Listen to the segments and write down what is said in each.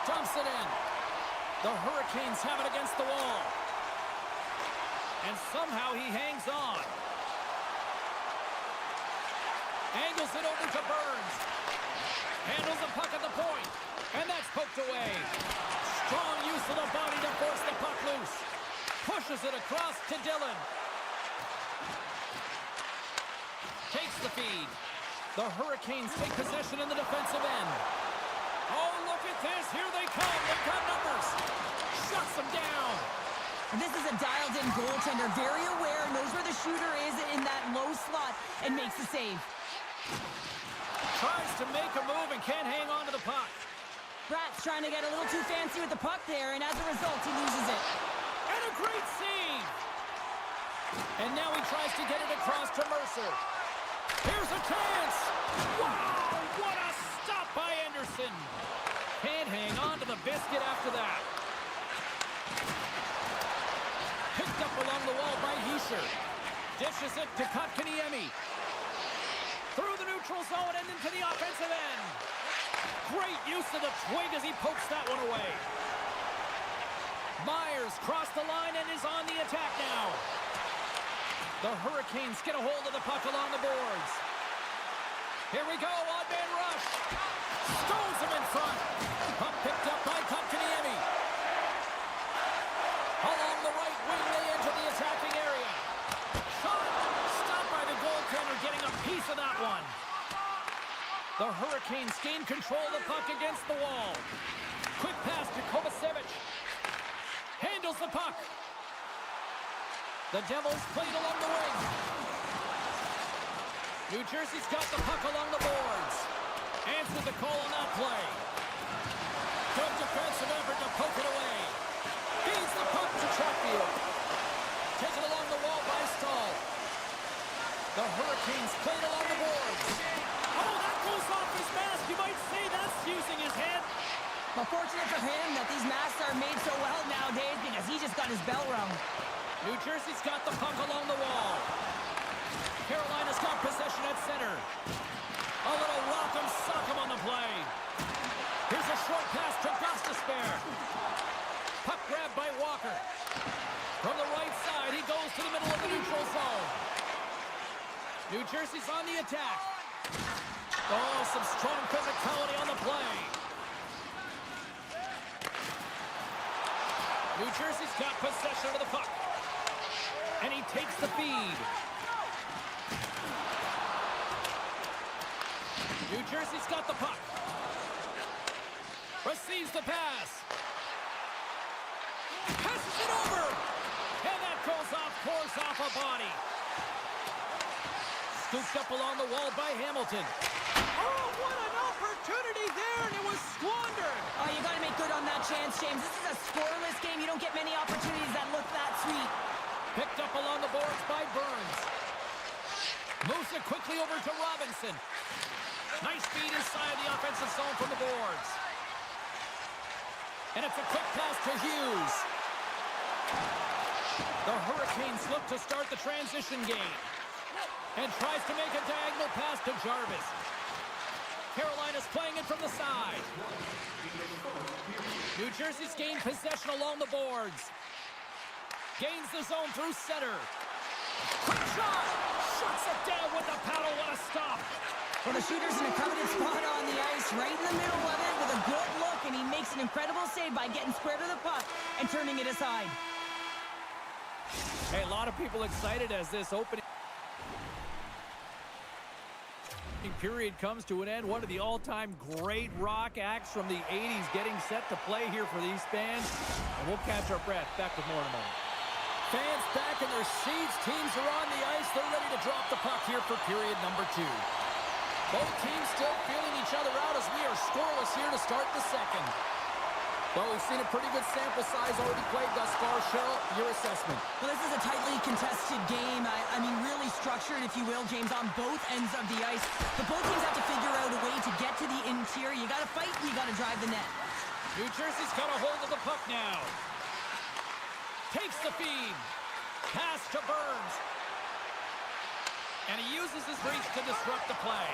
Dumps it in. The Hurricanes have it against the wall. And somehow he hangs on. Angles it over to Burns. Handles the puck at the point. And that's poked away. Strong use of the body to force the puck loose. Pushes it across to Dillon. Takes the feed. The Hurricanes take possession in the defensive end. Oh, look at this. Here they come. They've got numbers. Shuts them down. And this is a dialed-in goaltender. Very aware, knows where the shooter is in that low slot, and makes the save. Tries to make a move and can't hang on to the puck. Brat's trying to get a little too fancy with the puck there, and as a result, he loses it. And a great save. And now he tries to get it across to Mercer. Here's a chance. Wow, what a stop by Anderson. Can't hang on to the biscuit after that. Picked up along the wall by Hischier. Dishes it to Kotkaniemi. Through the neutral zone and into the offensive end. Great use of the twig as he pokes that one away. Myers crossed the line and is on the attack now. The Hurricanes get a hold of the puck along the boards. Here we go, odd-man rush. Stones him in front. Puck picked up by Kotkaniemi. Along the right wing, they enter the attacking area. Shot. Stopped by the goaltender, getting a piece of that one. The Hurricanes gain control of the puck against the wall. Quick pass to Kovacevic. Handles the puck. The Devils played along the wing. New Jersey's got the puck along the boards. Answered the call on that play. Good defensive effort to poke it away. Feeds the puck to Chatfield. Taken along the wall by Stahl. The Hurricanes played along the boards. Oh, that goes off his mask. You might say that's using his head. Well, fortunate for him that these masks are made so well nowadays because he just got his bell rung. New Jersey's got the puck along the wall. Carolina's got possession at center. A little welcome sock'em on the play. Here's a short pass to Gostisbehere. Puck grabbed by Walker. From the right side, he goes to the middle of the neutral zone. New Jersey's on the attack. Oh, some strong physicality on the play. New Jersey's got possession of the puck. And he takes the feed. New Jersey's got the puck. Receives the pass. Passes it over. And that goes off, pours off a body. Scooped up along the wall by Hamilton. Oh, what an opportunity there, and it was squandered. Oh, you got to make good on that chance, James. This is a scoreless game. You don't get many opportunities that look that sweet. Picked up along the boards by Burns. Moves it quickly over to Robinson. Nice feed inside the offensive zone from the boards. And it's a quick pass to Hughes. The Hurricanes look to start the transition game. And tries to make a diagonal pass to Jarvis. Carolina's playing it from the side. New Jersey's gained possession along the boards. Gains the zone through center. Quick shot! Shuts it down with the paddle. What a stop! Well, the shooter's in a coveted spot on the ice, right in the middle of it with a good look, and he makes an incredible save by getting square to the puck and turning it aside. Hey, a lot of people excited as this opening period comes to an end. One of the all-time great rock acts from the 80s getting set to play here for these fans. And we'll catch our breath. Back with more in a moment. Fans back in their seats. Teams are on the ice. They're ready to drop the puck here for period number 2. Both teams still feeling each other out as we are scoreless here to start the second. Well, we've seen a pretty good sample size already played thus far. Cheryl, your assessment? Well, this is a tightly contested game. I mean, really structured, if you will, James, on both ends of the ice. But both teams have to figure out a way to get to the interior. You got to fight, and you got to drive the net. New Jersey's got a hold of the puck now. Takes the feed. Pass to Burns. And he uses his reach to disrupt the play.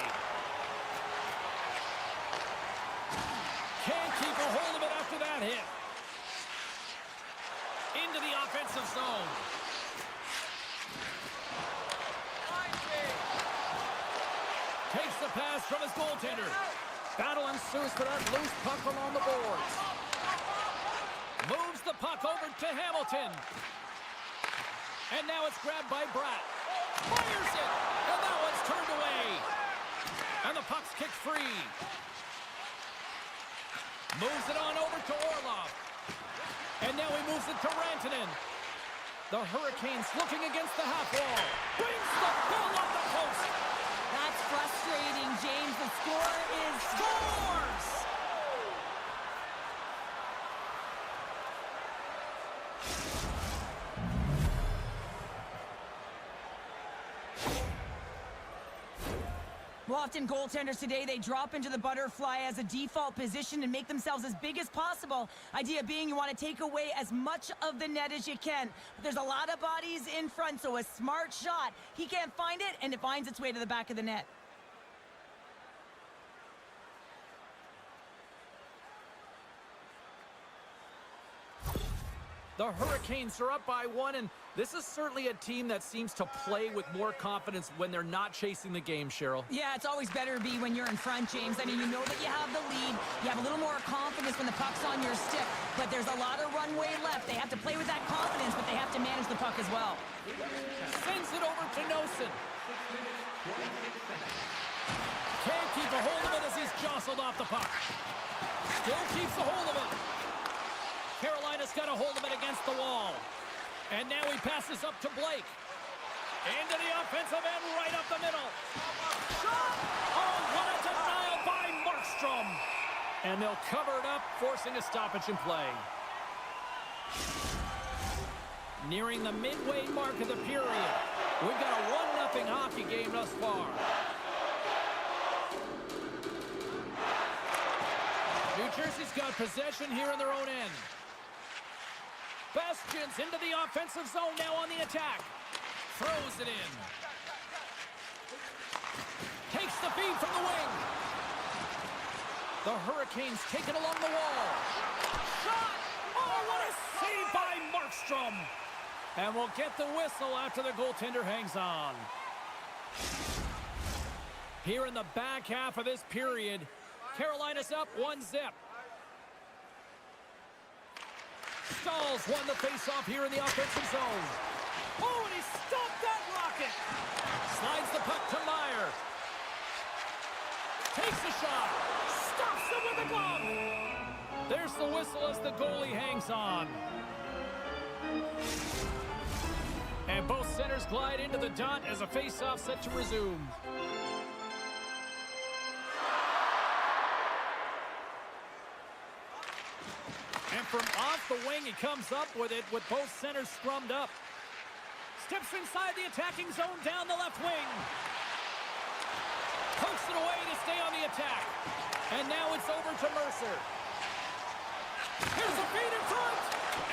Can't keep a hold of it after hit. Into the offensive zone. Takes the pass from his goaltender. Battle ensues for that loose puck along the boards. Moves the puck over to Hamilton. And now it's grabbed by Bratt. Fires it. And that one's turned away. And the puck's kicked free. Moves it on over to Orlov. And now he moves it to Rantanen. The Hurricanes looking against the half wall. Brings the pull off the post. That's frustrating, James. The score is scores! Well, often goaltenders today, they drop into the butterfly as a default position and make themselves as big as possible. Idea being you want to take away as much of the net as you can. But there's a lot of bodies in front, so a smart shot. He can't find it, and it finds its way to the back of the net. The Hurricanes are up by 1, and this is certainly a team that seems to play with more confidence when they're not chasing the game, Cheryl. Yeah, it's always better to be when you're in front, James. I mean, you know that you have the lead. You have a little more confidence when the puck's on your stick, but there's a lot of runway left. They have to play with that confidence, but they have to manage the puck as well. Sends it over to Nosen. Can't keep a hold of it as he's jostled off the puck. Still keeps a hold of it. Carolina's got a hold of it against the wall. And now he passes up to Blake. Into the offensive end, right up the middle. Shot! Oh, what a denial by Markstrom. And they'll cover it up, forcing a stoppage in play. Nearing the midway mark of the period. We've got a 1-0 hockey game thus far. New Jersey's got possession here in their own end. Bastions into the offensive zone now on the attack. Throws it in. Takes the feed from the wing. The Hurricanes take it along the wall. Shot! Oh, what a save by Markstrom. And we'll get the whistle after the goaltender hangs on. Here in the back half of this period, Carolina's up 1-0. Stahls won the face-off here in the offensive zone. Oh, and he stopped that rocket. Slides the puck to Meyer. Takes a shot. Stops him with a glove. There's the whistle as the goalie hangs on. And both centers glide into the dot as a face-off set to resume. And from off the wing, he comes up with it with both centers scrummed up. Steps inside the attacking zone down the left wing. Pokes it away to stay on the attack. And now it's over to Mercer. Here's a feed in front.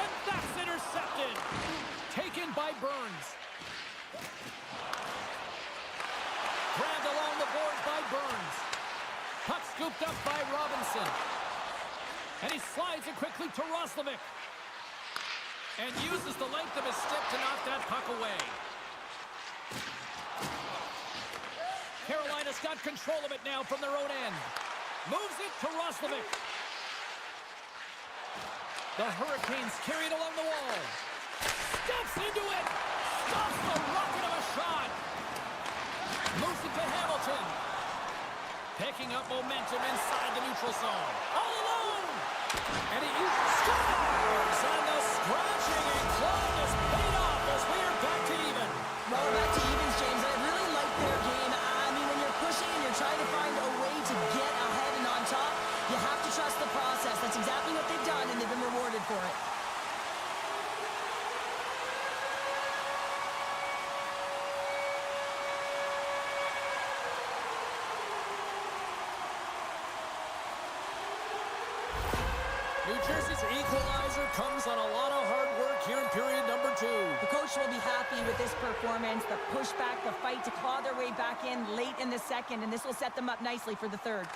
And that's intercepted. Taken by Burns. Grabbed along the boards by Burns. Puck scooped up by Robinson. And he slides it quickly to Roslovic. And uses the length of his stick to knock that puck away. Carolina's got control of it now from their own end. Moves it to Roslovic. The Hurricanes carry it along the wall. Steps into it. Stops the rocket of a shot. Moves it to Hamilton. Picking up momentum inside the neutral zone. All alone. And he scores. And the scratching and clawing is paid off as we are back to even. Well, back to evens, James. I really like their game. I mean, when you're pushing and you're trying to find a way to get ahead and on top, you have to trust the process. That's exactly what they've done, and they've been rewarded for it. New Jersey's equalizer comes on a lot of hard work here in period number 2. The coach will be happy with this performance, the pushback, the fight to claw their way back in late in the second, and this will set them up nicely for the third.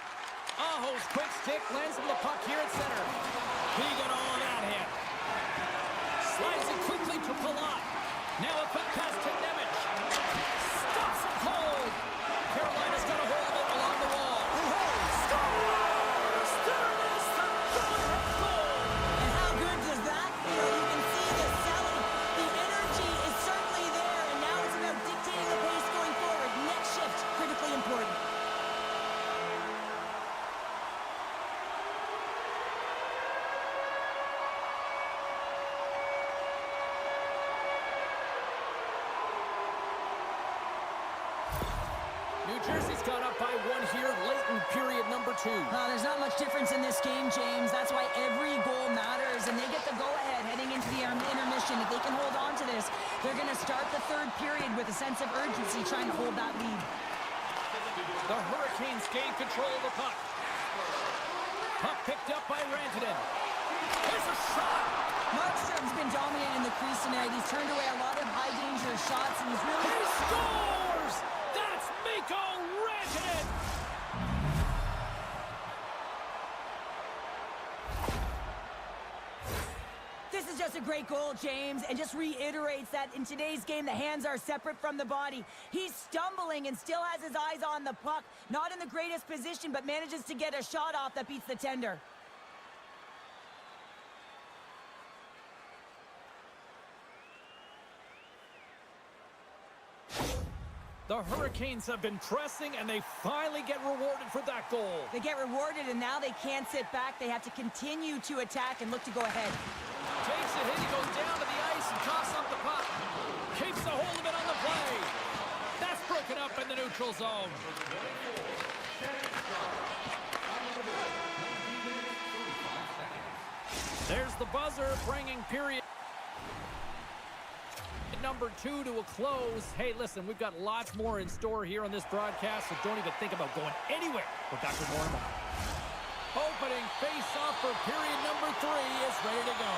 Aho's quick stick lands him the puck here at center. He got all of that hit. Slides it quickly to Palat. Now a quick pass to Nemec. Stops it cold. Carolina's got a hold of it along the wall. Scores! There it is, the go-ahead goal. And how good does that feel? You can see the selling. The energy is certainly there, and now it's about dictating the pace going forward. Next shift, critically important. New Jersey's got up by 1 here late in period number 2. There's not much difference in this game, James. That's why every goal matters, and they get the go-ahead heading into the intermission. If they can hold on to this, they're going to start the third period with a sense of urgency trying to hold that lead. The Hurricanes gain control of the puck. Puck picked up by Rantanen. There's a shot! Markstrom's been dominating the crease tonight. He's turned away a lot of high-danger shots, and he's really... He scores! That's Mikko Rantanen! This is just a great goal, James, and just reiterates that in today's game, the hands are separate from the body. He's stumbling and still has his eyes on the puck. Not in the greatest position, but manages to get a shot off that beats the tender. The Hurricanes have been pressing, and they finally get rewarded for that goal. They get rewarded, and now they can't sit back. They have to continue to attack and look to go ahead. Takes a hit, he goes down to the ice and coughs up the puck. Keeps a hold of it on the play. That's broken up in the neutral zone. There's the buzzer, bringing period number 2 to a close. Hey, listen, we've got lots more in store here on this broadcast, so don't even think about going anywhere with Dr. Mortimer. Opening face-off for period number 3 is ready to go.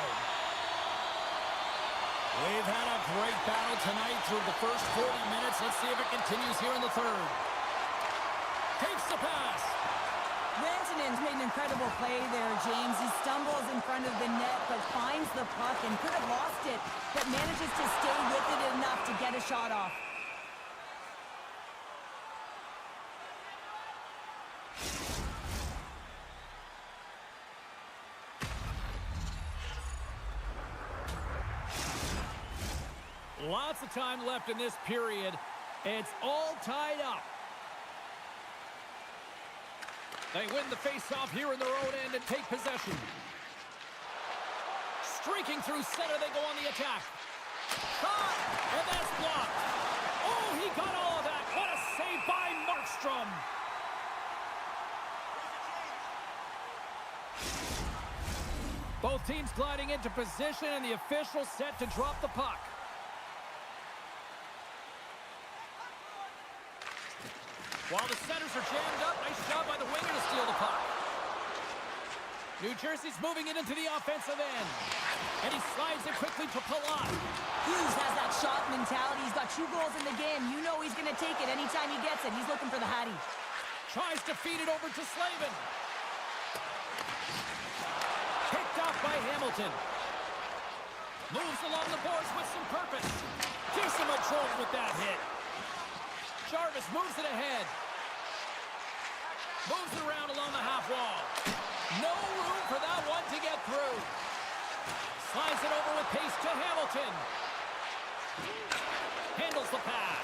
We've had a great battle tonight through the first 40 minutes. Let's see if it continues here in the third. Takes the pass. Rantanen's made an incredible play there, James. He stumbles in front of the net, but finds the puck and could have lost it, but manages to stay with it enough to get a shot off. Lots of time left in this period. It's all tied up. They win the face-off here in their own end and take possession. Streaking through center, they go on the attack. Shot, and that's blocked. Oh, he got all of that. What a save by Markstrom. Both teams gliding into position, and the official set to drop the puck. While the centers are jammed up, nice job by the winger to steal the puck. New Jersey's moving it into the offensive end. And he slides it quickly to Palat. Hughes has that shot mentality. He's got 2 goals in the game. You know he's going to take it anytime he gets it. He's looking for the Hattie. Tries to feed it over to Slavin. Picked off by Hamilton. Moves along the boards with some purpose. Decent control with that hit. Jarvis moves it ahead. Moves it around along the half wall. No room for that one to get through. Slides it over with pace to Hamilton. Handles the pass.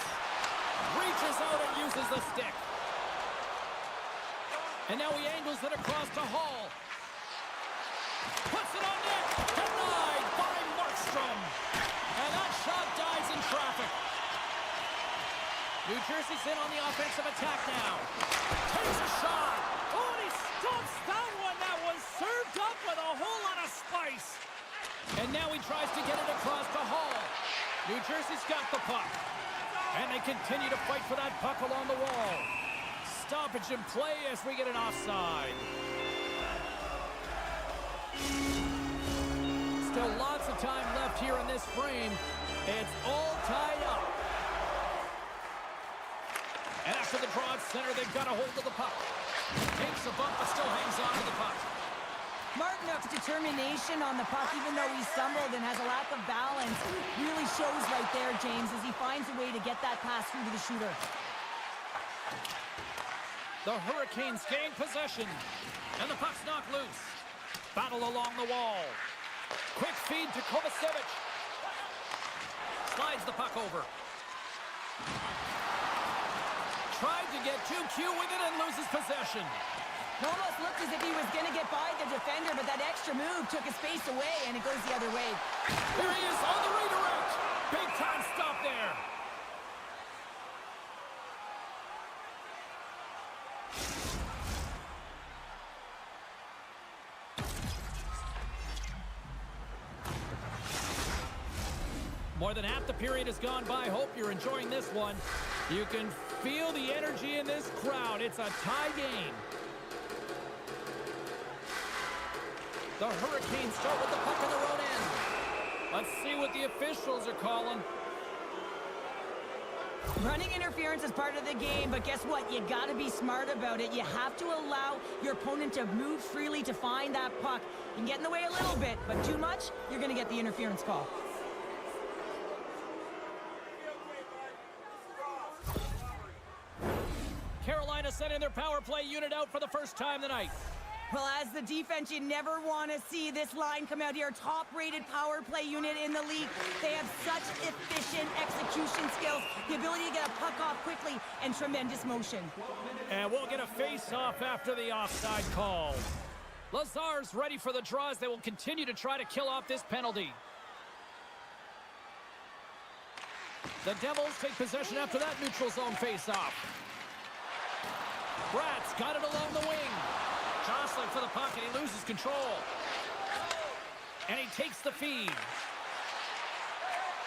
Reaches out and uses the stick. And now he angles it across to Hall. Puts it on net. Denied by Markstrom. And that shot dies in traffic. New Jersey's in on the offensive attack now. Takes a shot. Oh, and he stumps that one. That was served up with a whole lot of spice. And now he tries to get it across to Hall. New Jersey's got the puck. And they continue to fight for that puck along the wall. Stoppage in play as we get an offside. Still lots of time left here in this frame. It's all tied up. And after the draw at center, they've got a hold of the puck. Takes a bump, but still hangs on to the puck. Martin up to determination on the puck, even though he stumbled and has a lack of balance, really shows right there, James, as he finds a way to get that pass through to the shooter. The Hurricanes gain possession, and the puck's knocked loose. Battle along the wall. Quick feed to Kovacevic. Slides the puck over. Tried to get too cute with it and loses possession. It almost looked as if he was going to get by the defender, but that extra move took his space away, and it goes the other way. Here he is on the redirect. Big time stop there. More than half the period has gone by. Hope you're enjoying this one. You can feel the energy in this crowd. It's a tie game. The Hurricanes start with the puck in their own end. Let's see what the officials are calling. Running interference is part of the game, but guess what? You got to be smart about it. You have to allow your opponent to move freely to find that puck. You can get in the way a little bit, but too much, you're going to get the interference call. Carolina sending their power play unit out for the first time tonight. Well, as the defense, you never want to see this line come out here. Top-rated power play unit in the league. They have such efficient execution skills, the ability to get a puck off quickly, and tremendous motion. And we'll get a face-off after the offside call. Lazar's ready for the draws. They will continue to try to kill off this penalty. The Devils take possession after that neutral zone face-off. Bratz got it along the wing. Jostling for the puck, and he loses control. And he takes the feed.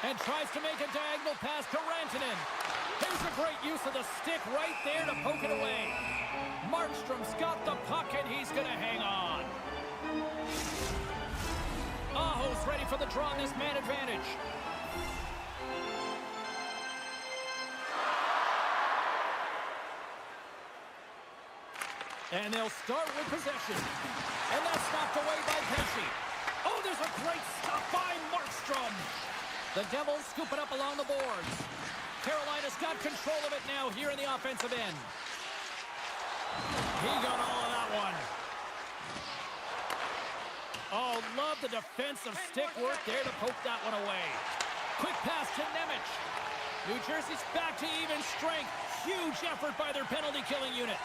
And tries to make a diagonal pass to Rantanen. Here's a great use of the stick right there to poke it away. Markstrom's got the puck, and he's going to hang on. Aho's ready for the draw on this man advantage. And they'll start with possession. And that's knocked away by Pesce. Oh, there's a great stop by Markstrom. The Devils scoop it up along the boards. Carolina's got control of it now here in the offensive end. He got all of that one. Oh, love the defensive stick work there to poke that one away. Quick pass to Nemec. New Jersey's back to even strength. Huge effort by their penalty-killing unit.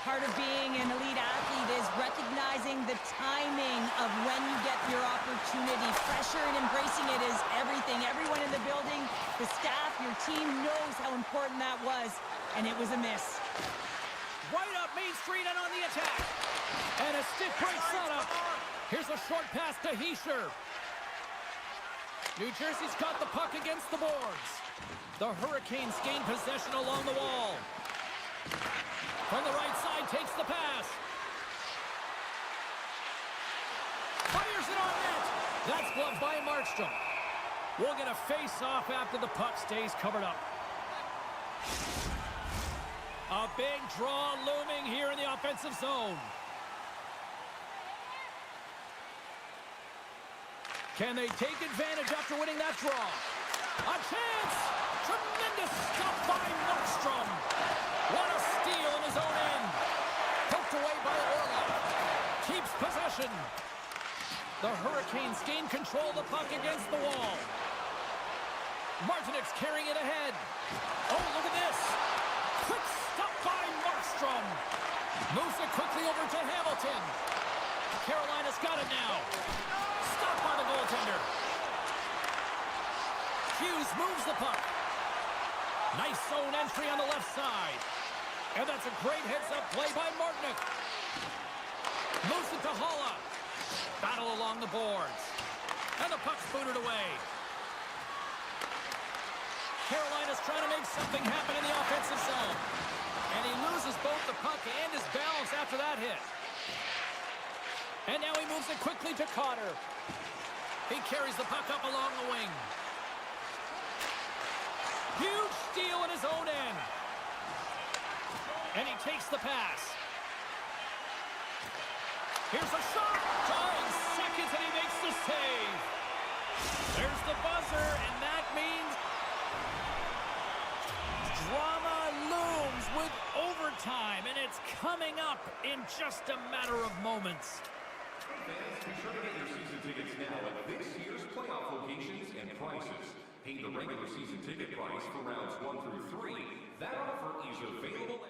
Part of being an elite athlete is recognizing the timing of when you get your opportunity. Pressure and embracing it is everything. Everyone in the building, the staff, your team knows how important that was, and it was a miss. Right up Main Street and on the attack. And a stick break setup. Here's a short pass to Hischier. New Jersey's got the puck against the boards. The Hurricanes gain possession along the wall. From the right side, takes the pass. Fires it on net. That's gloved by Markstrom. We'll get a face-off after the puck stays covered up. A big draw looming here in the offensive zone. Can they take advantage after winning that draw? A chance! Tremendous stop by Markstrom. What a steal in his own end. Poked away by Orlov. Keeps possession. The Hurricanes gain control of the puck against the wall. Martinek's carrying it ahead. Oh, look at this. Quick stop by Markstrom. Moves it quickly over to Hamilton. Carolina's got it now. Stopped by the goaltender. Hughes moves the puck. Nice zone entry on the left side. And that's a great heads-up play by Martinek. Moves it to Haula. Battle along the boards. And the puck's booted away. Carolina's trying to make something happen in the offensive zone. And he loses both the puck and his balance after that hit. And now he moves it quickly to Cotter. He carries the puck up along the wing. Huge steal in his own end. And he takes the pass. Here's a shot. Drawing second save. There's the buzzer, and that means drama looms with overtime, and it's coming up in just a matter of moments. Fans, be sure to get your season tickets now at this year's playoff locations and prices. Pay the regular season ticket price for rounds 1 through 3. That offer is available.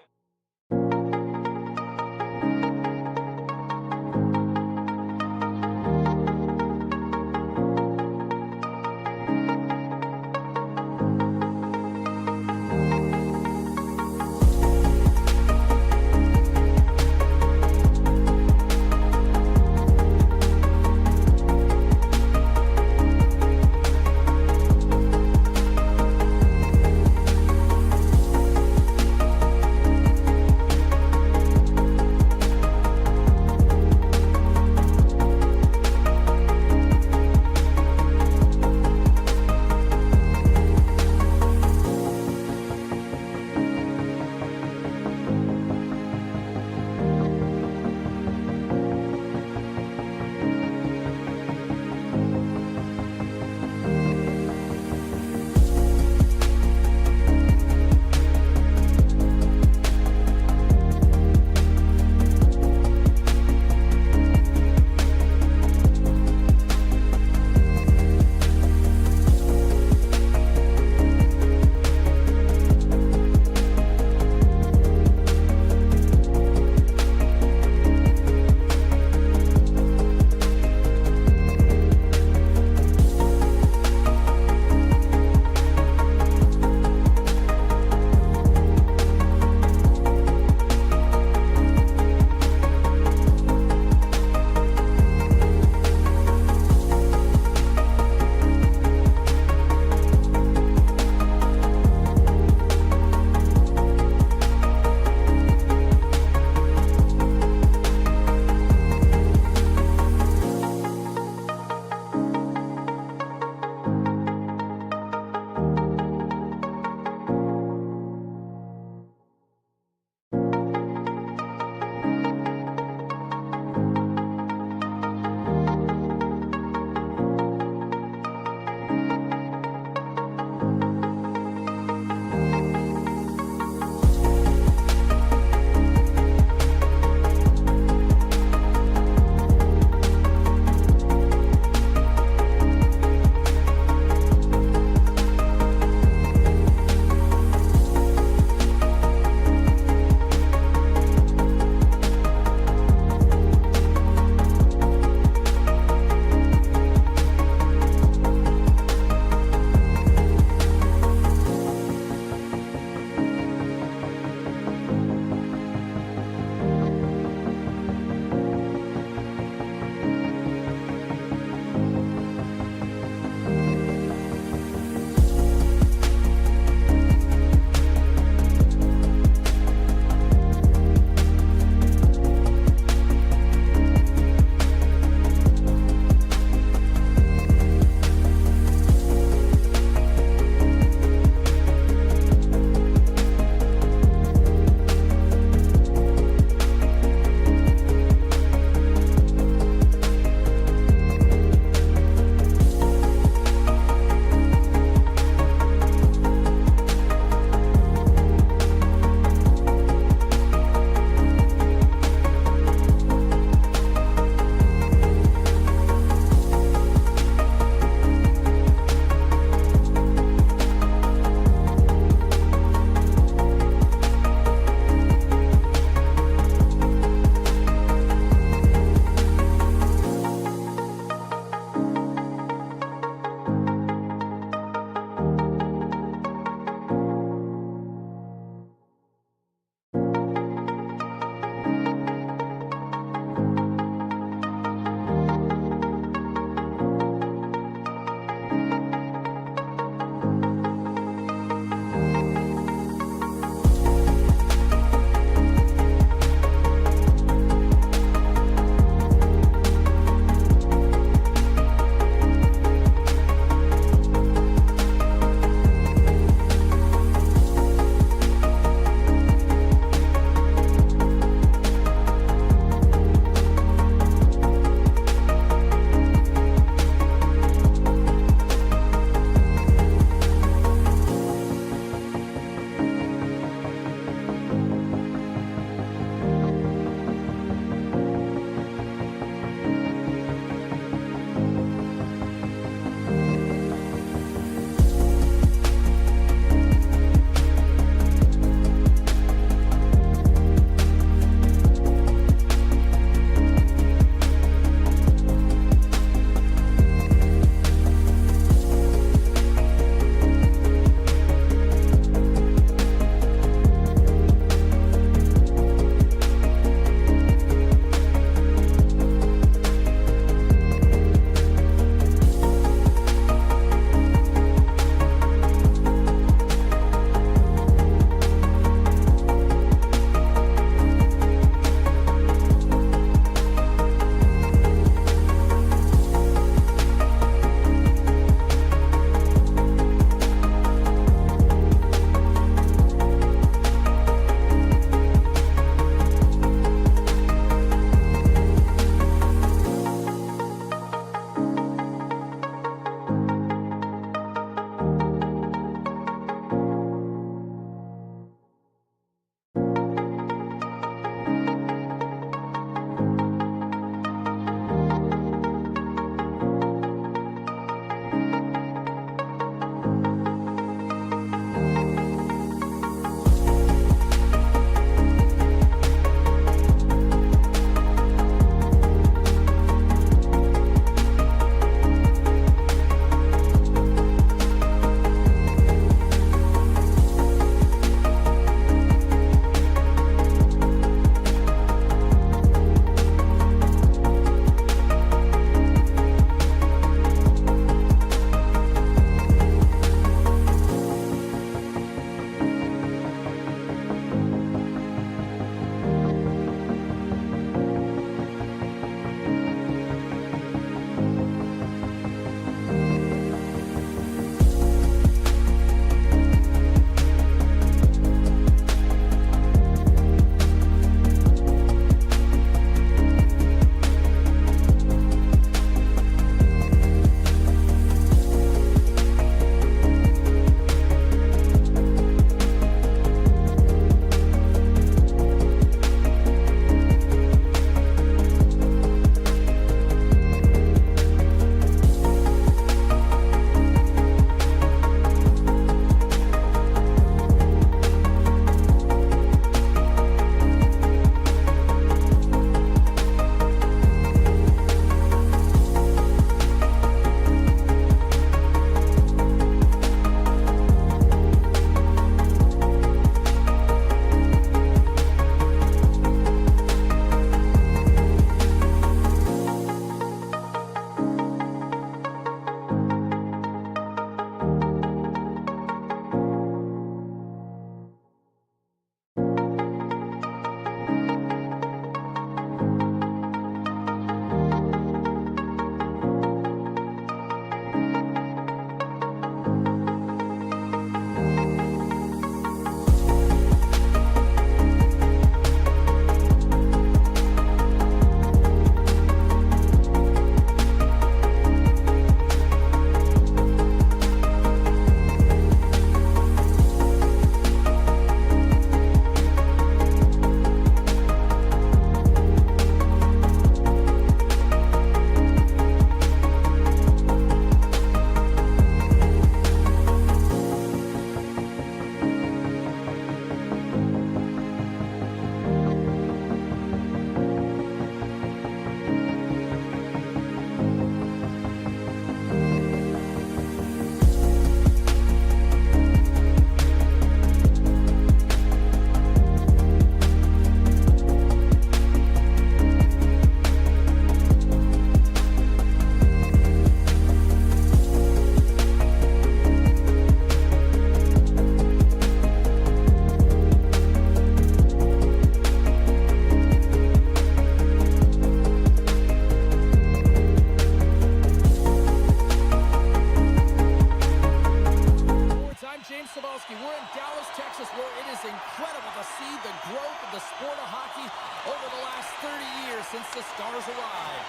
ride.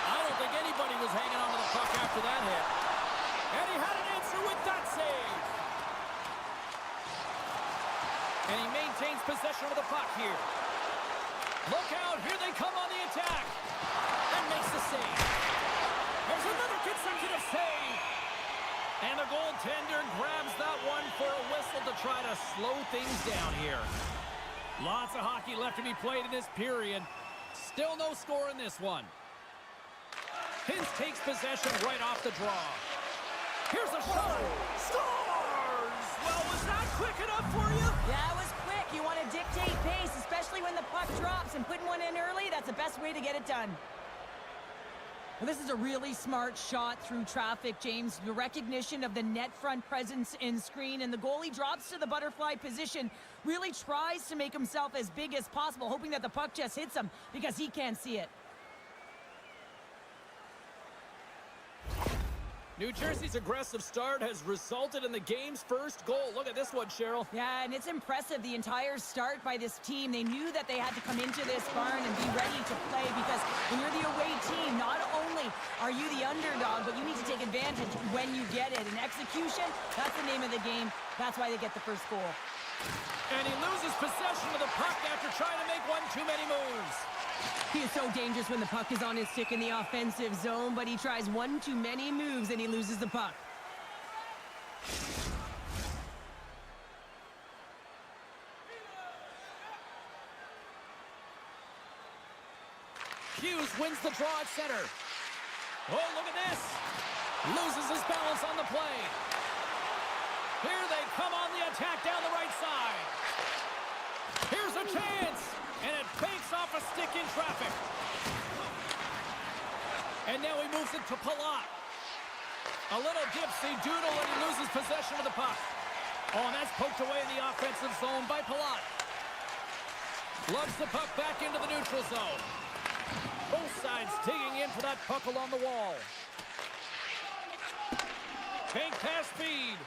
I don't think anybody was hanging on to the puck after that hit. And he had an answer with that save. And he maintains possession of the puck here. Look out, here they come on the attack. And makes the save. There's another consecutive save. And the goaltender grabs that one for a whistle to try to slow things down here. Lots of hockey left to be played in this period. Still no score in this one. Hintz takes possession right off the draw. Here's a shot. Scores! Well, was that quick enough for you? Yeah, it was quick. You want to dictate pace, especially when the puck drops, and putting one in early, that's the best way to get it done. Well, this is a really smart shot through traffic, James. The recognition of the net front presence in screen, and the goalie drops to the butterfly position, really tries to make himself as big as possible, hoping that the puck just hits him because he can't see it. New Jersey's aggressive start has resulted in the game's first goal. Look at this one, Cheryl. Yeah, and it's impressive, the entire start by this team. They knew that they had to come into this barn and be ready to play because when you're the away team, not only are you the underdog, but you need to take advantage when you get it. And execution, that's the name of the game. That's why they get the first goal. And he loses possession of the puck after trying to make one too many moves. He is so dangerous when the puck is on his stick in the offensive zone, but he tries one too many moves and he loses the puck. Hughes wins the draw at center. Oh, look at this. Loses his balance on the play. Here they come on the attack down the right side. Here's a chance. And it banks off a stick in traffic. And now he moves it to Palat. A little dipsy doodle and he loses possession of the puck. Oh, and that's poked away in the offensive zone by Palat. Loves the puck back into the neutral zone. Both sides digging in for that puck along the wall. Bank pass speed.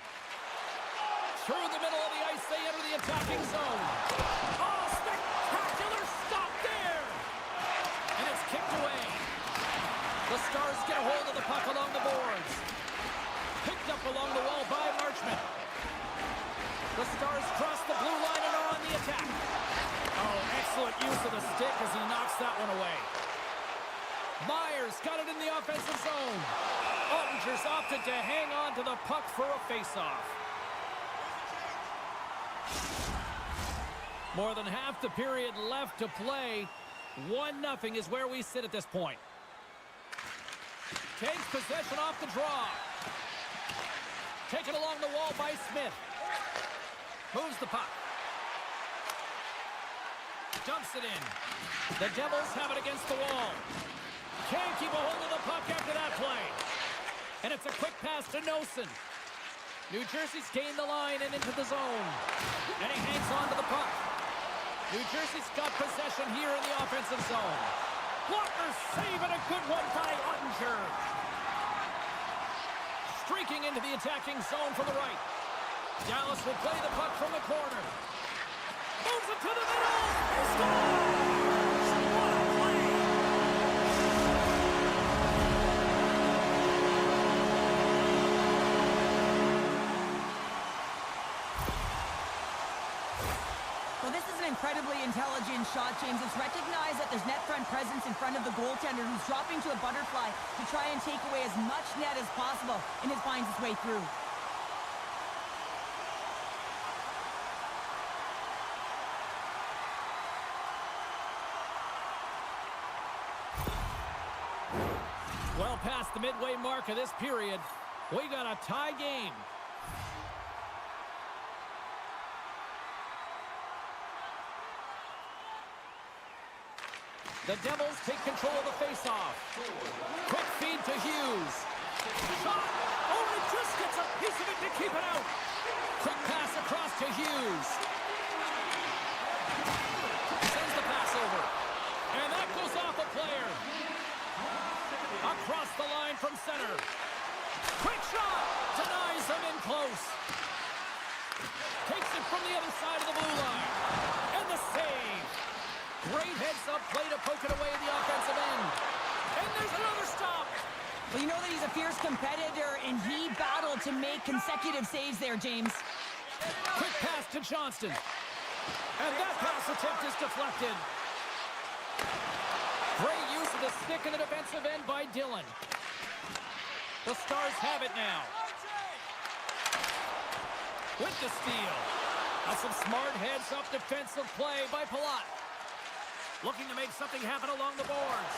Through the middle of the ice, they enter the attacking zone. Oh, spectacular stop there! And it's kicked away. The Stars get a hold of the puck along the boards. Picked up along the wall by Marchment. The Stars cross the blue line and are on the attack. Oh, excellent use of the stick as he knocks that one away. Myers got it in the offensive zone. Ottinger's opted to hang on to the puck for a face-off. More than half the period left to play. 1-0 is where we sit at this point. Takes possession off the draw. Taken along the wall by Smith. Moves the puck. Dumps it in. The Devils have it against the wall. Can't keep a hold of the puck after that play. And it's a quick pass to Nosen. New Jersey's gained the line and into the zone. And he hangs on to the puck. New Jersey's got possession here in the offensive zone. Walker saving a good one by Ottinger. Streaking into the attacking zone from the right. Dallas will play the puck from the corner. Moves it to the middle. Scores! What a play! Well, this is an incredibly intelligent shot, James. It's recognized that there's net front presence in front of the goaltender who's dropping to a butterfly to try and take away as much net as possible, and it finds its way through. Well past the midway mark of this period, we got a tie game. The Devils take control of the faceoff. Quick feed to Hughes. Shot! Oh, he just gets a piece of it to keep it out. Quick pass across to Hughes. Sends the pass over. And that goes off a player. Across the line from center. Quick shot! Denies him in close. Takes it from the other side of the blue line. And the save. Great heads-up play to poke it away at the offensive end. And there's another stop. Well, you know that he's a fierce competitor, and he battled to make consecutive saves there, James. Quick pass to Johnston. And that pass attempt is deflected. Great use of the stick in the defensive end by Dillon. The Stars have it now. With the steal. That's some smart heads-up defensive play by Palat. Looking to make something happen along the boards.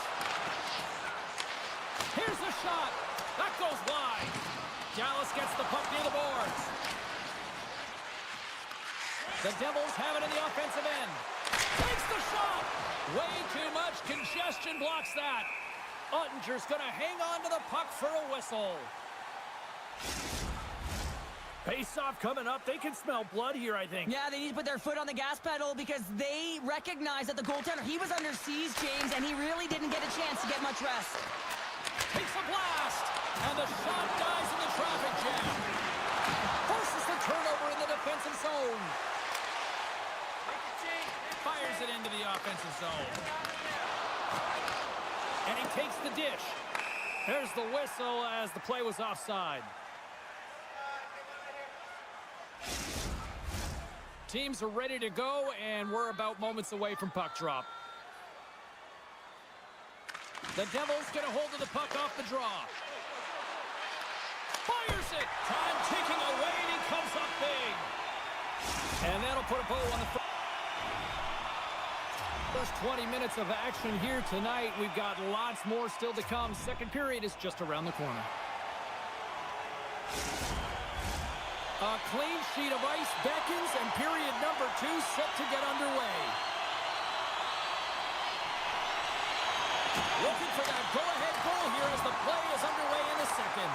Here's the shot. That goes wide. Dallas gets the puck near the boards. The Devils have it in the offensive end. Takes the shot. Way too much congestion blocks that. Ottinger's going to hang on to the puck for a whistle. Face-off coming up. They can smell blood here, I think. Yeah, they need to put their foot on the gas pedal because they recognize that the goaltender, he was under siege, James, and he really didn't get a chance to get much rest. Takes a blast, and the shot dies in the traffic jam. Forces the turnover in the defensive zone. Fires it into the offensive zone. And he takes the dish. There's the whistle as the play was offside. Teams are ready to go, and we're about moments away from puck drop. The Devils get a hold of the puck off the draw. Fires it! Time ticking away, and he comes up big. And that'll put a bow on the first 20 minutes of action here tonight. We've got lots more still to come. Second period is just around the corner. A clean sheet of ice beckons, and period number 2 set to get underway. Looking for that go-ahead goal here as the play is underway in the second.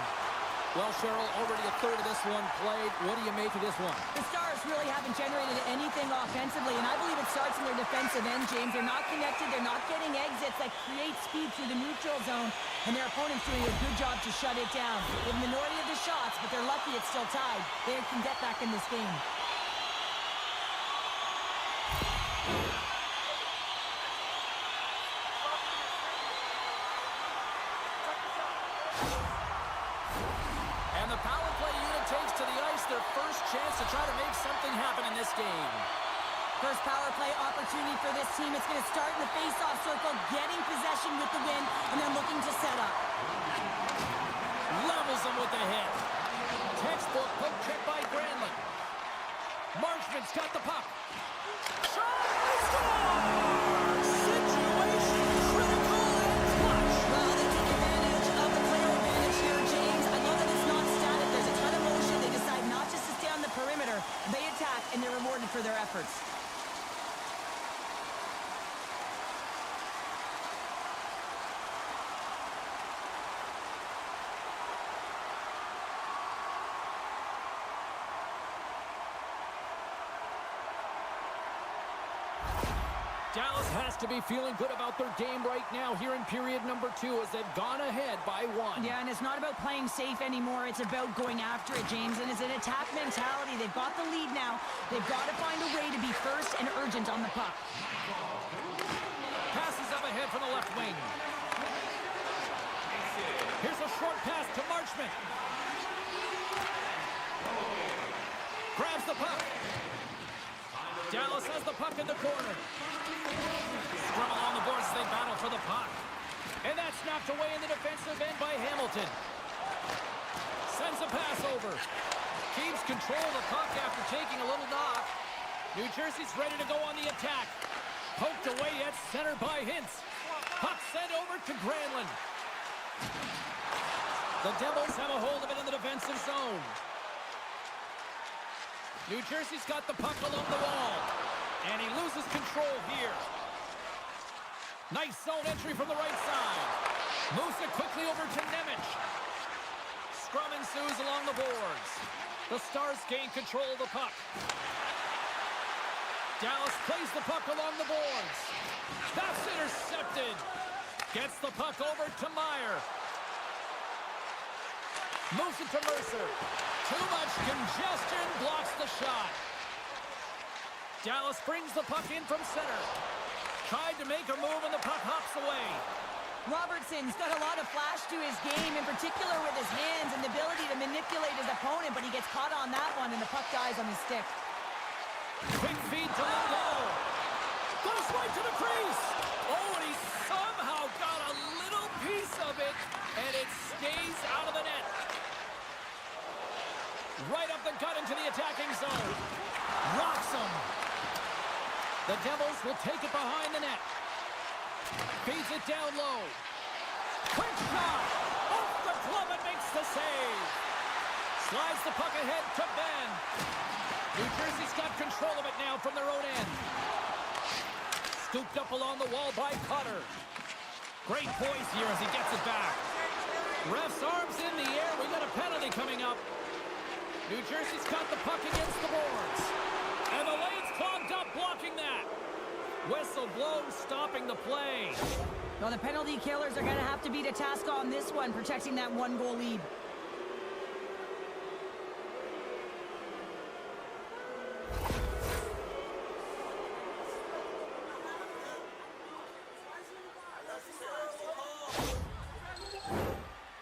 Well, Cheryl, already a third of this one played. What do you make of this one? The Stars really haven't generated anything offensively, and I believe it starts in their defensive end, James. They're not connected. They're not getting exits that create speed through the neutral zone, and their opponent's doing a good job to shut it down. They have a minority of the shots, but they're lucky it's still tied. They can get back in this game. Their first chance to try to make something happen in this game. First power play opportunity for this team. It's going to start in the face-off circle, getting possession with the win, and then looking to set up. Levels them with the hit. Textbook poke check by Granlund. Marchman's got the puck. Shot! Score! Situation critical and clutch. Well, they take advantage of the player advantage here, James. I know that it's not static. There's a ton of motion. They decide not just to stay on the perimeter. They attack, and they're rewarded for their efforts. Dallas has to be feeling good about their game right now here in period number 2 as they've gone ahead by 1. Yeah, and it's not about playing safe anymore. It's about going after it, James, and it's an attack mentality. They've got the lead now. They've got to find a way to be first and urgent on the puck. Passes up ahead from the left wing. Here's a short pass to Marchman. Grabs the puck. Dallas has the puck in the corner. Scrum along the boards as they battle for the puck. And that's knocked away in the defensive end by Hamilton. Sends a pass over. Keeps control of the puck after taking a little knock. New Jersey's ready to go on the attack. Poked away at center by Hintz. Puck sent over to Granlund. The Devils have a hold of it in the defensive zone. New Jersey's got the puck along the wall. And he loses control here. Nice zone entry from the right side. Moves it quickly over to Nemec. Scrum ensues along the boards. The Stars gain control of the puck. Dallas plays the puck along the boards. That's intercepted. Gets the puck over to Meyer. Moves it to Mercer. Too much congestion blocks the shot. Dallas brings the puck in from center. Tried to make a move and the puck hops away. Robertson's got a lot of flash to his game, in particular with his hands and the ability to manipulate his opponent, but he gets caught on that one and the puck dies on his stick. Quick feed to Lindell. Goes right to the crease. Oh, and he somehow got a little piece of it, and it stays out of the net. Right up the gut into the attacking zone. Rocks him. The Devils will take it behind the net. Feeds it down low. Quick shot. Off the glove and makes the save. Slides the puck ahead to Ben. New Jersey's got control of it now from their own end. Scooped up along the wall by Cutter. Great poise here as he gets it back. Ref's arms in the air. We got a penalty coming up. New Jersey's got the puck against the boards. And the lane's clogged up, blocking that. Whistle blows, stopping the play. Well, the penalty killers are going to have to beat a task on this one, protecting that one-goal lead.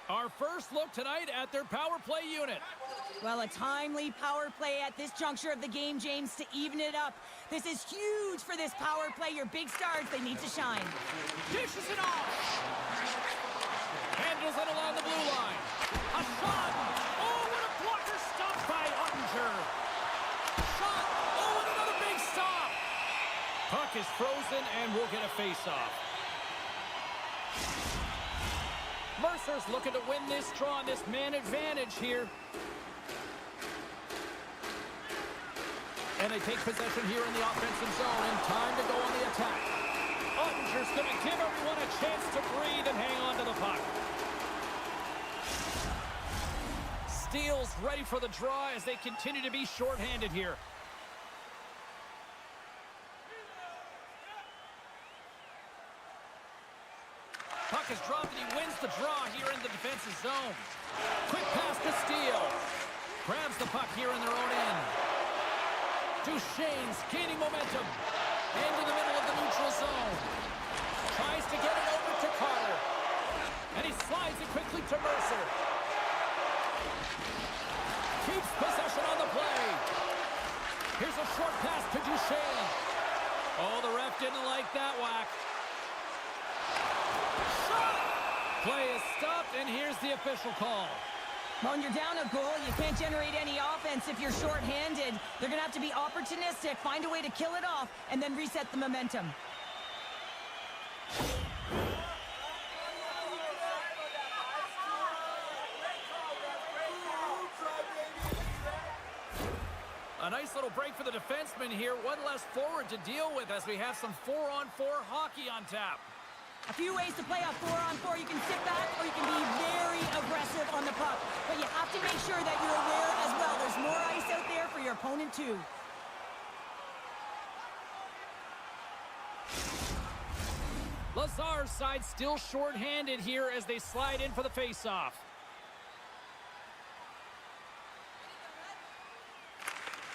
Our first look tonight at their power play unit. Well, a timely power play at this juncture of the game, James, to even it up. This is huge for this power play. Your big stars, they need to shine. Dishes it off. Handles it along the blue line. A shot. Oh, what a blocker stop by Ottinger. Shot. Oh, and another big stop. Puck is frozen, and we'll get a face-off. Mercer's looking to win this draw on this man advantage here. And they take possession here in the offensive zone, and time to go on the attack. Ottinger's going to give everyone a chance to breathe and hang on to the puck. Steele's ready for the draw as they continue to be shorthanded here. Puck is dropped and he wins the draw here in the defensive zone. Quick pass to Steele. Grabs the puck here in their own end. Duchesne's gaining momentum. Into the middle of the neutral zone. Tries to get it over to Carter. And he slides it quickly to Mercer. Keeps possession on the play. Here's a short pass to Duchesne. Oh, the ref didn't like that whack. Play is stopped, and here's the official call. When you're down a goal, you can't generate any offense if you're shorthanded. They're going to have to be opportunistic, find a way to kill it off, and then reset the momentum. A nice little break for the defenseman here. One less forward to deal with as we have some 4-on-4 hockey on tap. A few ways to play a 4-on-4. You can sit back or you can be very aggressive on the puck. But you have to make sure that you're aware as well. There's more ice out there for your opponent too. Lazar's side still short-handed here as they slide in for the face-off.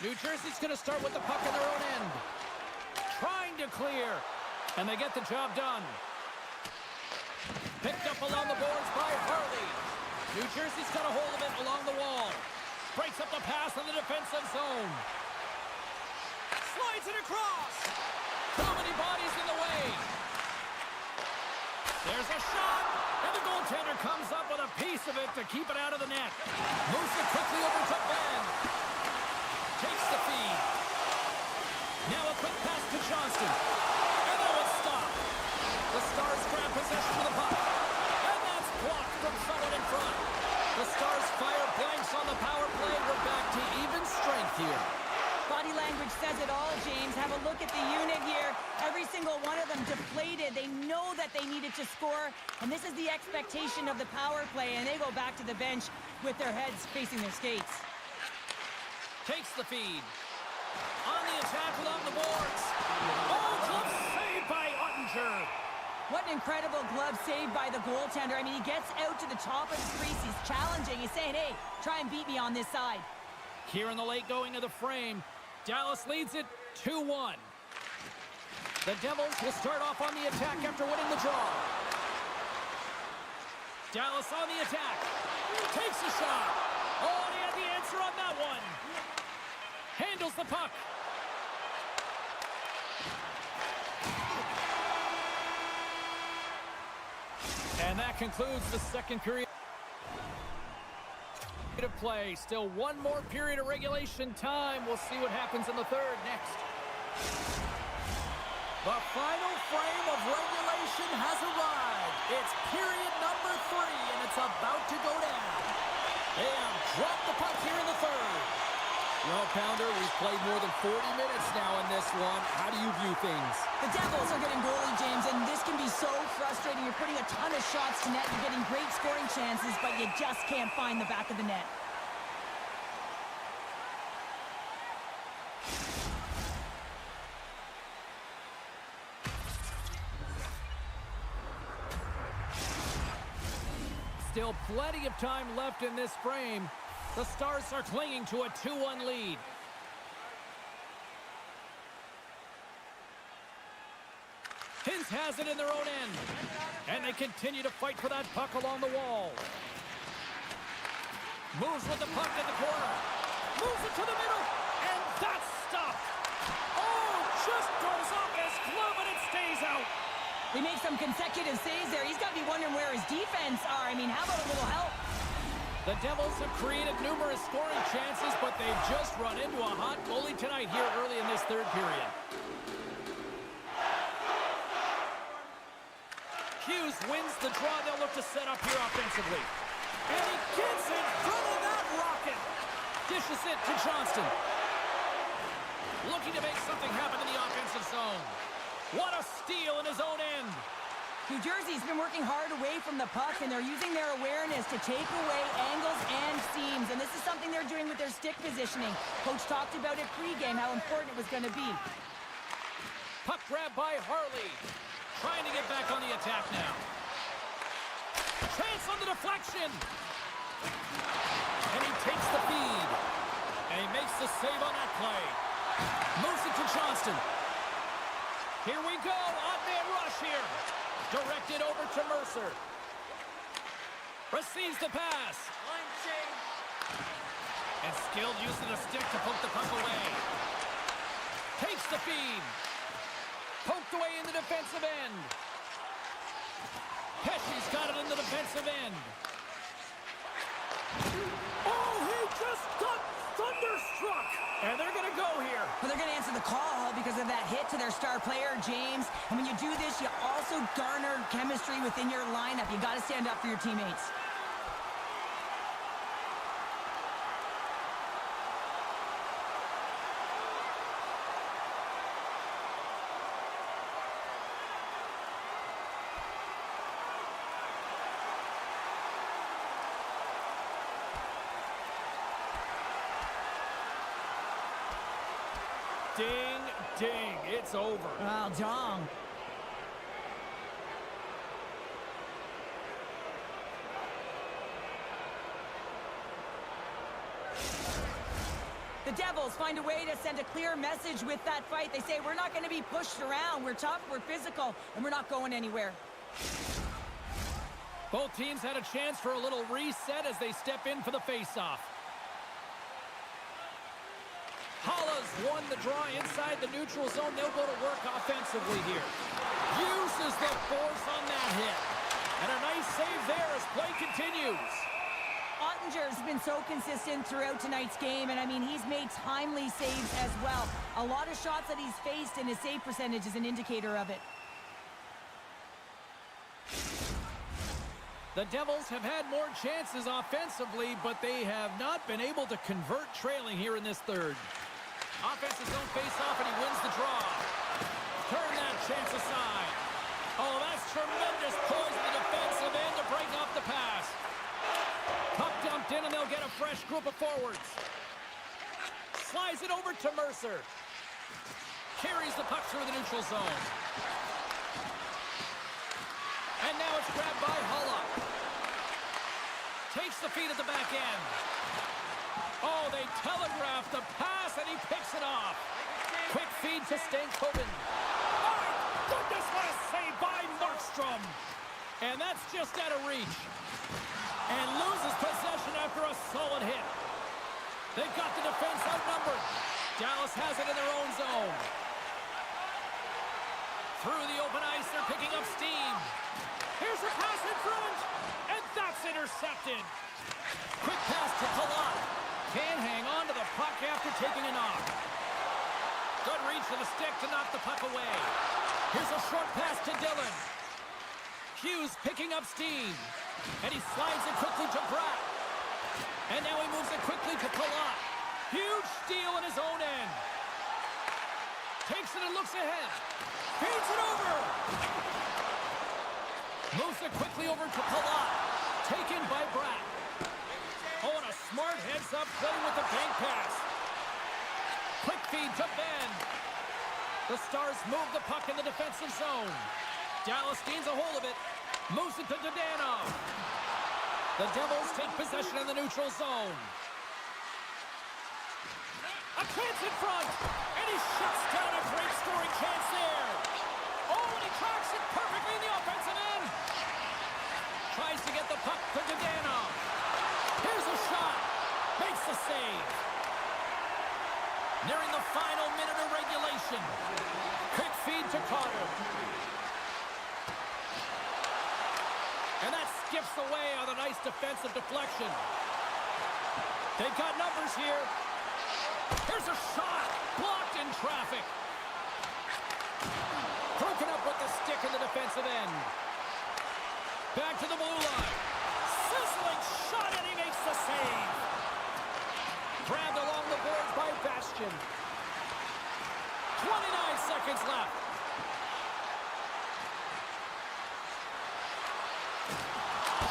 New Jersey's going to start with the puck on their own end. Trying to clear. And they get the job done. Picked up along the boards by Harley. New Jersey's got a hold of it along the wall. Breaks up the pass in the defensive zone. Slides it across. Too many bodies in the way. There's a shot. And the goaltender comes up with a piece of it to keep it out of the net. Moves it quickly over to Ben. Takes the feed. Now a quick pass to Johnston. And that was stopped. The Stars grab possession of the puck. And that's blocked from someone in front. The Stars fire blanks on the power play. We're back to even strength here. Body language says it all, James. Have a look at the unit here. Every single one of them deflated. They know that they needed to score. And this is the expectation of the power play. And they go back to the bench with their heads facing their skates. Takes the feed. On the attack along the boards. Oh, glove saved by Ottinger. What an incredible glove save by the goaltender. I mean, he gets out to the top of the crease. He's challenging. He's saying, hey, try and beat me on this side. Here in the late going of the frame, Dallas leads it 2-1. The Devils will start off on the attack after winning the draw. Dallas on the attack. Takes a shot. Oh, and he had the answer on that one. Handles the puck. And that concludes the second period of play. Still one more period of regulation time. We'll see what happens in the third next. The final frame of regulation has arrived. It's period number 3, and it's about to go down. They have dropped the puck here in the third. Well, Pounder, we've played more than 40 minutes now in this one. How do you view things? The Devils are getting goalie, James, and this can be so frustrating. You're putting a ton of shots to net. You're getting great scoring chances, but you just can't find the back of the net. Still plenty of time left in this frame. The Stars are clinging to a 2-1 lead. Hintz has it in their own end. And they continue to fight for that puck along the wall. Moves with the puck in the corner. Moves it to the middle. And that's stopped. Oh, just goes off his glove and it stays out. They make some consecutive saves there. He's got to be wondering where his defense are. I mean, how about a little help? The Devils have created numerous scoring chances, but they've just run into a hot goalie tonight here early in this third period. Hughes wins the draw. They'll look to set up here offensively. And he gets in front of that rocket. Dishes it to Johnston. Looking to make something happen in the offensive zone. What a steal in his own end. New Jersey's been working hard away from the puck, and they're using their awareness to take away angles and seams. And this is something they're doing with their stick positioning. Coach talked about it pregame, how important it was going to be. Puck grab by Harley. Trying to get back on the attack now. Chance on the deflection. And he takes the feed. And he makes the save on that play. Moves it to Johnston. Here we go. Odd-man rush here. Directed over to Mercer. Receives the pass. And skilled use of the stick to poke the puck away. Takes the feed. Poked away in the defensive end. Pesci's got it in the defensive end. Oh, he just got thunderstruck. And they're going to go here. But they're going to answer the call because of that hit to their star player, James. And when you do this, you also garner chemistry within your lineup. You got to stand up for your teammates. Ding, ding, it's over. Well, dong. The Devils find a way to send a clear message with that fight. They say, we're not going to be pushed around. We're tough, we're physical, and we're not going anywhere. Both teams had a chance for a little reset as they step in for the face-off. Halla's won the draw inside the neutral zone. They'll go to work offensively here. Uses the force on that hit. And a nice save there as play continues. Ottinger's been so consistent throughout tonight's game, and I mean, he's made timely saves as well. A lot of shots that he's faced, and his save percentage is an indicator of it. The Devils have had more chances offensively, but they have not been able to convert trailing here in this third. Offensive zone face-off, and he wins the draw. Turn that chance aside. Oh, that's tremendous poise in the defensive end to break off the pass. Puck dumped in, and they'll get a fresh group of forwards. Slides it over to Mercer. Carries the puck through the neutral zone. And now it's grabbed by Halla. Takes the feed at the back end. Oh, they telegraph the pass, and he picks it off. Quick feed to Stankoven. Oh, he save by Markstrom. And that's just out of reach. And loses possession after a solid hit. They've got the defense outnumbered. Dallas has it in their own zone. Through the open ice, they're picking up steam. Here's a pass in front, and that's intercepted. Quick pass to Palat. Can't hang on to the puck after taking a knock. Good reach to the stick to knock the puck away. Here's a short pass to Dillon. Hughes picking up steam, and he slides it quickly to Bratt. And now he moves it quickly to Palat. Huge steal in his own end. Takes it and looks ahead. Feeds it over. Moves it quickly over to Palat. Taken by Bratt. Oh, and a smart heads-up play with the bank pass. Quick feed to Ben. The Stars move the puck in the defensive zone. Dallas gains a hold of it. Moves it to Dadonov. The Devils take possession in the neutral zone. A chance in front, and he shuts down a great scoring chance there. Oh, and he tracks it perfectly in the offensive end. Tries to get the puck to Dadonov. Here's a shot. Makes the save. Nearing the final minute of regulation. Quick feed to Carter. And that skips away on a nice defensive deflection. They've got numbers here. Here's a shot. Blocked in traffic. Broken up with the stick in the defensive end. Back to the blue line. Sizzling shot, and he makes the save. Grabbed along the boards by Bastian. 29 seconds left.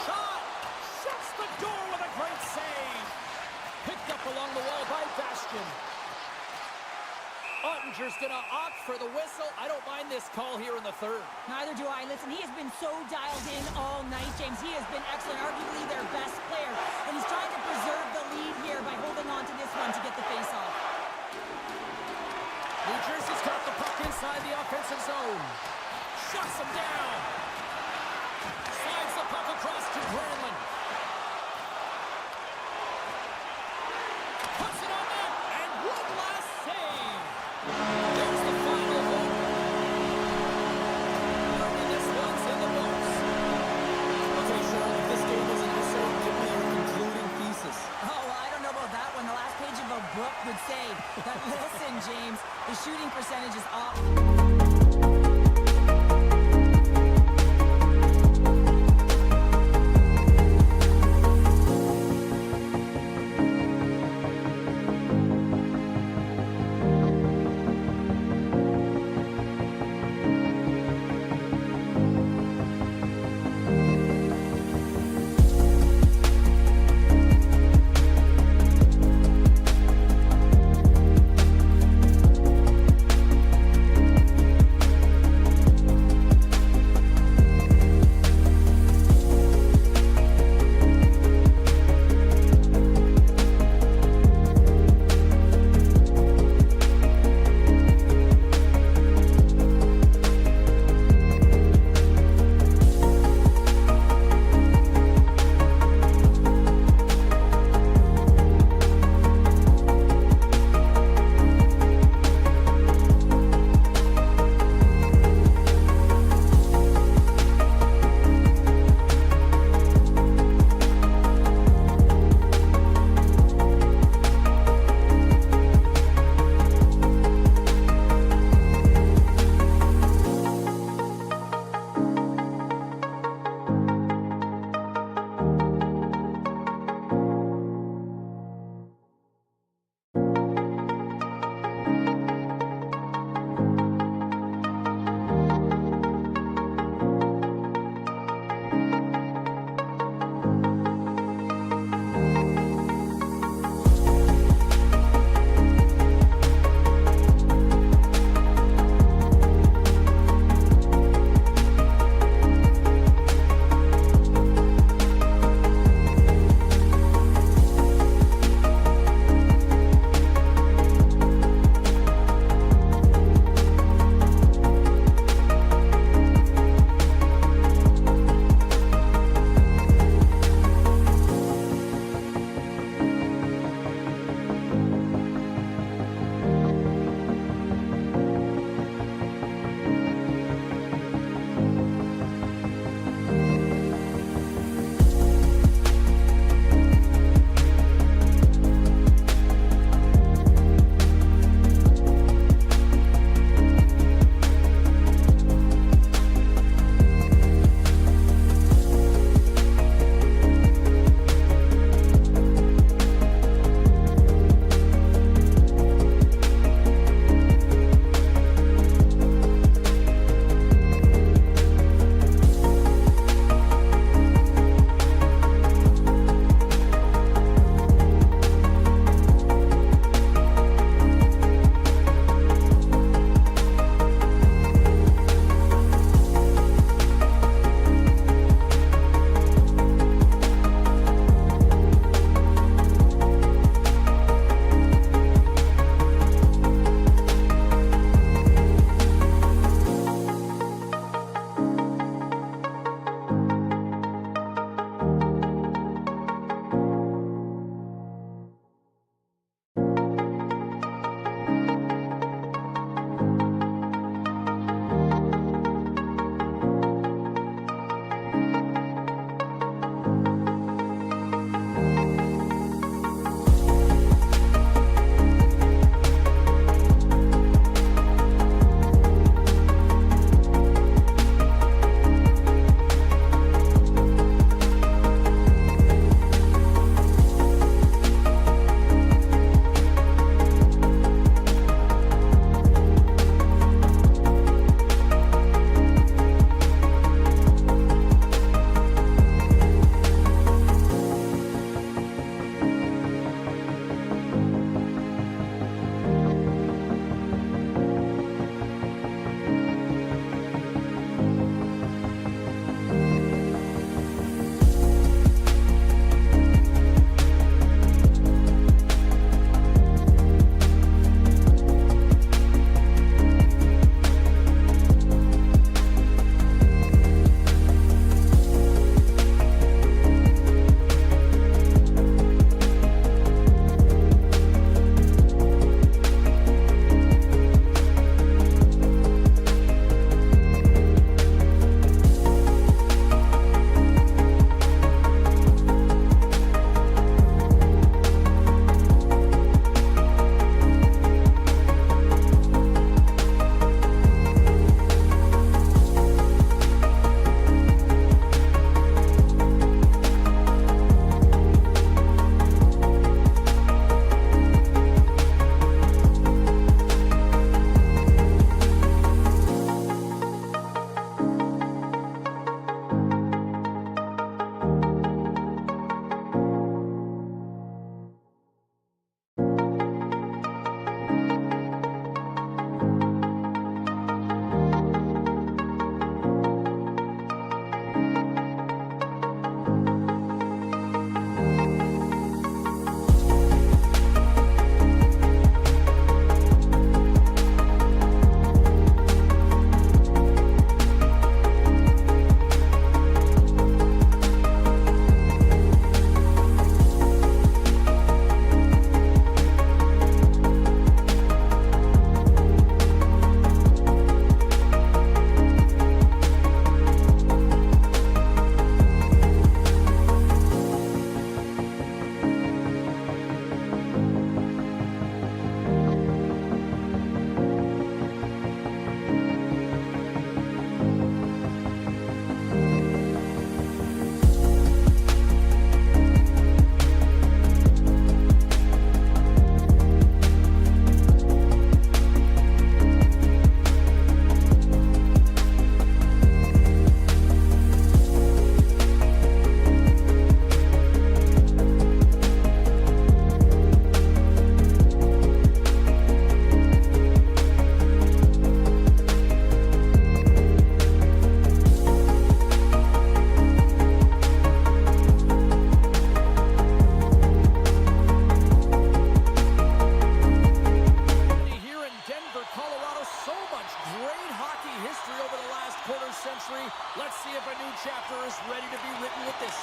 Shot! Shuts the door with a great save. Picked up along the wall by Bastian. Ottinger's going to opt for the whistle. I don't mind this call here in the third. Neither do I. Listen, he has been so dialed in all night, James. He has been excellent, arguably their best player. And he's trying to preserve the lead here by holding on to this one to get the face-off. New Jersey's got the puck inside the offensive zone. Shuts him down. Slides the puck across to Granlund. Puts it on net, and one last save. There's the final hook. And this one's in the books. Okay, Cheryl, if this game isn't necessary, give me your concluding thesis. Oh, well, I don't know about that one. The last page of a book would say that, listen, James, the shooting percentage is off.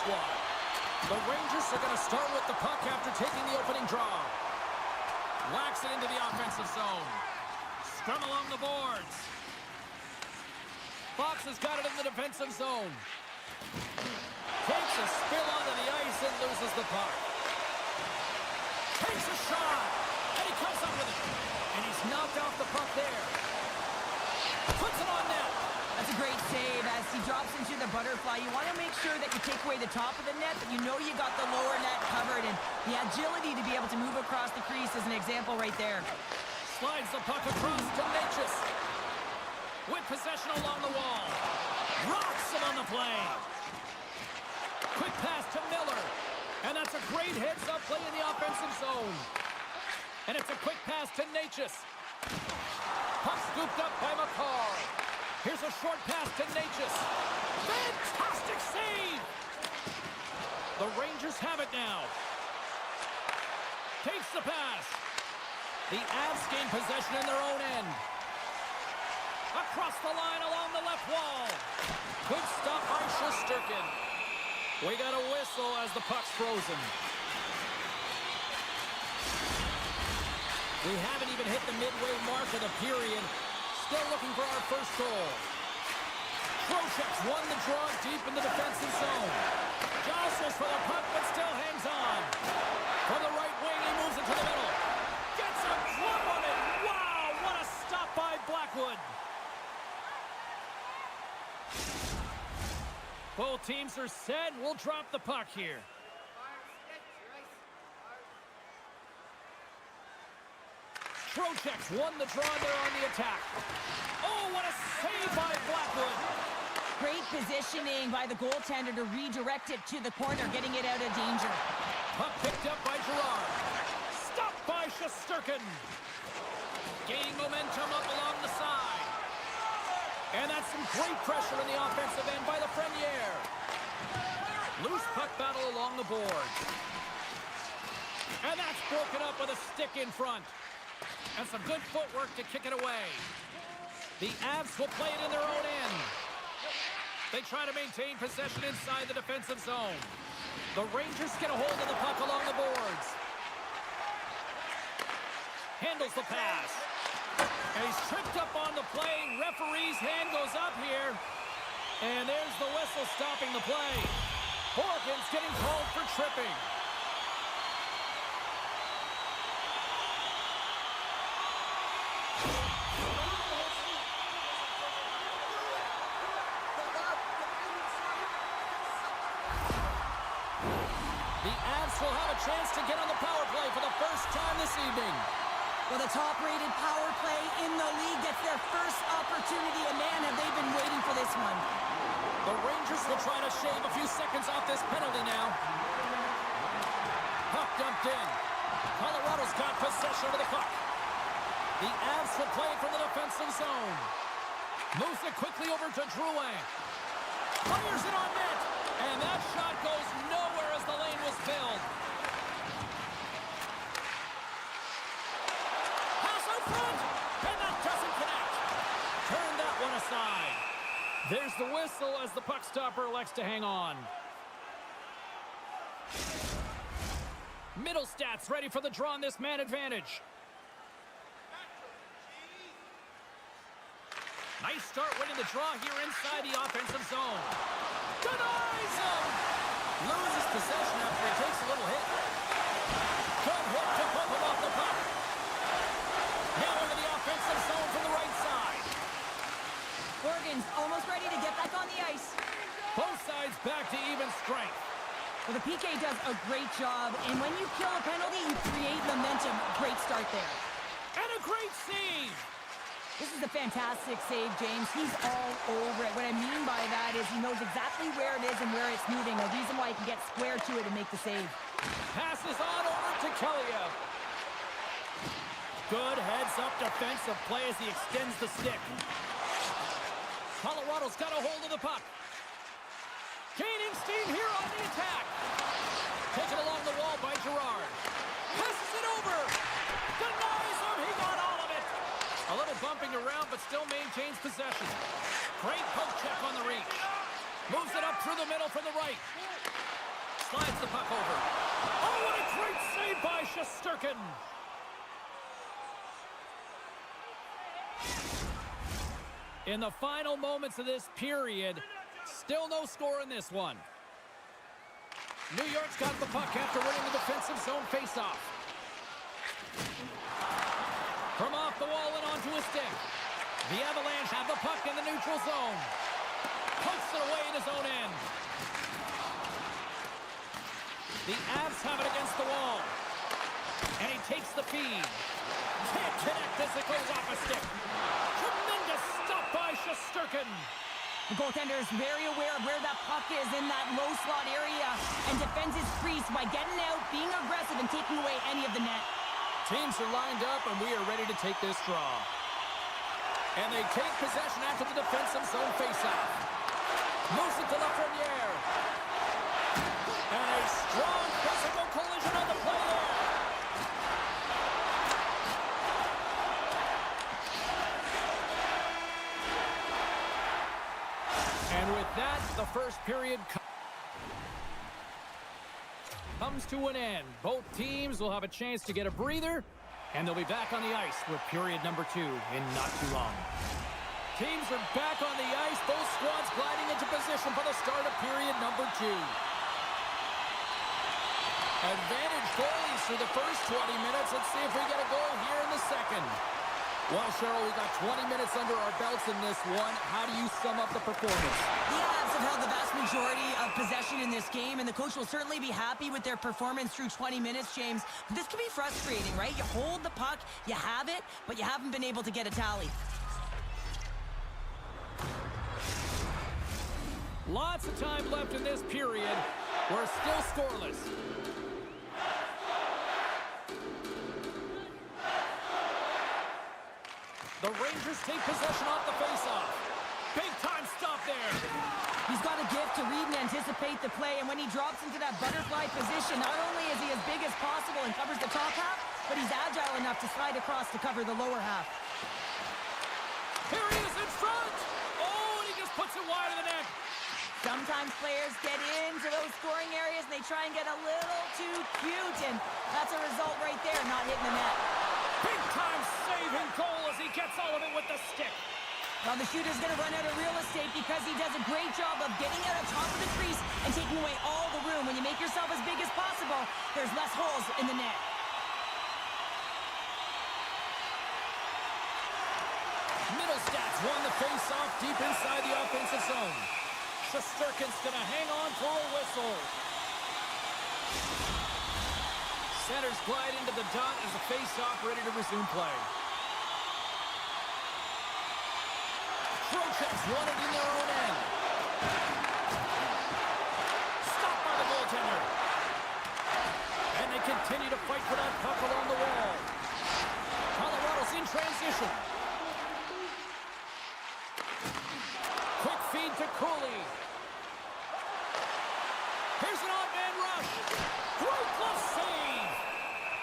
squad. The Rangers are going to start with the puck after taking the opening draw. Whacks it into the offensive zone. Scrum along the boards. Fox has got it in the defensive zone. Takes a spill onto the ice and loses the puck. Takes a shot. And he comes up with it. And he's knocked off the puck there. Puts it on net. That's a great save as he drops into the butterfly. You want to make sure that you take away the top of the net, but you know you got the lower net covered, and the agility to be able to move across the crease is an example right there. Slides the puck across to Natchez. With possession along the wall. Rocks him on the play. Quick pass to Miller. And that's a great heads-up play in the offensive zone. And it's a quick pass to Natchez. Puck scooped up by McCall. Here's a short pass to Natchez. Fantastic save! The Rangers have it now. Takes the pass. The Avs gain possession in their own end. Across the line along the left wall. Good stop by Shesterkin. We got a whistle as the puck's frozen. We haven't even hit the midway mark of the period. Still looking for our first goal. Trocheck's won the draw deep in the defensive zone. Jostles for the puck, but still hangs on. From the right wing, he moves it to the middle. Gets a glove on it. Wow, what a stop by Blackwood. Both teams are set. We'll drop the puck here. Trocheck's won the draw there on the attack. Oh, what a save by Blackwood. Great positioning by the goaltender to redirect it to the corner, getting it out of danger. Puck picked up by Girard. Stopped by Shesterkin. Gaining momentum up along the side. And that's some great pressure in the offensive end by Lafreniere. Loose puck battle along the board. And that's broken up with a stick in front. And some good footwork to kick it away. The Avs will play it in their own end. They try to maintain possession inside the defensive zone. The Rangers get a hold of the puck along the boards. Handles the pass. And he's tripped up on the play. Referee's hand goes up here. And there's the whistle stopping the play. Horgan's getting called for tripping. The Avs will have a chance to get on the power play for the first time this evening. Well, the top-rated power play in the league gets their first opportunity, and man, have they been waiting for this one. The Rangers will try to shave a few seconds off this penalty now. Puck dumped in. Colorado's got possession of the puck. The Avs will play it from the defensive zone. Moves it quickly over to Drouin. Fires it on net. And that shot goes nowhere as the lane was filled. Pass out front. And that doesn't connect. Turn that one aside. There's the whistle as the puck stopper elects to hang on. Middle stats ready for the draw on this man advantage. Nice start winning the draw here inside the offensive zone. Denies him! Loses possession after he takes a little hit. Good hit to bump him off the puck. Now into the offensive zone from the right side. Horgan's almost ready to get back on the ice. Both sides back to even strength. Well, the PK does a great job, and when you kill a penalty, you create momentum. Great start there. And a great save! This is a fantastic save, James. He's all over it. What I mean by that is he knows exactly where it is and where it's moving. A reason why he can get square to it and make the save. Passes on over to Kelleyev. Good heads-up defensive play as he extends the stick. Colorado's got a hold of the puck. Gaining steam here on the attack. Taken along the wall by Girard. Passes it over. Denies him. He got all of it. A little bumping around, but still maintains possession. Great poke check on the reach. Moves it up through the middle from the right. slides the puck over. Oh, what a great save by Shesterkin. In the final moments of this period, still no score in this one. New York's got the puck after winning the defensive zone faceoff. From off the wall and onto a stick. The Avalanche have the puck in the neutral zone. Pokes it away in his own end. The Avs have it against the wall. And he takes the feed. Can't connect as it goes off a stick. Tremendous stop by Shesterkin. The goaltender is very aware of where that puck is in that low slot area and defends his crease by getting out, being aggressive, and taking away any of the net. Teams are lined up, and we are ready to take this draw. And they take possession after the defensive zone faceoff. Moves it to Lafreniere. And a strong physical collision on the play there. And with that, the first period comes to an end. Both teams will have a chance to get a breather, and they'll be back on the ice with period number 2 in not too long. Teams are back on the ice, both squads gliding into position for the start of period number 2. Advantage goalies through the first 20 minutes. Let's see if we get a goal here in the second. Well, Cheryl, we got 20 minutes under our belts in this one. How do you sum up the performance? The Avs have held the vast majority of possession in this game, and the coach will certainly be happy with their performance through 20 minutes, James. But this can be frustrating, right? You hold the puck, you have it, but you haven't been able to get a tally. Lots of time left in this period. We're still scoreless. The Rangers take possession off the faceoff. Big time stop there. He's got a gift to read and anticipate the play, and when he drops into that butterfly position, not only is he as big as possible and covers the top half, but he's agile enough to slide across to cover the lower half. Here he is in front. Oh, and he just puts it wide of the net. Sometimes players get into those scoring areas and they try and get a little too cute, and that's a result right there, not hitting the net. Big time saving goal as he gets all of it with the stick. Now the shooter's going to run out of real estate because he does a great job of getting out on top of the crease and taking away all the room. When you make yourself as big as possible, there's less holes in the net. Middlestats won the face-off deep inside the offensive zone. Shesterkin's going to hang on for a whistle. Centers glide into the dot as the face-off ready to resume play. Trocheck's won it in their own end. Stopped by the goaltender. And they continue to fight for that puck along the wall. Colorado's in transition. Quick feed to Cooley. Here's an odd-man rush. Great glove save.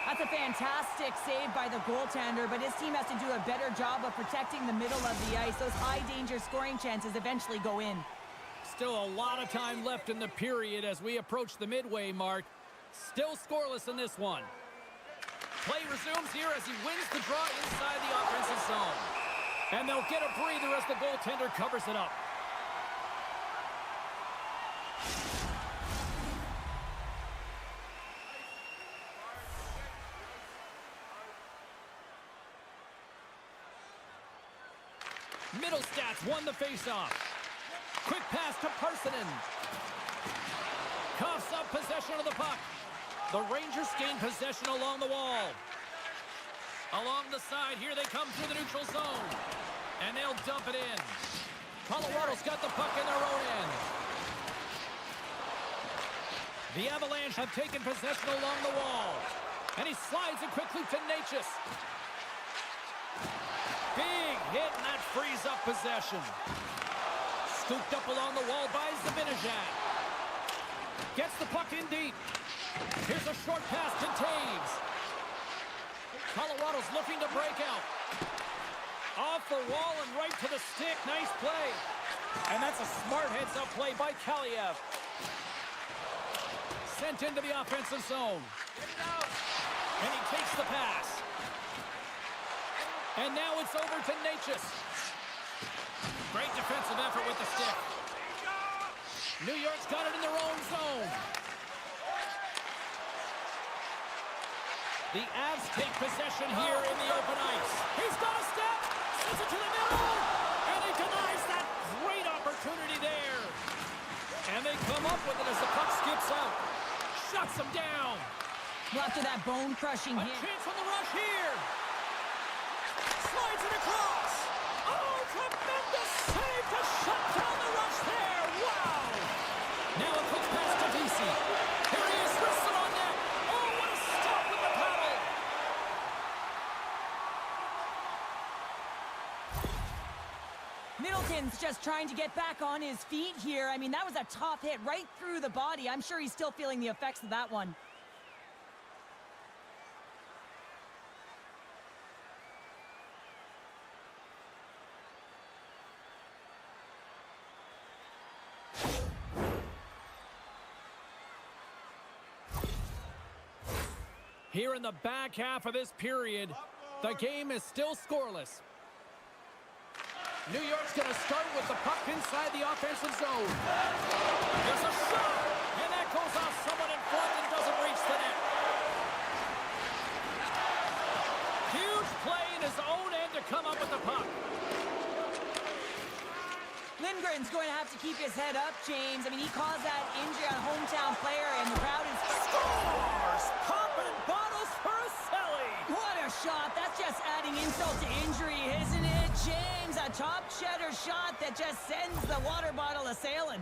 That's a fantastic save by the goaltender, but his team has to do a better job of protecting the middle of the ice. Those high-danger scoring chances eventually go in. Still a lot of time left in the period as we approach the midway mark. Still scoreless in this one. Play resumes here as he wins the draw inside the offensive zone. And they'll get a breather as the goaltender covers it up. Middlestats won the faceoff. Quick pass to Parsonen. Coughs up possession of the puck. The Rangers gain possession along the wall. Along the side, here they come through the neutral zone. And they'll dump it in. Colorado's got the puck in their own end. The Avalanche have taken possession along the wall. And he slides it quickly to Natchez. Big hit, and that frees up possession. Scooped up along the wall by Zibanejad. Gets the puck in deep. Here's a short pass to Taves. Colorado's looking to break out. Off the wall and right to the stick. Nice play. And that's a smart heads-up play by Kaliev. sent into the offensive zone. And he takes the pass. And now it's over to Natchez. Great defensive effort with the stick. New York's got it in their own zone. The Avs take possession here in the open ice. He's got a step. Sends it to the middle. And he denies that great opportunity there. And they come up with it as the puck skips out. Shuts them down. Well, after that bone-crushing A hit. chance on the rush here. Slides it across. Oh, tremendous save to shut down the rush there. Wow. Now a quick pass to DC. Here he is, wrestling on net. Oh, what a stop with the paddle. Middleton's just trying to get back on his feet here. I mean, that was a tough hit right through the body. I'm sure he's still feeling the effects of that one. Here in the back half of this period, the game is still scoreless. New York's going to start with the puck inside the offensive zone. There's a shot, and that goes off someone in front and doesn't reach the net. Huge play in his own end to come up with the puck. Lindgren's going to have to keep his head up, James. I mean, he caused that injury on a hometown player, and the crowd is... Scores! Popping bottles for a Selly! What a shot! That's just adding insult to injury, isn't it, James? A top cheddar shot that just sends the water bottle a-sailing.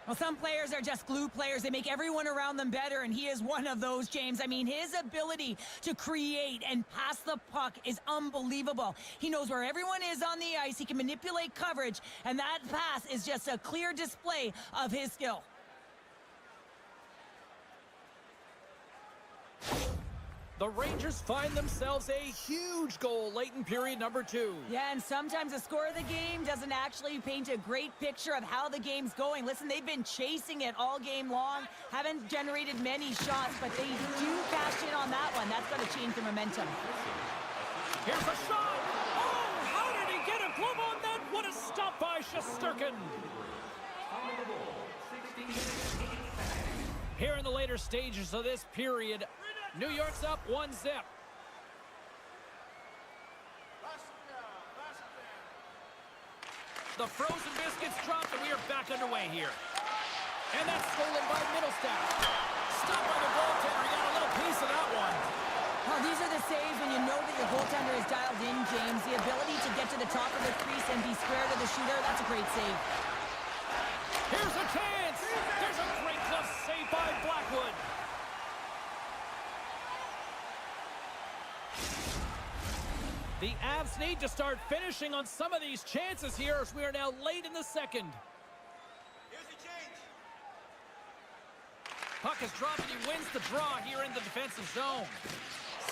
Well, some players are just glue players. They make everyone around them better, and he is one of those, James. I mean, his ability to create and pass the puck is unbelievable. He knows where everyone is on the ice. He can manipulate coverage, and that pass is just a clear display of his skill. The Rangers find themselves a huge goal late in period number 2. Yeah, and sometimes the score of the game doesn't actually paint a great picture of how the game's going. Listen, they've been chasing it all game long, haven't generated many shots, but they do cash in on that one. That's going to change the momentum. Here's a shot! Oh, how did he get a glove on that? What a stop by Shesterkin! Here in the later stages of this period, New York's up 1-0. The frozen biscuits dropped, and we are back underway here. And that's stolen by Middlestaff. Stopped by the goaltender. He got a little piece of that one. Well, these are the saves when you know that your goaltender is dialed in, James. The ability to get to the top of the crease and be square to the shooter, that's a great save. Here's a chance. There's a great glove save by Blackwood. The Avs need to start finishing on some of these chances here as we are now late in the second. Here's the change. Puck is dropped and he wins the draw here in the defensive zone.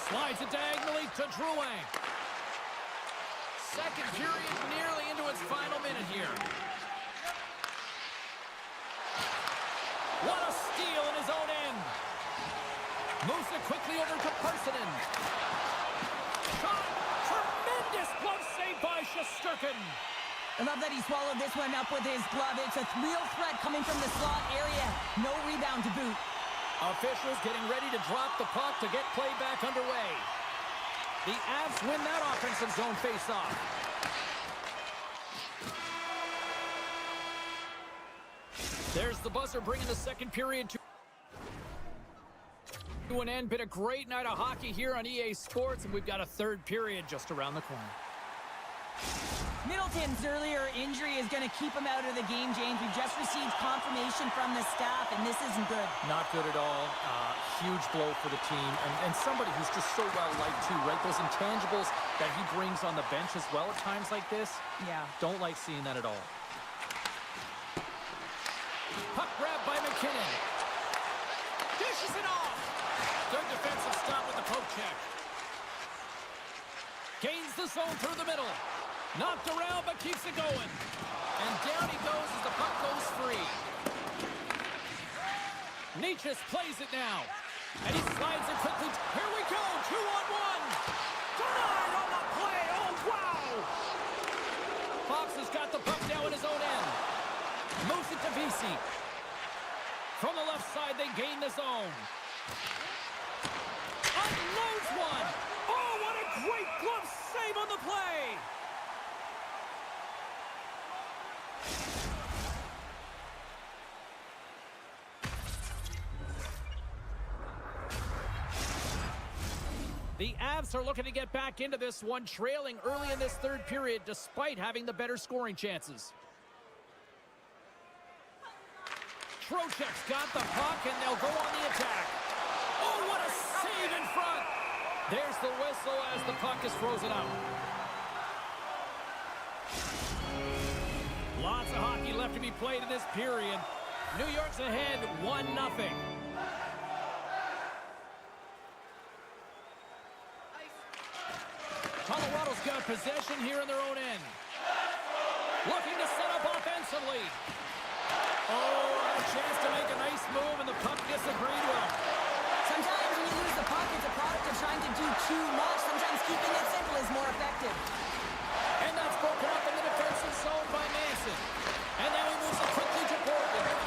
Slides it diagonally to Drouin. Second period nearly into its final minute here. What a steal in his own end. Moves it quickly over to Parsonen. Shot. Tremendous glove save by Shesterkin. I love that he swallowed this one up with his glove. It's a real threat coming from the slot area. No rebound to boot. Officials getting ready to drop the puck to get play back underway. The Avs win that offensive zone face-off. There's the buzzer bringing the second period to an end. Been a great night of hockey here on EA Sports, and we've got a third period just around the corner. Middleton's earlier injury is going to keep him out of the game, James. We've just received confirmation from the staff, and this isn't good. Not good at all. Huge blow for the team, and somebody who's just so well-liked too, right? Those intangibles that he brings on the bench as well at times like this. Yeah. Don't like seeing that at all. Puck grab by McKinnon. Dishes it off. Good defensive stop with the poke check. Gains the zone through the middle. Knocked around, but keeps it going. And down he goes as the puck goes free. Nietzsche plays it now. And he slides it quickly. Here we go. 2-on-1. Denied on the play. Oh, wow. Fox has got the puck now in his own end. Moves it to VC. From the left side, they gain the zone. Unloads one. Oh, what a great glove save on the play. The Avs are looking to get back into this one, trailing early in this third period despite having the better scoring chances. Trocheck's got the puck, and they'll go on the attack. Oh, what a save in front! There's the whistle as the puck is frozen out. Lots of hockey left to be played in this period. New York's ahead 1-0. Colorado's got possession here in their own end. Looking to set up offensively. Oh, a chance to make a nice move, and the puck disagreed with him. Sometimes when you lose the puck, it's a product of trying to do too much. Sometimes keeping it simple is more effective. And that's broken up in the defensive zone by Manson. And now he moves it quickly to Portland.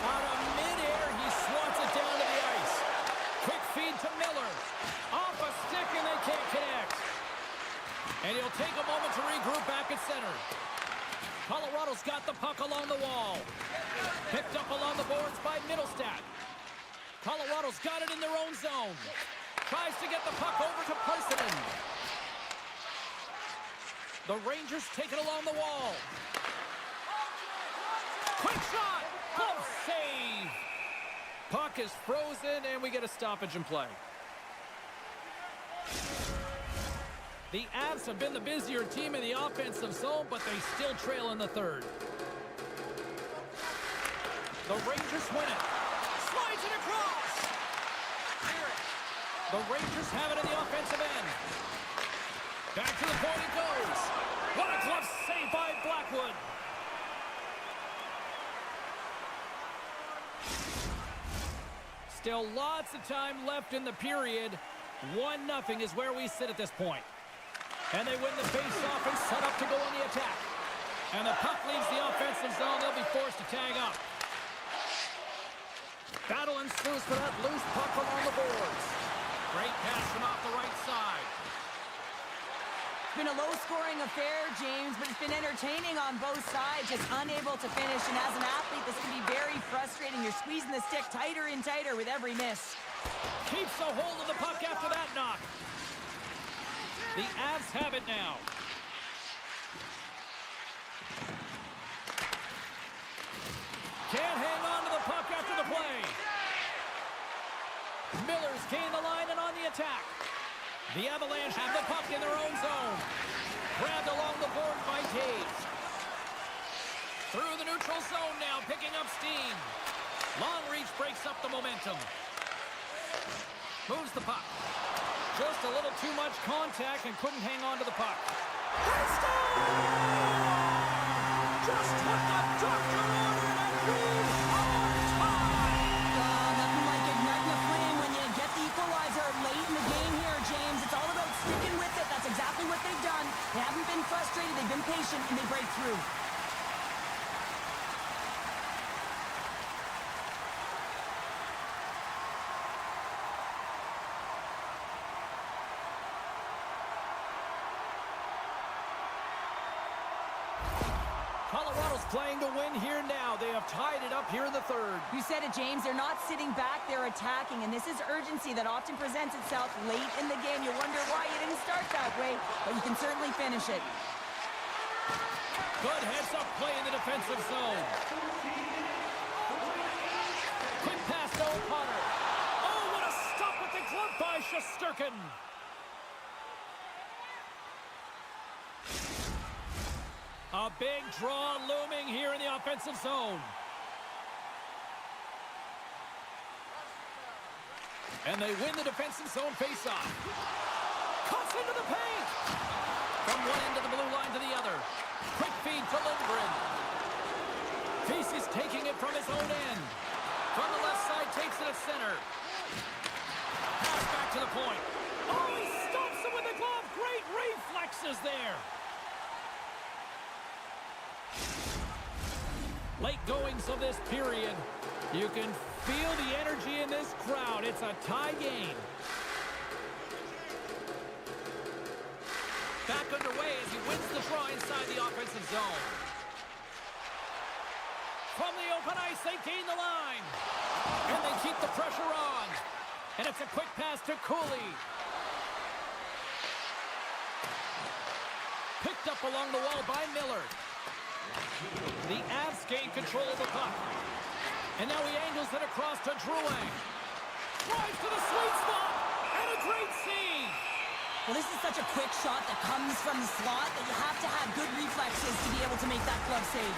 Out of midair, he swats it down to the ice. Quick feed to Miller. Off a stick, and they can't connect. And he'll take a moment to regroup back at center. Colorado's got the puck along the wall. Picked up along the boards by Middlestat. Colorado's got it in their own zone. Tries to get the puck over to Parssinen. The Rangers take it along the wall. Quick shot! Glove save! Puck is frozen, and we get a stoppage in play. The Avs have been the busier team in the offensive zone, but they still trail in the third. The Rangers win it. Slides it across. The Rangers have it in the offensive end. Back to the point it goes. What a glove save by Blackwood. Still lots of time left in the period. 1-0 is where we sit at this point. And they win the face-off and set up to go on the attack. And the puck leaves the offensive zone. They'll be forced to tag up. Battle ensues for that loose puck along the boards. Great pass from off the right side. It's been a low-scoring affair, James, but it's been entertaining on both sides, just unable to finish. And as an athlete, this can be very frustrating. You're squeezing the stick tighter and tighter with every miss. Keeps a hold of the puck after that knock. The Avs have it now. Can't hang on to the puck after the play. Miller's gained the line and on the attack. The Avalanche have the puck in their own zone. Grabbed along the board by Taves. Through the neutral zone now, picking up steam. Long reach breaks up the momentum. Moves the puck. Just a little too much contact and couldn't hang on to the puck. Just took the doctor on it and leaves overtime. Nothing like igniting a flame when you get the equalizer late in the game here, James. It's all about sticking with it. That's exactly what they've done. They haven't been frustrated. They've been patient, and they break through. Colorado's playing to win here now. They have tied it up here in the third. You said it, James. They're not sitting back. They're attacking. And this is urgency that often presents itself late in the game. You wonder why you didn't start that way, but you can certainly finish it. Good heads-up play in the defensive zone. Quick pass to O'Connor. Oh, what a stop with the glove by Shesterkin. A big draw looming here in the offensive zone. And they win the defensive zone faceoff. Cuts into the paint. From one end of the blue line to the other. Quick feed to Lindgren. Feast is taking it from his own end. From the left side, takes it at center. Pass back to the point. Oh, he stops him with the glove. Great reflexes there. Late goings of this period. You can feel the energy in this crowd. It's a tie game. Back underway as he wins the draw inside the offensive zone. From the open ice, they gain the line. And they keep the pressure on. And it's a quick pass to Cooley. Picked up along the wall by Miller. The Avs gain control of the puck. And now he angles it across to Drouin. Drives to the sweet spot. And a great save. Well, this is such a quick shot that comes from the slot that you have to have good reflexes to be able to make that glove save.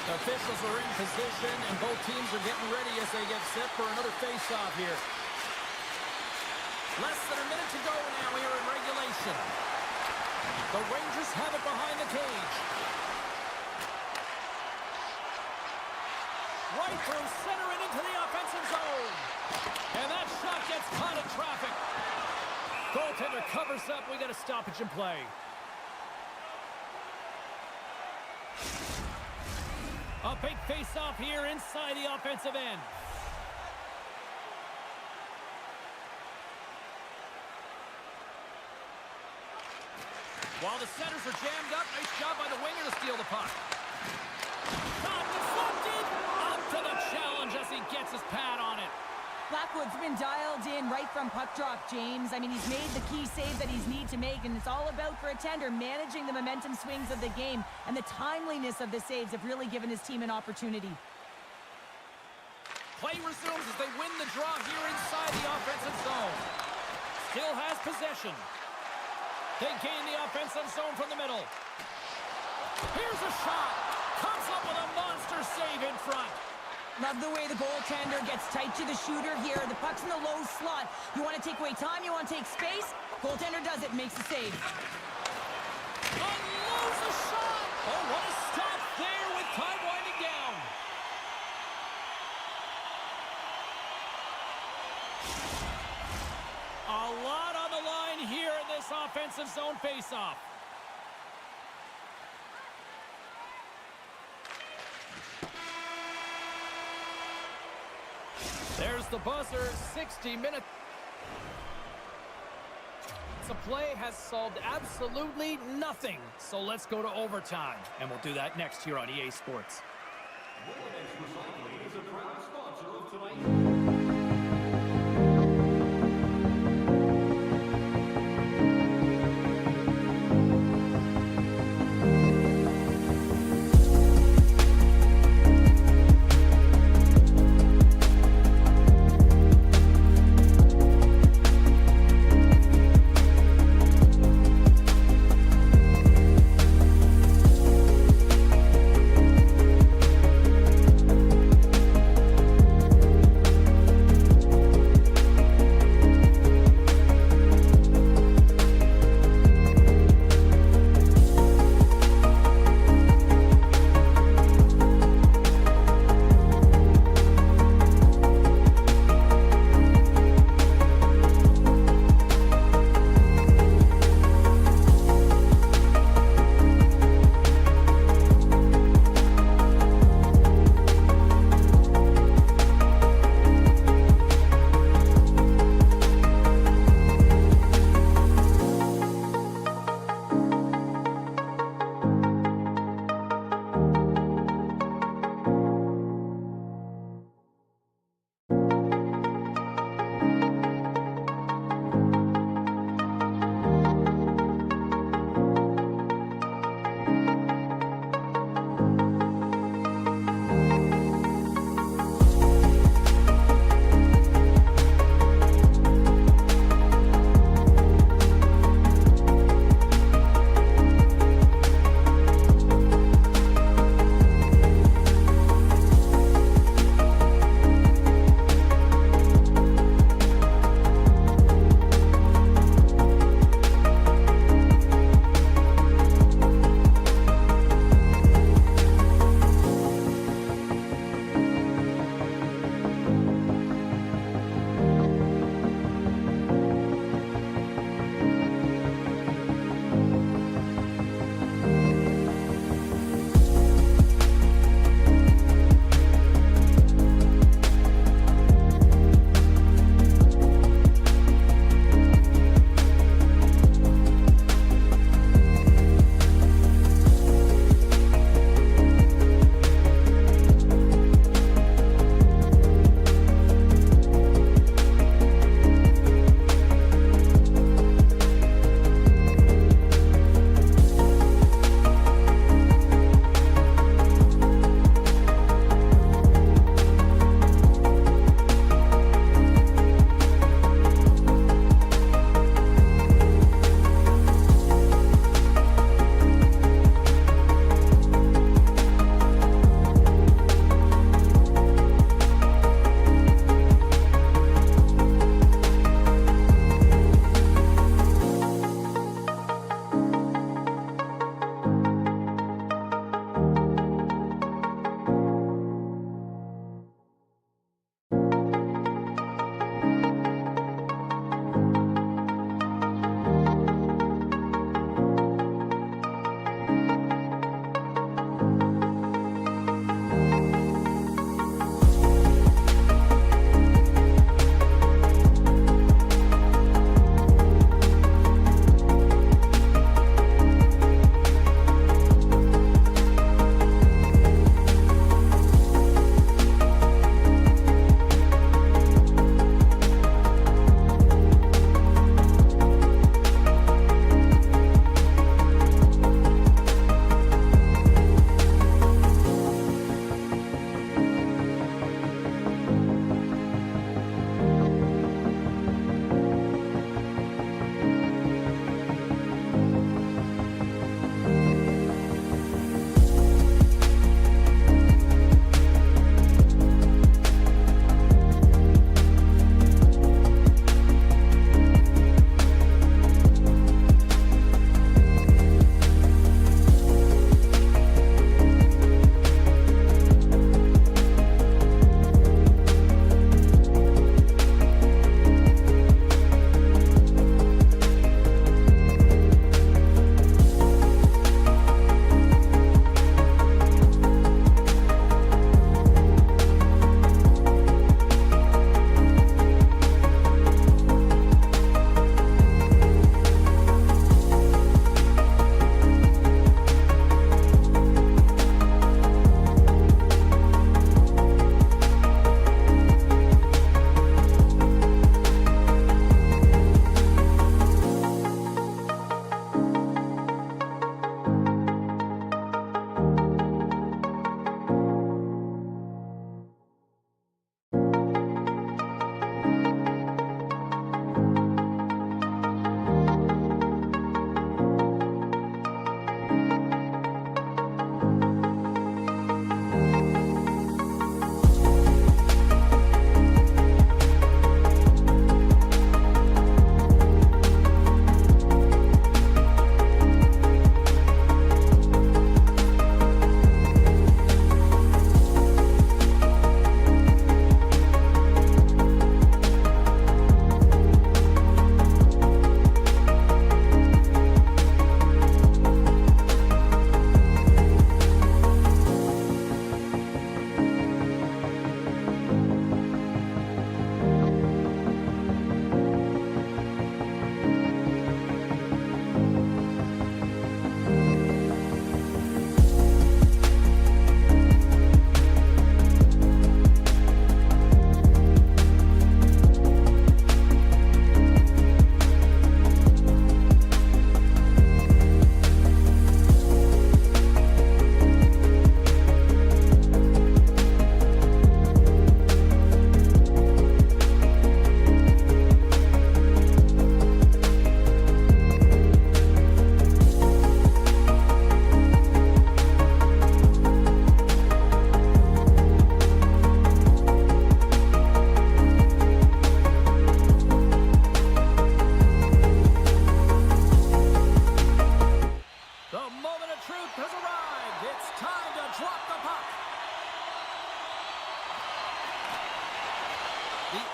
The officials are in position, and both teams are getting ready as they get set for another face-off here. Less than a minute to go now here in regulation. The Rangers have it behind the cage. Right through center and into the offensive zone. And that shot gets caught in traffic. Goaltender covers up. We got a stoppage in play. A big face-off here inside the offensive end. While the centers are jammed up, nice job by the winger to steal the puck. Shot deflected. Up to the challenge as he gets his pad on it. Blackwood's been dialed in right from puck drop, James. I mean, he's made the key save that he's need to make, and it's all about, for a tender, managing the momentum swings of the game, and the timeliness of the saves have really given his team an opportunity. Play resumes as they win the draw here inside the offensive zone. Still has possession. They gain the offensive zone from the middle. Here's a shot. Comes up with a monster save in front. Love the way the goaltender gets tight to the shooter here. The puck's in the low slot. You want to take away time, you want to take space. Goaltender does it, makes the save. Unloads a shot. Oh, what a stop there with time winding down. A lot on the line here in this offensive zone faceoff. There's the buzzer, 60 minutes. The play has solved absolutely nothing. So let's go to overtime. And we'll do that next here on EA Sports. Avalanche Recycling is a proud sponsor of tonight's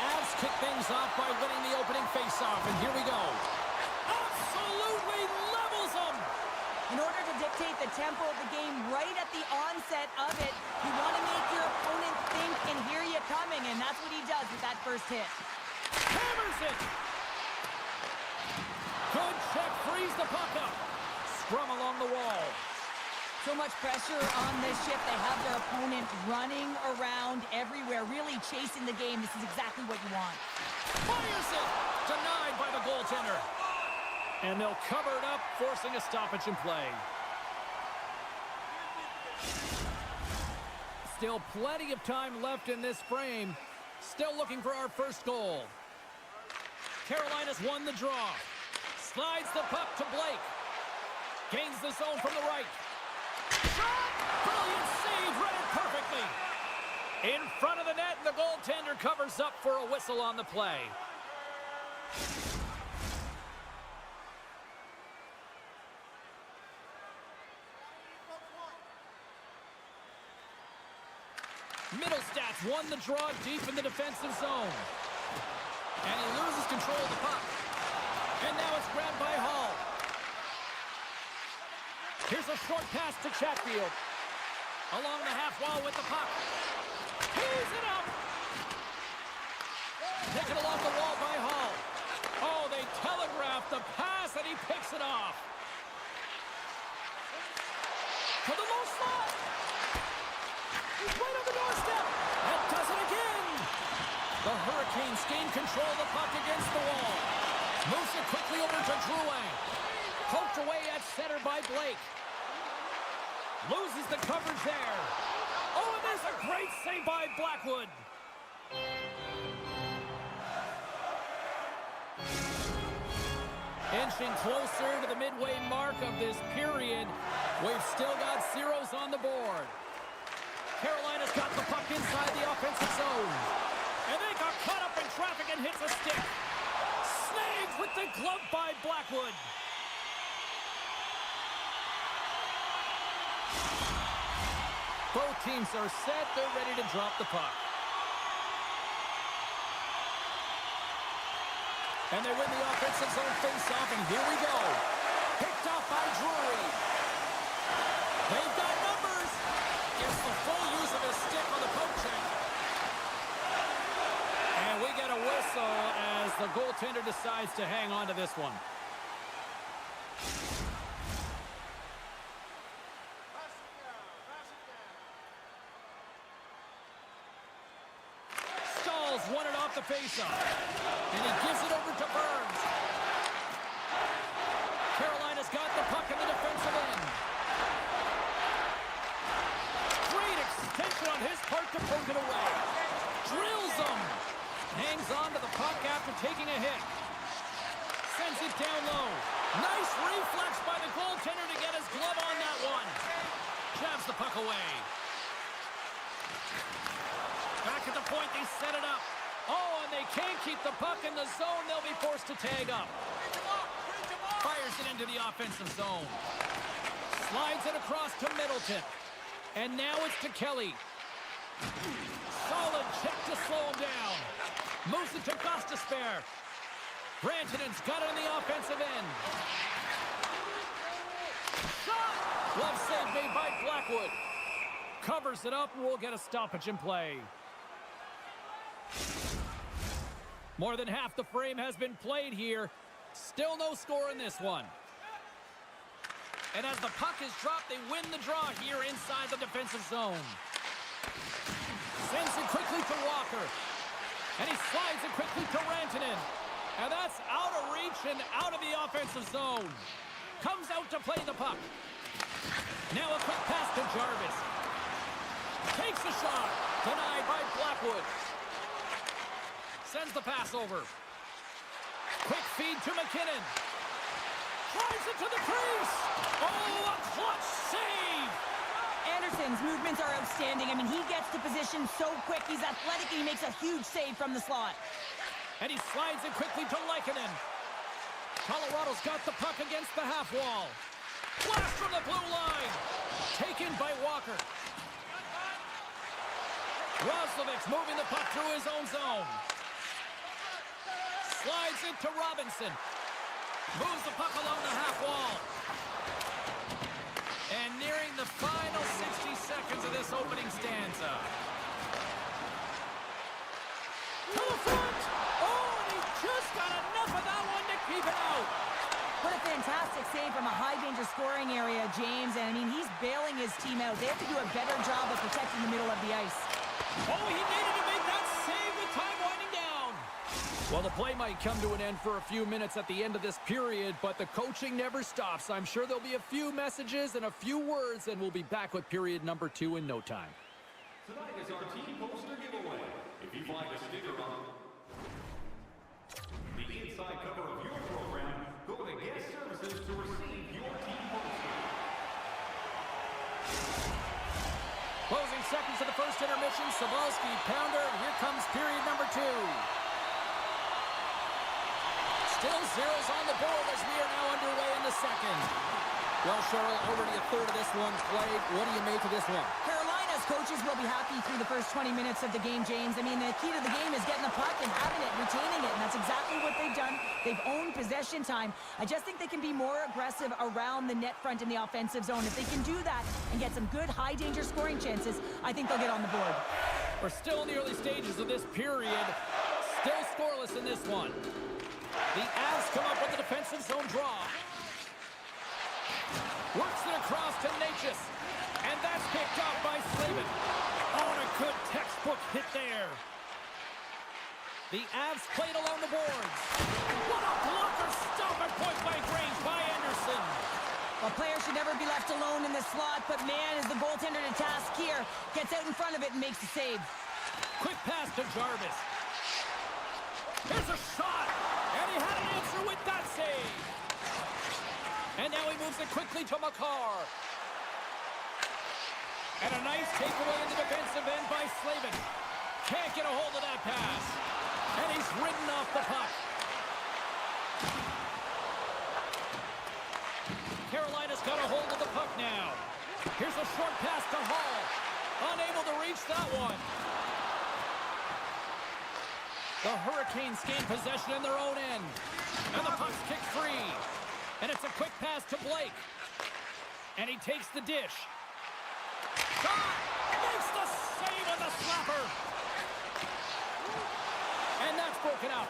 Avs kick things off by winning the opening faceoff, and here we go. Absolutely levels them! In order to dictate the tempo of the game right at the onset of it, you want to make your opponent think and hear you coming, and that's what he does with that first hit. Hammers it! Good check, frees the puck up. Scrum along the wall. So much pressure on this shift. They have their opponent running around everywhere, really chasing the game. This is exactly what you want. Fires it! Denied by the goaltender. And they'll cover it up, forcing a stoppage in play. Still plenty of time left in this frame. Still looking for our first goal. Carolina's won the draw. Slides the puck to Blake. Gains the zone from the right. Shot! Brilliant save, read it perfectly. In front of the net, and the goaltender covers up for a whistle on the play. Middlestats won the draw deep in the defensive zone. And he loses control of the puck. And now it's grabbed by Hall. Here's a short pass to Chatfield. Along the half wall with the puck. He's it up! Taken along the wall by Hall. Oh, they telegraphed the pass, and he picks it off. To the low slot. He's right on the doorstep. And does it again. The Hurricanes gain control of the puck against the wall. Moves it quickly over to Drouin. Poked away at center by Blake. Loses the coverage there. Oh, and there's a great save by Blackwood. Inching closer to the midway mark of this period. We've still got zeros on the board. Carolina's got the puck inside the offensive zone. And they got caught up in traffic and hits a stick. Snagged with the glove by Blackwood. Both teams are set. They're ready to drop the puck. And they win the offensive zone face-off, and here we go. Picked off by Drury. They've got numbers. Gets the full use of his stick on the poke check. And we get a whistle as the goaltender decides to hang on to this one. Won it off the faceoff, and he gives it over to Burns. Carolina's got the puck in the defensive end. Great extension on his part to poke it away. Drills him. Hangs on to the puck after taking a hit. Sends it down low. Nice reflex by the goaltender to get his glove on that one. Jabs the puck away. Back at the point, they set it up. Oh, and they can't keep the puck in the zone. They'll be forced to tag up. Fires it into the offensive zone. Slides it across to Middleton. And now it's to Kelly. Solid check to slow him down. Moves it to Gostisbehere. Rantanen's got it on the offensive end. Shot! Glove save made by Blackwood. Covers it up, and we'll get a stoppage in play. More than half the frame has been played here. Still no score in this one. And as the puck is dropped, they win the draw here inside the defensive zone. Sends it quickly to Walker. And he slides it quickly to Rantanen. And that's out of reach and out of the offensive zone. Comes out to play the puck. Now a quick pass to Jarvis. Takes a shot. Denied by Blackwood. Sends the pass over. Quick feed to McKinnon. Drives it to the crease. Oh, a clutch save. Anderson's movements are outstanding. I mean, he gets to position so quick. He's athletic, and he makes a huge save from the slot. And he slides it quickly to Lehkonen. Colorado's got the puck against the half wall. Blast from the blue line. Taken by Walker. Roslovic's moving the puck through his own zone. Slides it to Robinson. Moves the puck along the half wall. And nearing the final 60 seconds of this opening stanza. To the front! Oh, and he just got enough of that one to keep it out. What a fantastic save from a high-danger scoring area, James. And, I mean, he's bailing his team out. They have to do a better job of protecting the middle of the ice. Oh, he needed to make that save with time winding down. Well, the play might come to an end for a few minutes at the end of this period, but the coaching never stops. I'm sure there'll be a few messages and a few words, and we'll be back with period number 2 in no time. Tonight is our team poster giveaway. If you find a sticker on the inside cover of your program, go to Guest Services to receive your team poster. Closing seconds of the first intermission. Sabalski, pounder, and here comes period number 2. Still zeros on the board as we are now underway in the second. Well, Cheryl, already a third of this one's played. What do you make of this one? Carolina's coaches will be happy through the first 20 minutes of the game, James. I mean, the key to the game is getting the puck and having it, retaining it, and that's exactly what they've done. They've owned possession time. I just think they can be more aggressive around the net front in the offensive zone. If they can do that and get some good high-danger scoring chances, I think they'll get on the board. We're still in the early stages of this period. Still scoreless in this one. The Avs come up with a defensive zone draw. Works it across to Natchez. And that's picked up by Slavin. Oh, and a good textbook hit there. The Avs played along the boards. What a blocker stop at point-blank range by Anderson. Well, players should never be left alone in the slot, but man, is the goaltender to task here. Gets out in front of it and makes the save. Quick pass to Jarvis. Here's a shot. And he had an answer with that save. And now he moves it quickly to Makar. And a nice takeaway in the defensive end by Slavin. Can't get a hold of that pass. And he's ridden off the puck. Carolina's got a hold of the puck now. Here's a short pass to Hall. Unable to reach that one. The Hurricanes gain possession in their own end. And the puck's kicked free. And it's a quick pass to Blake. And he takes the dish. Shot! Makes the save on the slapper. And that's broken out.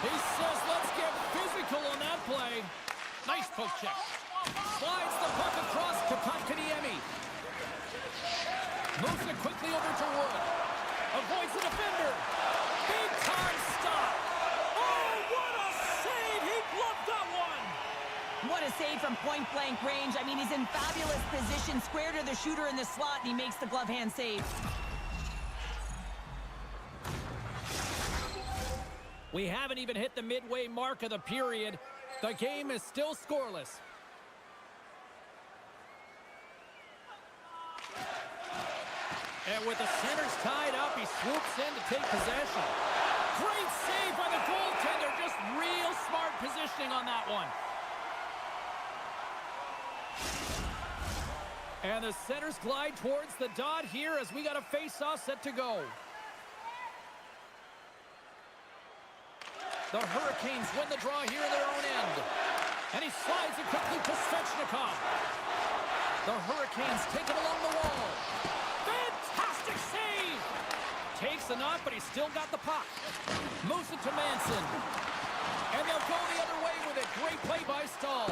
He says, let's get physical on that play. Nice poke check. Slides the puck across to Kotkaniemi. Moves it quickly over to Wood. Avoids the defender. Big time stop. Oh, what a save. He bluffed that one. What a save from point-blank range. I mean, he's in fabulous position, square to the shooter in the slot, and he makes the glove hand save. We haven't even hit the midway mark of the period. The game is still scoreless. And with the centers tied up, he swoops in to take possession. Great save by the goaltender. Just real smart positioning on that one. And the centers glide towards the dot here as we got a face-off set to go. The Hurricanes win the draw here in their own end. And he slides it quickly to Svechnikov. The Hurricanes take it along the wall. Fantastic save! Takes the knot, but he's still got the puck. Moves it to Manson. And they'll go the other way with it. Great play by Stahl.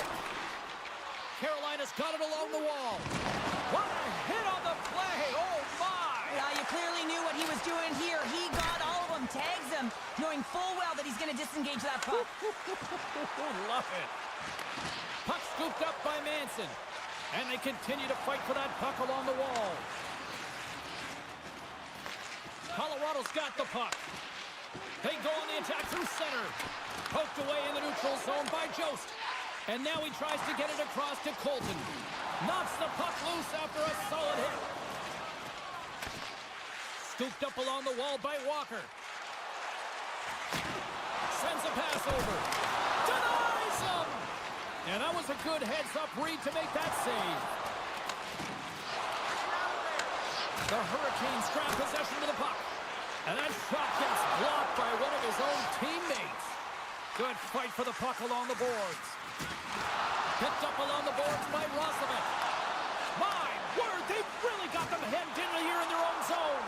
Carolina's got it along the wall. What a hit on the play! Oh, my! Yeah, you clearly knew what he was doing here. He got all of them, tags them, knowing full well that he's going to disengage that puck. Love it. Puck scooped up by Manson. And they continue to fight for that puck along the wall. Colorado's got the puck. They go on the attack through center. Poked away in the neutral zone by Jost. And now he tries to get it across to Colton. Knocks the puck loose after a solid hit. Scooped up along the wall by Walker. Sends a pass over. Denies him! And that was a good heads-up read to make that save. The Hurricanes grab possession of the puck. And that shot gets blocked by Good fight for the puck along the boards. Picked up along the boards by Roslovic. My word, they've really got them hemmed in here in their own zone.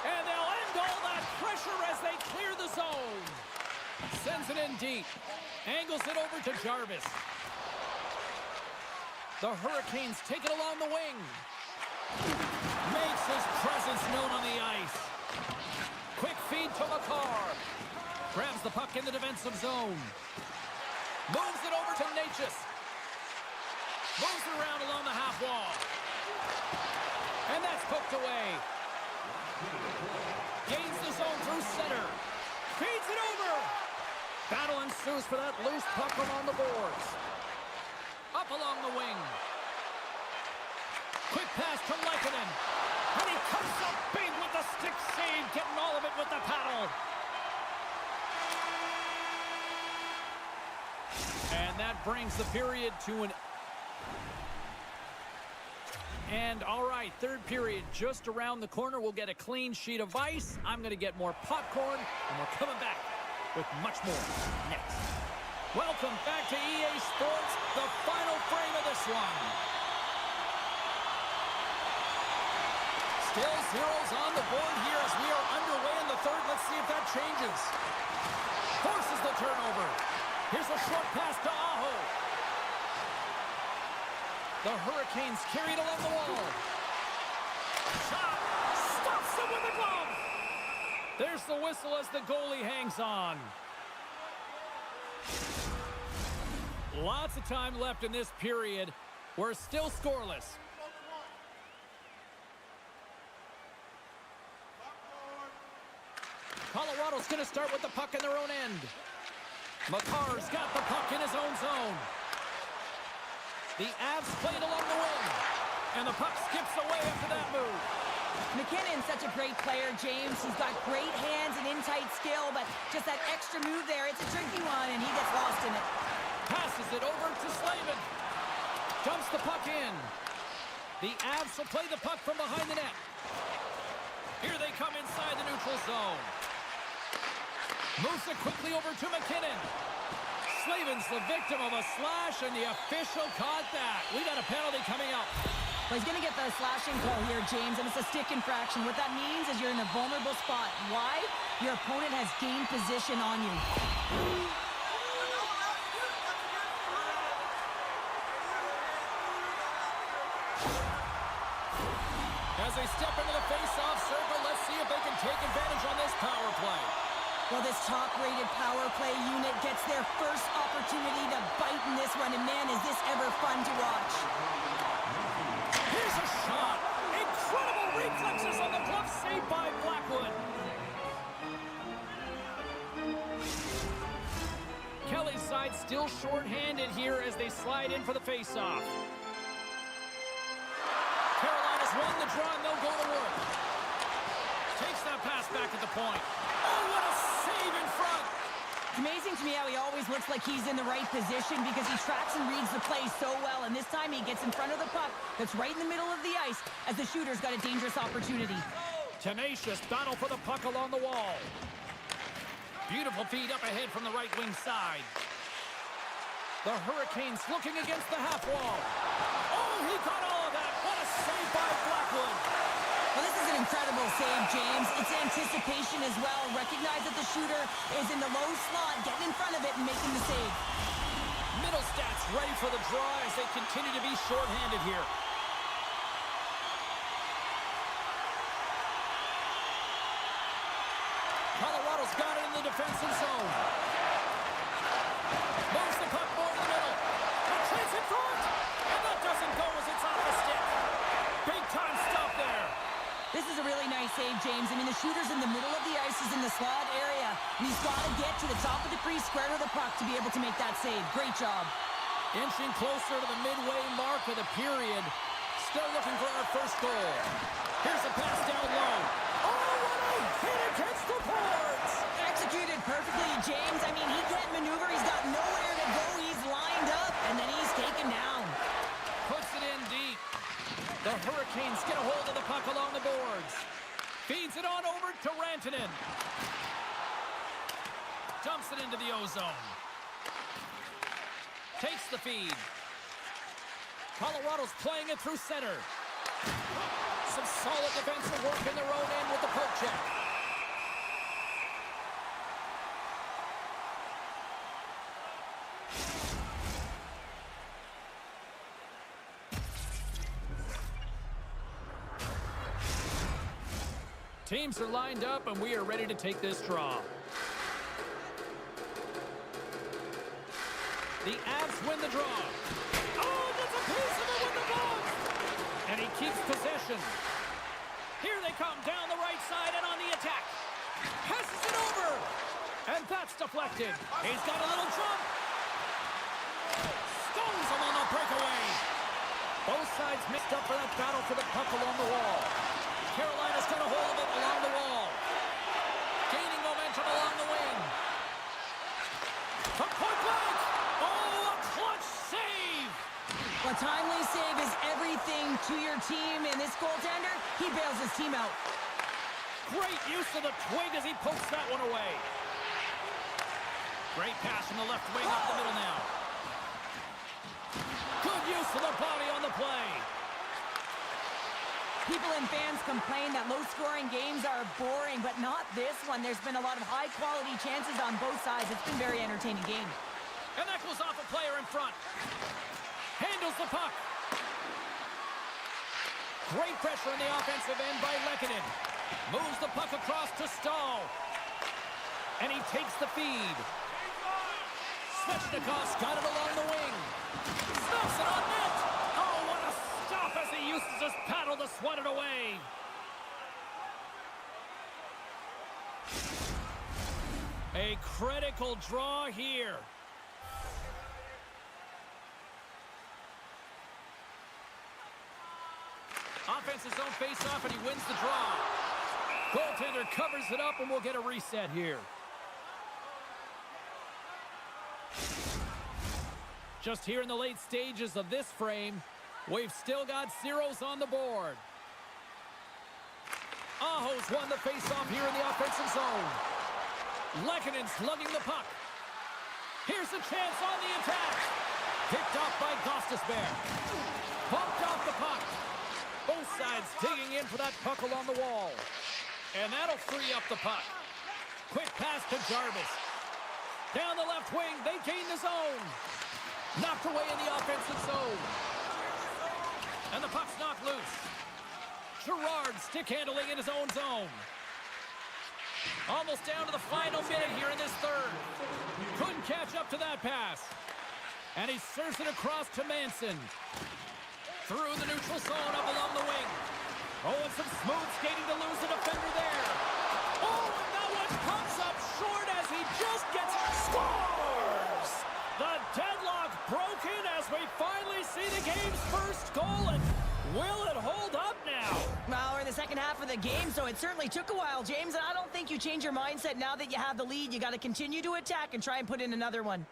And they'll end all that pressure as they clear the zone. Sends it in deep. Angles it over to Jarvis. The Hurricanes take it along the wing. Makes his presence known on the ice. Quick feed to Makar. Grabs the puck in the defensive zone. Moves it over to Natchez. Moves it around along the half wall. And that's poked away. Gains the zone through center. Feeds it over. Battle ensues for that loose puck along the boards. Up along the wing. Quick pass to Lehkonen. And he comes up big with the stick save, getting all of it with the paddle. And that brings the period to an... And all right, third period just around the corner. We'll get a clean sheet of ice. I'm going to get more popcorn, and we're coming back with much more next. Welcome back to EA Sports, the final frame of this one. Still zeros on the board here as we are underway in the third. Let's see if that changes. Forces the turnover. Here's a short pass to Aho. The Hurricanes carried along the wall. Shot! Stops him with the glove! There's the whistle as the goalie hangs on. Lots of time left in this period. We're still scoreless. Colorado's going to start with the puck in their own end. Makar's got the puck in his own zone. The Avs played along the wing. And the puck skips away after that move. McKinnon's such a great player, James. He's got great hands and in-tight skill, but just that extra move there, it's a tricky one, and he gets lost in it. Passes it over to Slavin. Dumps the puck in. The Avs will play the puck from behind the net. Here they come inside the neutral zone. Moves it quickly over to McKinnon. Slavin's the victim of a slash, and the official caught that. We got a penalty coming up. Well, he's going to get the slashing call here, James, and it's a stick infraction. What that means is you're in a vulnerable spot. Why? Your opponent has gained position on you. As they step into the face-off circle, let's see if they can take advantage on this power play. Well, this top-rated power play unit gets their first opportunity to bite in this one, and man, is this ever fun to watch. Here's a shot. Incredible reflexes on the glove save by Blackwood. Kelly's side still short-handed here as they slide in for the face-off. Carolina's won the draw, and they'll go to work. Takes that pass back at the point. Oh, what a save in front. It's amazing to me how he always looks like he's in the right position because he tracks and reads the play so well, and this time he gets in front of the puck that's right in the middle of the ice as the shooter's got a dangerous opportunity. Tenacious battle for the puck along the wall. Beautiful feed up ahead from the right wing side. The Hurricanes looking against the half wall. Oh, he got all of that. What a save by Blackwood. Well, this is an incredible save, James. It's anticipation as well. Recognize that the shooter is in the low slot, getting in front of it and making the save. Middlestats ready for the draw as they continue to be shorthanded here. Colorado's got it in the defensive zone. Moves the puck more in the middle. And chase in front. And that doesn't go as it's off the stick. Big time stop there. This is a really nice save, James. I mean, the shooter's in the middle of the ice. He's in the slot area. And he's got to get to the top of the crease, square to the puck to be able to make that save. Great job. Inching closer to the midway mark of the period. Still looking for our first goal. Here's a pass down low. Oh, what a hit against the boards! Executed perfectly, James. I mean, he can't maneuver. He's got nowhere to go. He's lined up, and then he's taken down. Puts it in deep. The Hurricanes get a hold of the puck along the boards. Feeds it on over to Rantanen. Dumps it into the ozone. Takes the feed. Colorado's playing it through center. Some solid defensive work in their own end with the poke check. Teams are lined up, and we are ready to take this draw. The Avs win the draw. Oh, that's a piece of it with the ball! And he keeps possession. Here they come down the right side and on the attack. Passes it over. And that's deflected. He's got a little jump. Stones him on the breakaway. Both sides mixed up for that battle for the puck along the wall. Carolina's got a hold of it along the wall. Gaining momentum along the wing. From point blank. Oh, a clutch save. A timely save is everything to your team, and this goaltender, he bails his team out. Great use of the twig as he pokes that one away. Great pass from the left wing up the middle now. Good use of the body on the play. People and fans complain that low-scoring games are boring, but not this one. There's been a lot of high-quality chances on both sides. It's been a very entertaining game. And that goes off a player in front. Handles the puck. Great pressure in the offensive end by Lehkonen. Moves the puck across to Stahl. And he takes the feed. Svechnikov's got it along the wing. Snaps it on net. Oh, what a stop as he uses his paddle to swat it away. A critical draw here. Offensive zone face-off, and he wins the draw. Goaltender covers it up, and we'll get a reset here. Just here in the late stages of this frame, we've still got zeros on the board. Aho's won the face-off here in the offensive zone. Lehkonen slugging the puck. Here's a chance on the attack. Picked off by Gostisbehere. Bumped off the puck. Both sides digging in for that puck along the wall. And that'll free up the puck. Quick pass to Jarvis. Down the left wing, they gain the zone. Knocked away in the offensive zone. And the puck's knocked loose. Girard stick handling in his own zone. Almost down to the final minute here in this third. Couldn't catch up to that pass. And he serves it across to Manson. Through the neutral zone up along the wing. Oh, and some smooth skating to lose a defender there. Oh, and that one comes up short as he just gets scores! The deadlock broken as we finally see the game's first goal, and will it hold up now? Well, we're in the second half of the game, so it certainly took a while, James, and I don't think you change your mindset now that you have the lead. You got to continue to attack and try and put in another one.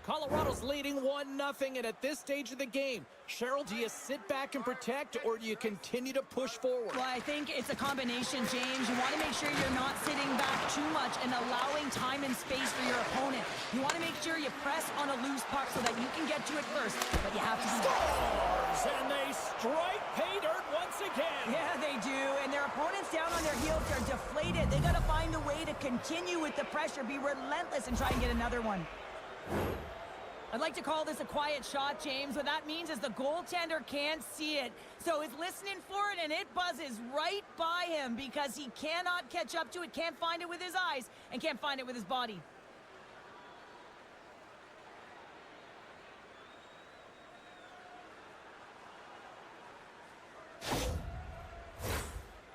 Colorado's leading 1-0, and at this stage of the game, Cheryl, do you sit back and protect, or do you continue to push forward? Well, I think it's a combination, James. You want to make sure you're not sitting back too much and allowing time and space for your opponent. You want to make sure you press on a loose puck so that you can get to it first, but you have to be... Scores! And they strike pay dirt once again. Yeah, they do, and their opponents down on their heels are deflated. They got to find a way to continue with the pressure, be relentless, and try and get another one. I'd like to call this a quiet shot, James. What that means is the goaltender can't see it. So he's listening for it, and it buzzes right by him because he cannot catch up to it, can't find it with his eyes, and can't find it with his body.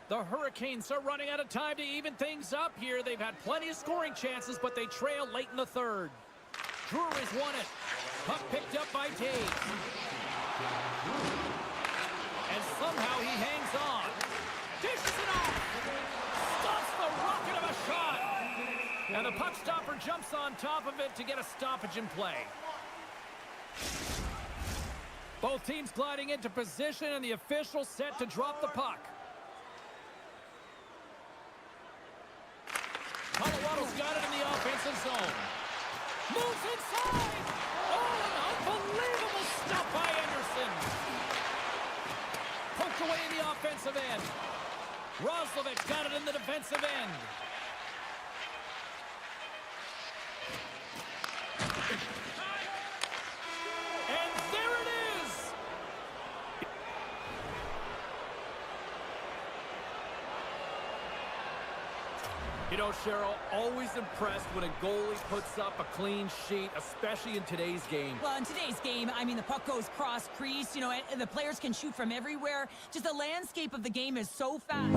The Hurricanes are running out of time to even things up here. They've had plenty of scoring chances, but they trail late in the third. Drury's won it. Puck picked up by Dave. And somehow he hangs on. Dishes it off. Stops the rocket of a shot. And the puck stopper jumps on top of it to get a stoppage in play. Both teams gliding into position, and the official set to drop the puck. Colorado's got it in the offensive zone. Moves inside! Oh, an unbelievable stop by Anderson! Poked away in the offensive end. Roslovic got it in the defensive end. And there it is! You know, Cheryl, always impressed when a goalie puts up a clean sheet, especially in today's game. Well, in today's game, I mean, the puck goes cross-crease, you know, and the players can shoot from everywhere. Just the landscape of the game is so fast.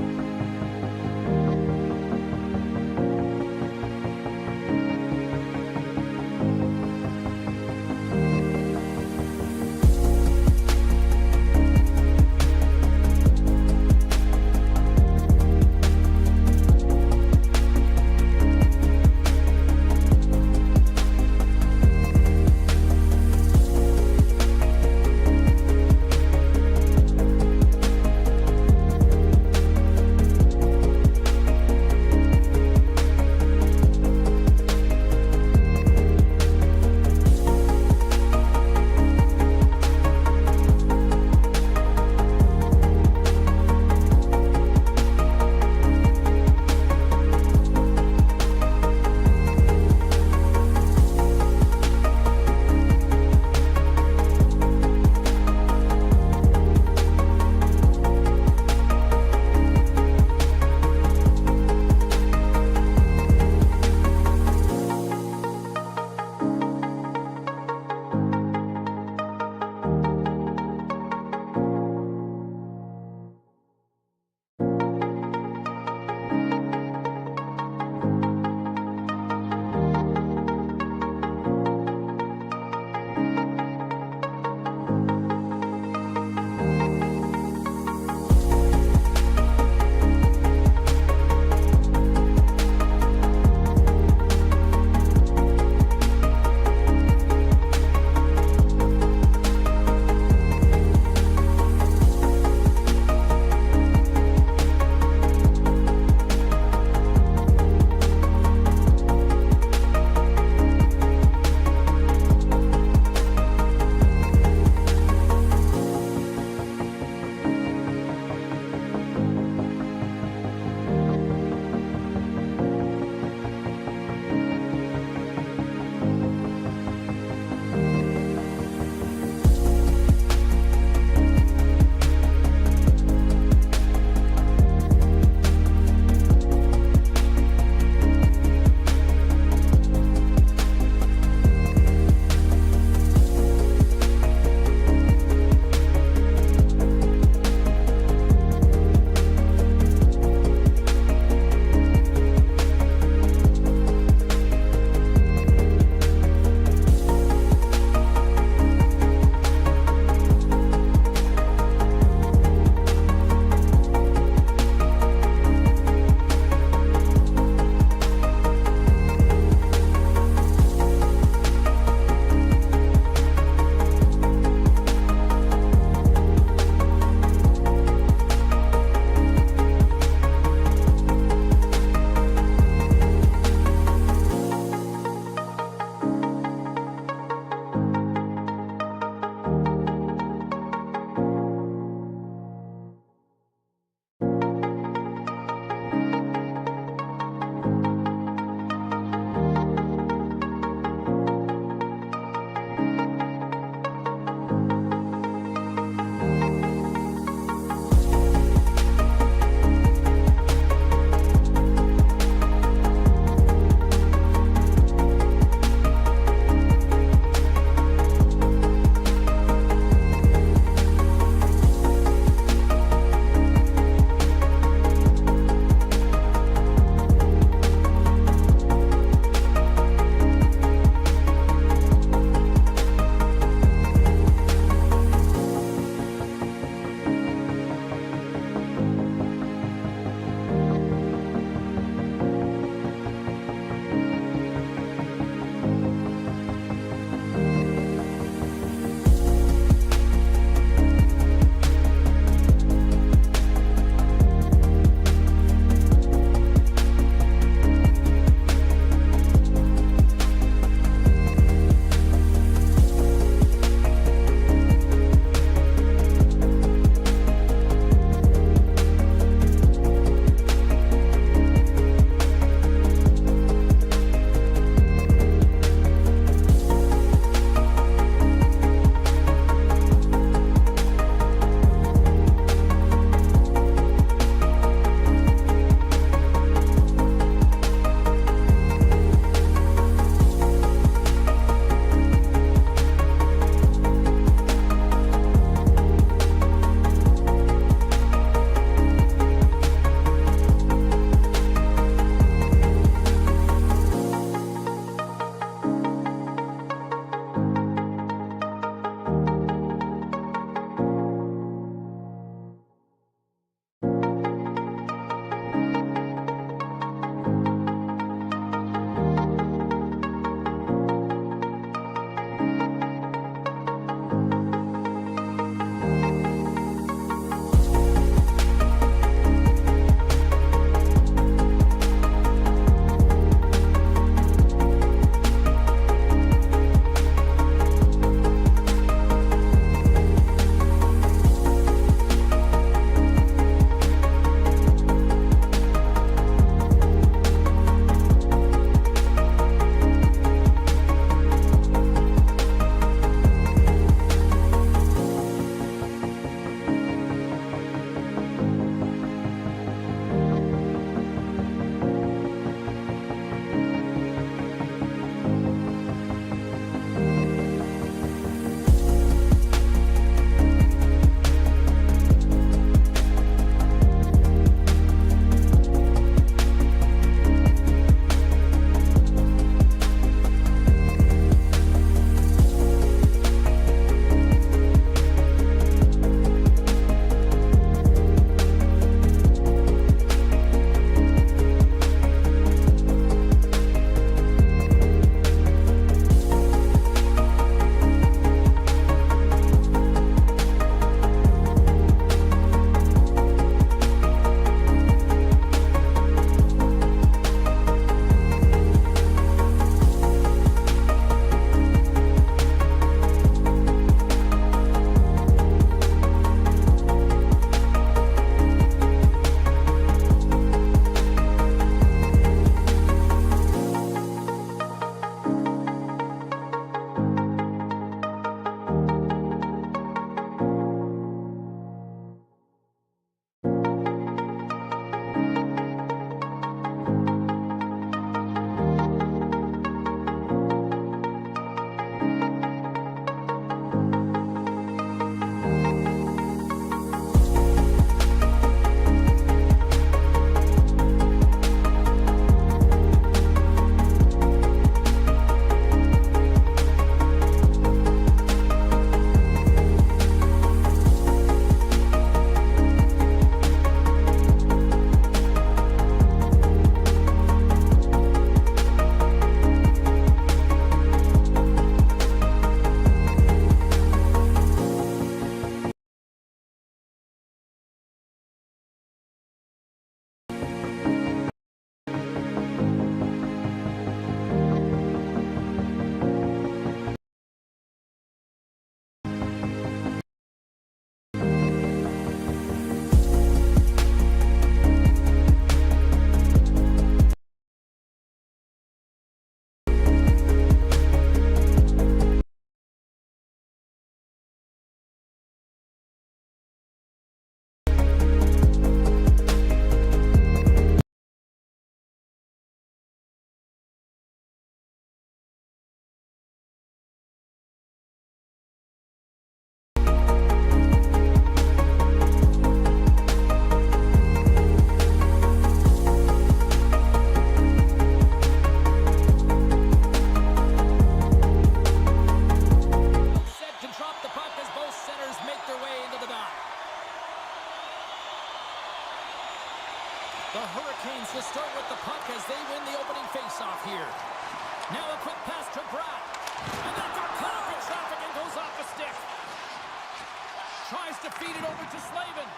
feed it over to Slavin.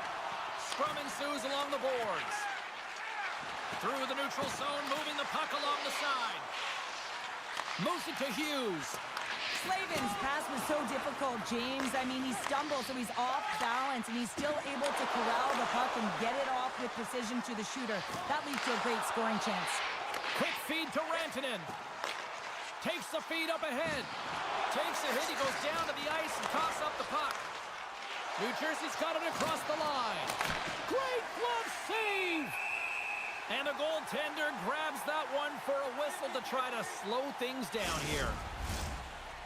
Scrum ensues along the boards. Through the neutral zone, moving the puck along the side. Moves it to Hughes. Slavin's pass was so difficult, James. I mean, he stumbled, so he's off balance, and he's still able to corral the puck and get it off with precision to the shooter. That leads to a great scoring chance. Quick feed to Rantanen. Takes the feed up ahead. Takes a hit. He goes down to the ice and coughs up the puck. New Jersey's got it across the line. Great glove save! And the goaltender grabs that one for a whistle to try to slow things down here.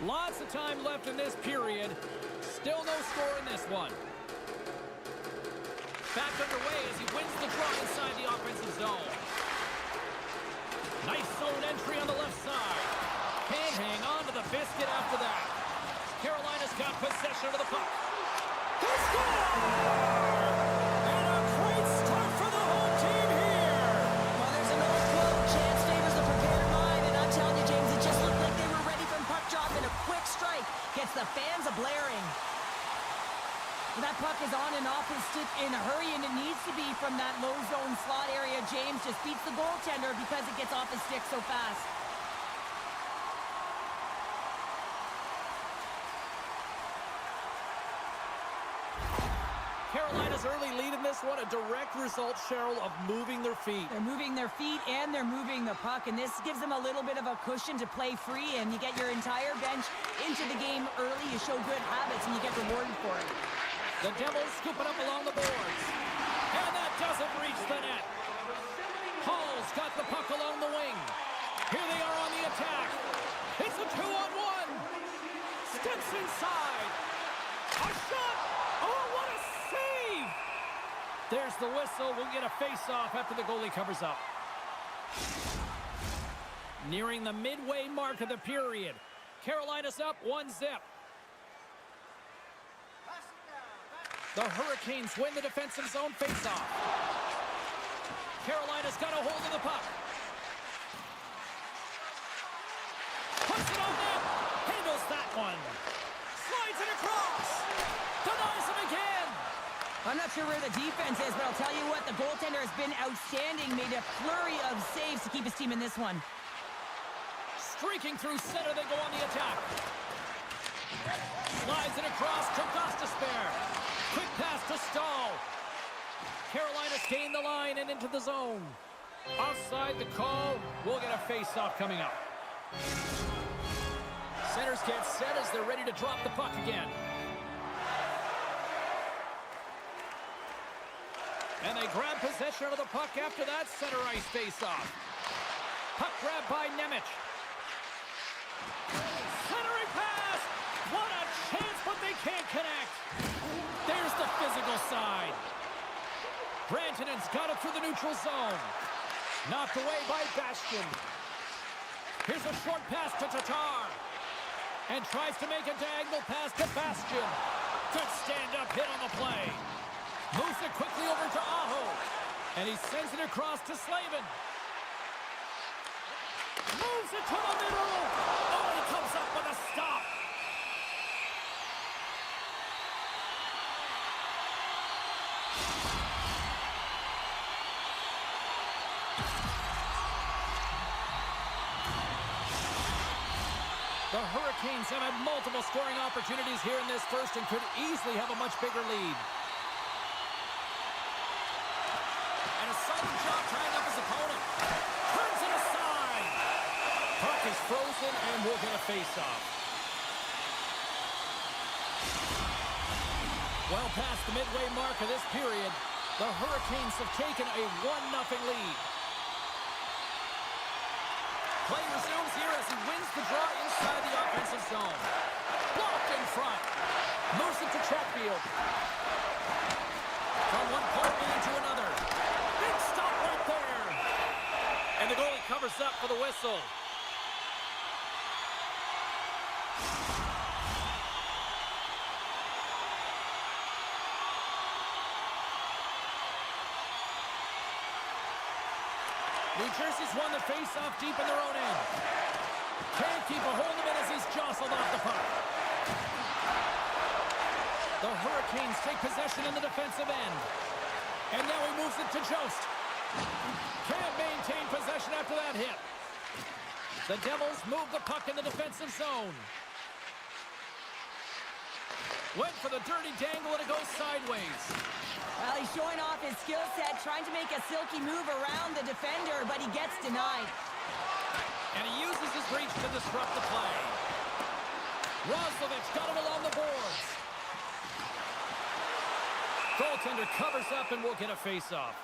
Lots of time left in this period. Still no score in this one. Back underway as he wins the draw inside the offensive zone. Nice zone entry on the left side. Can't hang on to the biscuit after that. Carolina's got possession of the puck. They score! And a great start for the home team here. Well, there's another quote. Chance favors the prepared mind, and I'm telling you, James, it just looked like they were ready from puck drop, and a quick strike gets the fans a-blaring. That puck is on and off his stick in a hurry, and it needs to be from that low zone slot area. James just beats the goaltender because it gets off his stick so fast. Carolina's early lead in this one, a direct result, Cheryl, of moving their feet. They're moving their feet and they're moving the puck, and this gives them a little bit of a cushion to play free, and you get your entire bench into the game early. You show good habits, and you get rewarded for it. The Devils scoop it up along the boards. And that doesn't reach the net. Hall's got the puck along the wing. Here they are on the attack. It's a 2-on-1. Steps inside. A shot. Oh, what a save. There's the whistle. We'll get a face-off after the goalie covers up. Nearing the midway mark of the period. Carolina's up 1-0. The Hurricanes win the defensive zone face-off. Carolina's got a hold of the puck. Puts it on net. Handles that one. Slides it across. Denies him again. I'm not sure where the defense is, but I'll tell you what, the goaltender has been outstanding. Made a flurry of saves to keep his team in this one. Streaking through center, they go on the attack. Slides it across to Gostisbehere. Quick pass to Stahl. Carolina's gained the line and into the zone. Offside the call. We'll get a face-off coming up. Centers get set as they're ready to drop the puck again. And they grab possession of the puck after that center ice face-off. Puck grab by Nemec. Centering pass! What a chance, but they can't connect. There's the physical side. Rantanen's got it through the neutral zone. Knocked away by Bastian. Here's a short pass to Tatar. And tries to make a diagonal pass to Bastian. Good stand-up hit on the play. Moves it quickly over to Aho. And he sends it across to Slavin. Moves it to the middle. Oh, he comes up with a stop. The Hurricanes have had multiple scoring opportunities here in this first and could easily have a much bigger lead. And a sudden job tying up his opponent. Turns it aside. Puck is frozen and we'll get a face-off. Well past the midway mark of this period, the Hurricanes have taken a 1-0 lead. Play resumes here as he wins the draw inside the offensive zone. Blocked in front. Moves it to Chatfield. From one part to another. Big stop right there. And the goalie covers up for the whistle. New Jersey's won the face-off deep in their own end. Can't keep a hold of it as he's jostled off the puck. The Hurricanes take possession in the defensive end. And now he moves it to Jost. Can't maintain possession after that hit. The Devils move the puck in the defensive zone. Went for the dirty dangle and it goes sideways. Well, he's showing off his skill set, trying to make a silky move around the defender, but he gets denied. And he uses his reach to disrupt the play. Roslovic got him along the boards. Goaltender covers up and will get a face-off.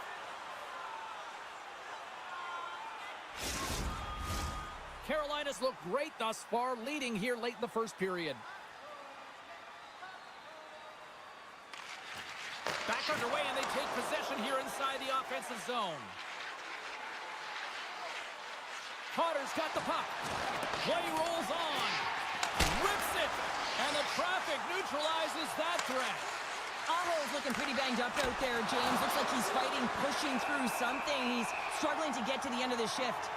Carolina's looked great thus far, leading here late in the first period. Back underway, and they take possession here inside the offensive zone. Potter's got the puck. Play rolls on. Rips it. And the traffic neutralizes that threat. Aho's looking pretty banged up out there, James. Looks like he's fighting, pushing through something. He's struggling to get to the end of the shift.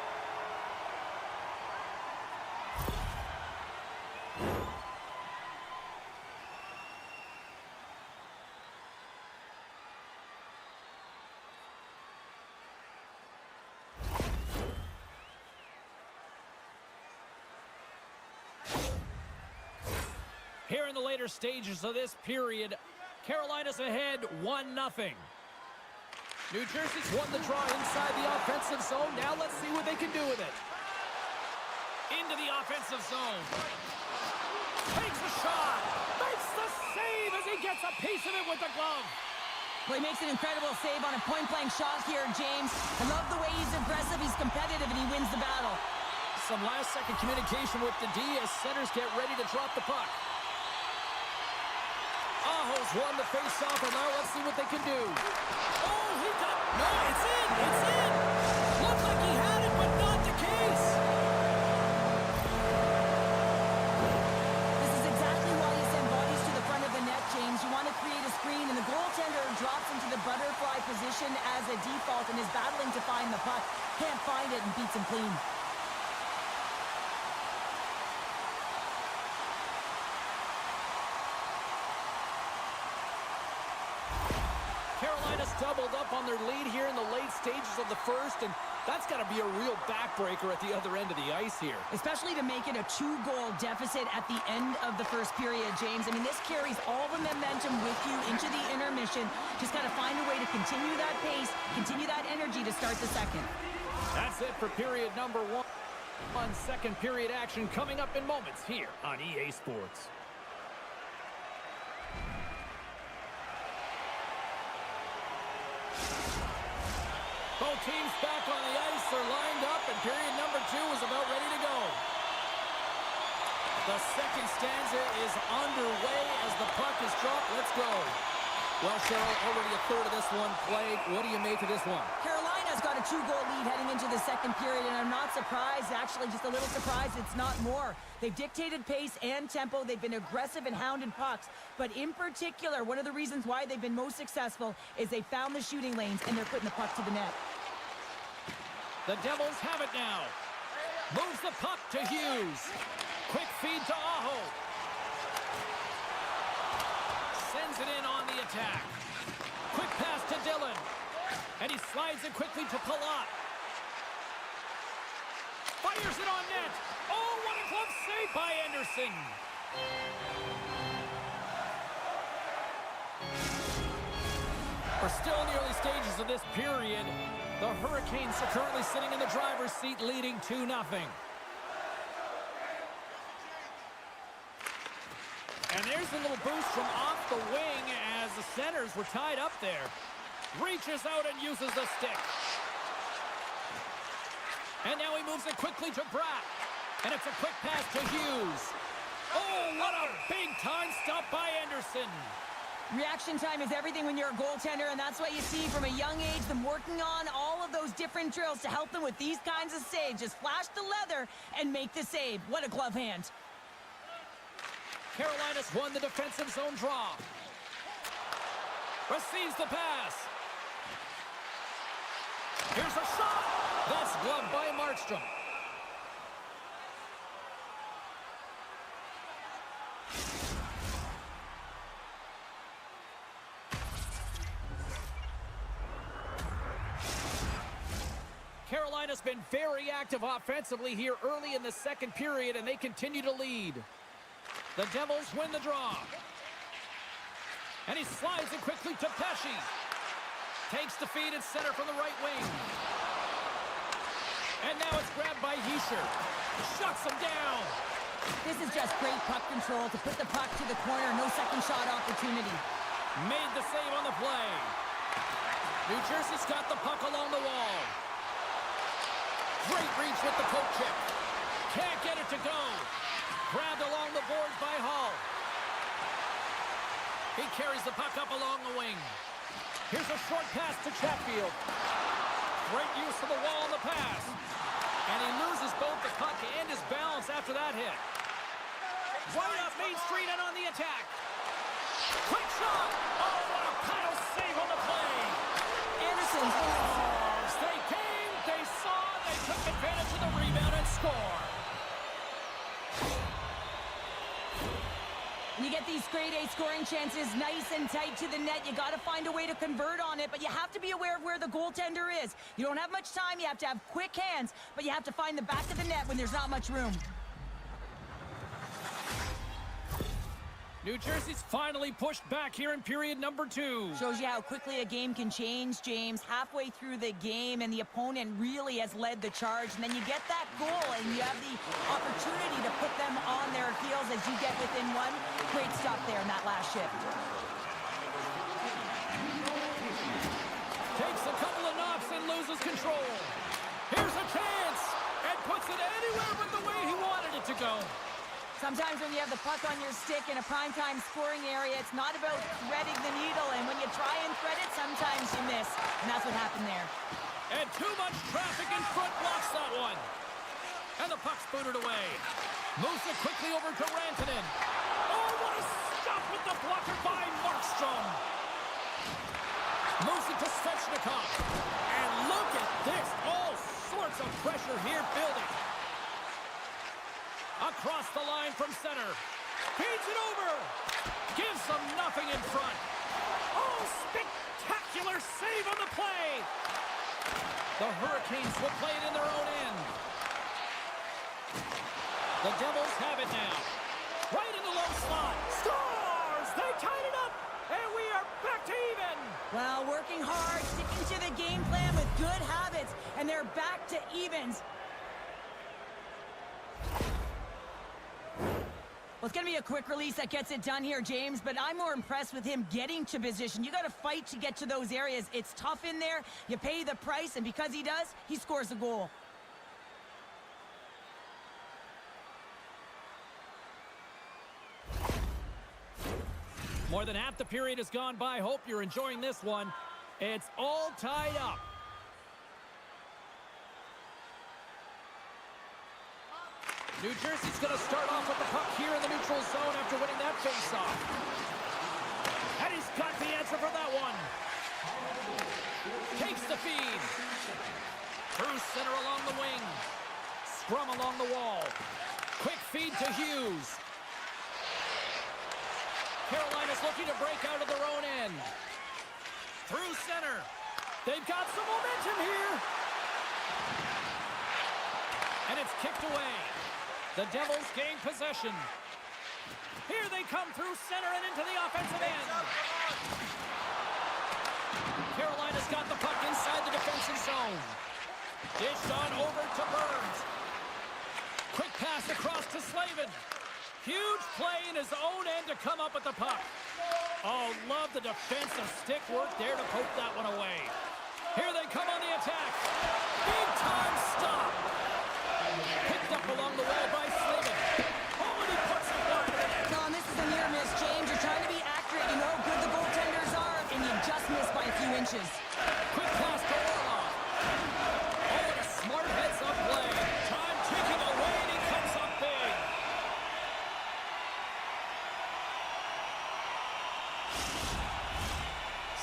Here in the later stages of this period, Carolina's ahead 1-0. New Jersey's won the draw inside the offensive zone. Now let's see what they can do with it. Into the offensive zone. Takes a shot. Makes the save as he gets a piece of it with the glove. Well, he makes an incredible save on a point-blank shot here, James. I love the way he's aggressive, he's competitive, and he wins the battle. Some last-second communication with the D as centers get ready to drop the puck. Aho's won the face-off, and now let's see what they can do. Oh, he got... No, it's in! It's in! Looked like he had it, but not the case. This is exactly why you send bodies to the front of the net, James. You want to create a screen, and the goaltender drops into the butterfly position as a default and is battling to find the puck. Can't find it and beats him clean. Carolina's doubled up on their lead here in the late stages of the first, and that's got to be a real backbreaker at the other end of the ice here. Especially to make it a 2-goal deficit at the end of the first period, James. I mean, this carries all the momentum with you into the intermission. Just got to find a way to continue that pace, continue that energy to start the second. That's it for period number one. Second period action coming up in moments here on EA Sports. Both teams back on the ice are lined up, and period number 2 is about ready to go. The second stanza is underway as the puck is dropped. Let's go. Well, Cheryl, already a third of this one played. What do you make of this one? Carolina's got a 2-goal lead heading into the second period, and I'm not surprised, actually just a little surprised it's not more. They've dictated pace and tempo. They've been aggressive and hounded pucks. But in particular, one of the reasons why they've been most successful is they found the shooting lanes, and they're putting the puck to the net. The Devils have it now. Moves the puck to Hughes. Quick feed to Aho. Sends it in on the attack. Quick pass to Dillon. And he slides it quickly to Palat. Fires it on net. Oh, what a glove save by Anderson. We're still in the early stages of this period. The Hurricanes are currently sitting in the driver's seat, leading 2-0. And there's a little boost from off the wing as the centers were tied up there. Reaches out and uses the stick. And now he moves it quickly to Bratt. And it's a quick pass to Hughes. Oh, what a big-time stop by Anderson. Reaction time is everything when you're a goaltender, and that's what you see from a young age, them working on all of those different drills to help them with these kinds of saves. Just flash the leather and make the save. What a glove hand. Carolina's won the defensive zone draw. Receives the pass. Here's a shot. That's gloved by Markstrom. Carolina's been very active offensively here early in the second period, and they continue to lead. The Devils win the draw. And he slides it quickly to Pesci. Takes the feed at center from the right wing. And now it's grabbed by Hischier. Shuts him down. This is just great puck control to put the puck to the corner. No second shot opportunity. Made the save on the play. New Jersey's got the puck along the wall. Great reach with the poke check. Can't get it to go. Grabbed along the boards by Hall. He carries the puck up along the wing. Here's a short pass to Chatfield. Great use of the wall on the pass. And he loses both the puck and his balance after that hit. Right up Main Street and on the attack. Quick shot! Oh, what a pile save on the play! Anderson. They came, they saw, they took advantage of the rebound and score. When you get these grade A scoring chances nice and tight to the net, you got to find a way to convert on it, but you have to be aware of where the goaltender is. You don't have much time, you have to have quick hands, but you have to find the back of the net when there's not much room. New Jersey's finally pushed back here in period number 2. Shows you how quickly a game can change, James. Halfway through the game, and the opponent really has led the charge, and then you get that goal, and you have the opportunity to put them on their heels as you get within one. Great stuff there in that last shift. Takes a couple of knocks and loses control. Here's a chance, and puts it anywhere but the way he wanted it to go. Sometimes when you have the puck on your stick in a primetime scoring area, it's not about threading the needle, and when you try and thread it, sometimes you miss, and that's what happened there. And too much traffic in front blocks that one. And the puck's booted away. Moves it quickly over to Rantanen. Oh, what a stop with the blocker by Markstrom. Moves it to Svechnikov. And look at this. All sorts of pressure here building. Across the line from center. Feeds it over. Gives them nothing in front. Oh, spectacular save on the play. The Hurricanes will play it in their own end. The Devils have it now. Right in the low slot. Scores! They tied it up, and we are back to even. Well, working hard, sticking to the game plan with good habits, and they're back to evens. Well, it's going to be a quick release that gets it done here, James, but I'm more impressed with him getting to position. You got to fight to get to those areas. It's tough in there. You pay the price, and because he does, he scores a goal. More than half the period has gone by. Hope you're enjoying this one. It's all tied up. New Jersey's going to start off with the puck here in the neutral zone after winning that faceoff. And he's got the answer for that one. Takes the feed. Through center along the wing. Scrum along the wall. Quick feed to Hughes. Carolina's looking to break out of their own end. Through center. They've got some momentum here. And it's kicked away. The Devils gain possession. Here they come through center and into the offensive end. Carolina's got the puck inside the defensive zone. Dished on over to Burns. Quick pass across to Slavin. Huge play in his own end to come up with the puck. Oh, love the defensive stick work there to poke that one away. Here they come on the attack. Big time stop. Picked up along the wall by Slavin. Oh, and he puts it wide of the net. Tom, this is a near miss, James. You're trying to be accurate. You know how good the goaltenders are, and you just missed by a few inches. Quick pass to Orlov. Oh, and a smart heads-up play. Time ticking away, and he comes up big.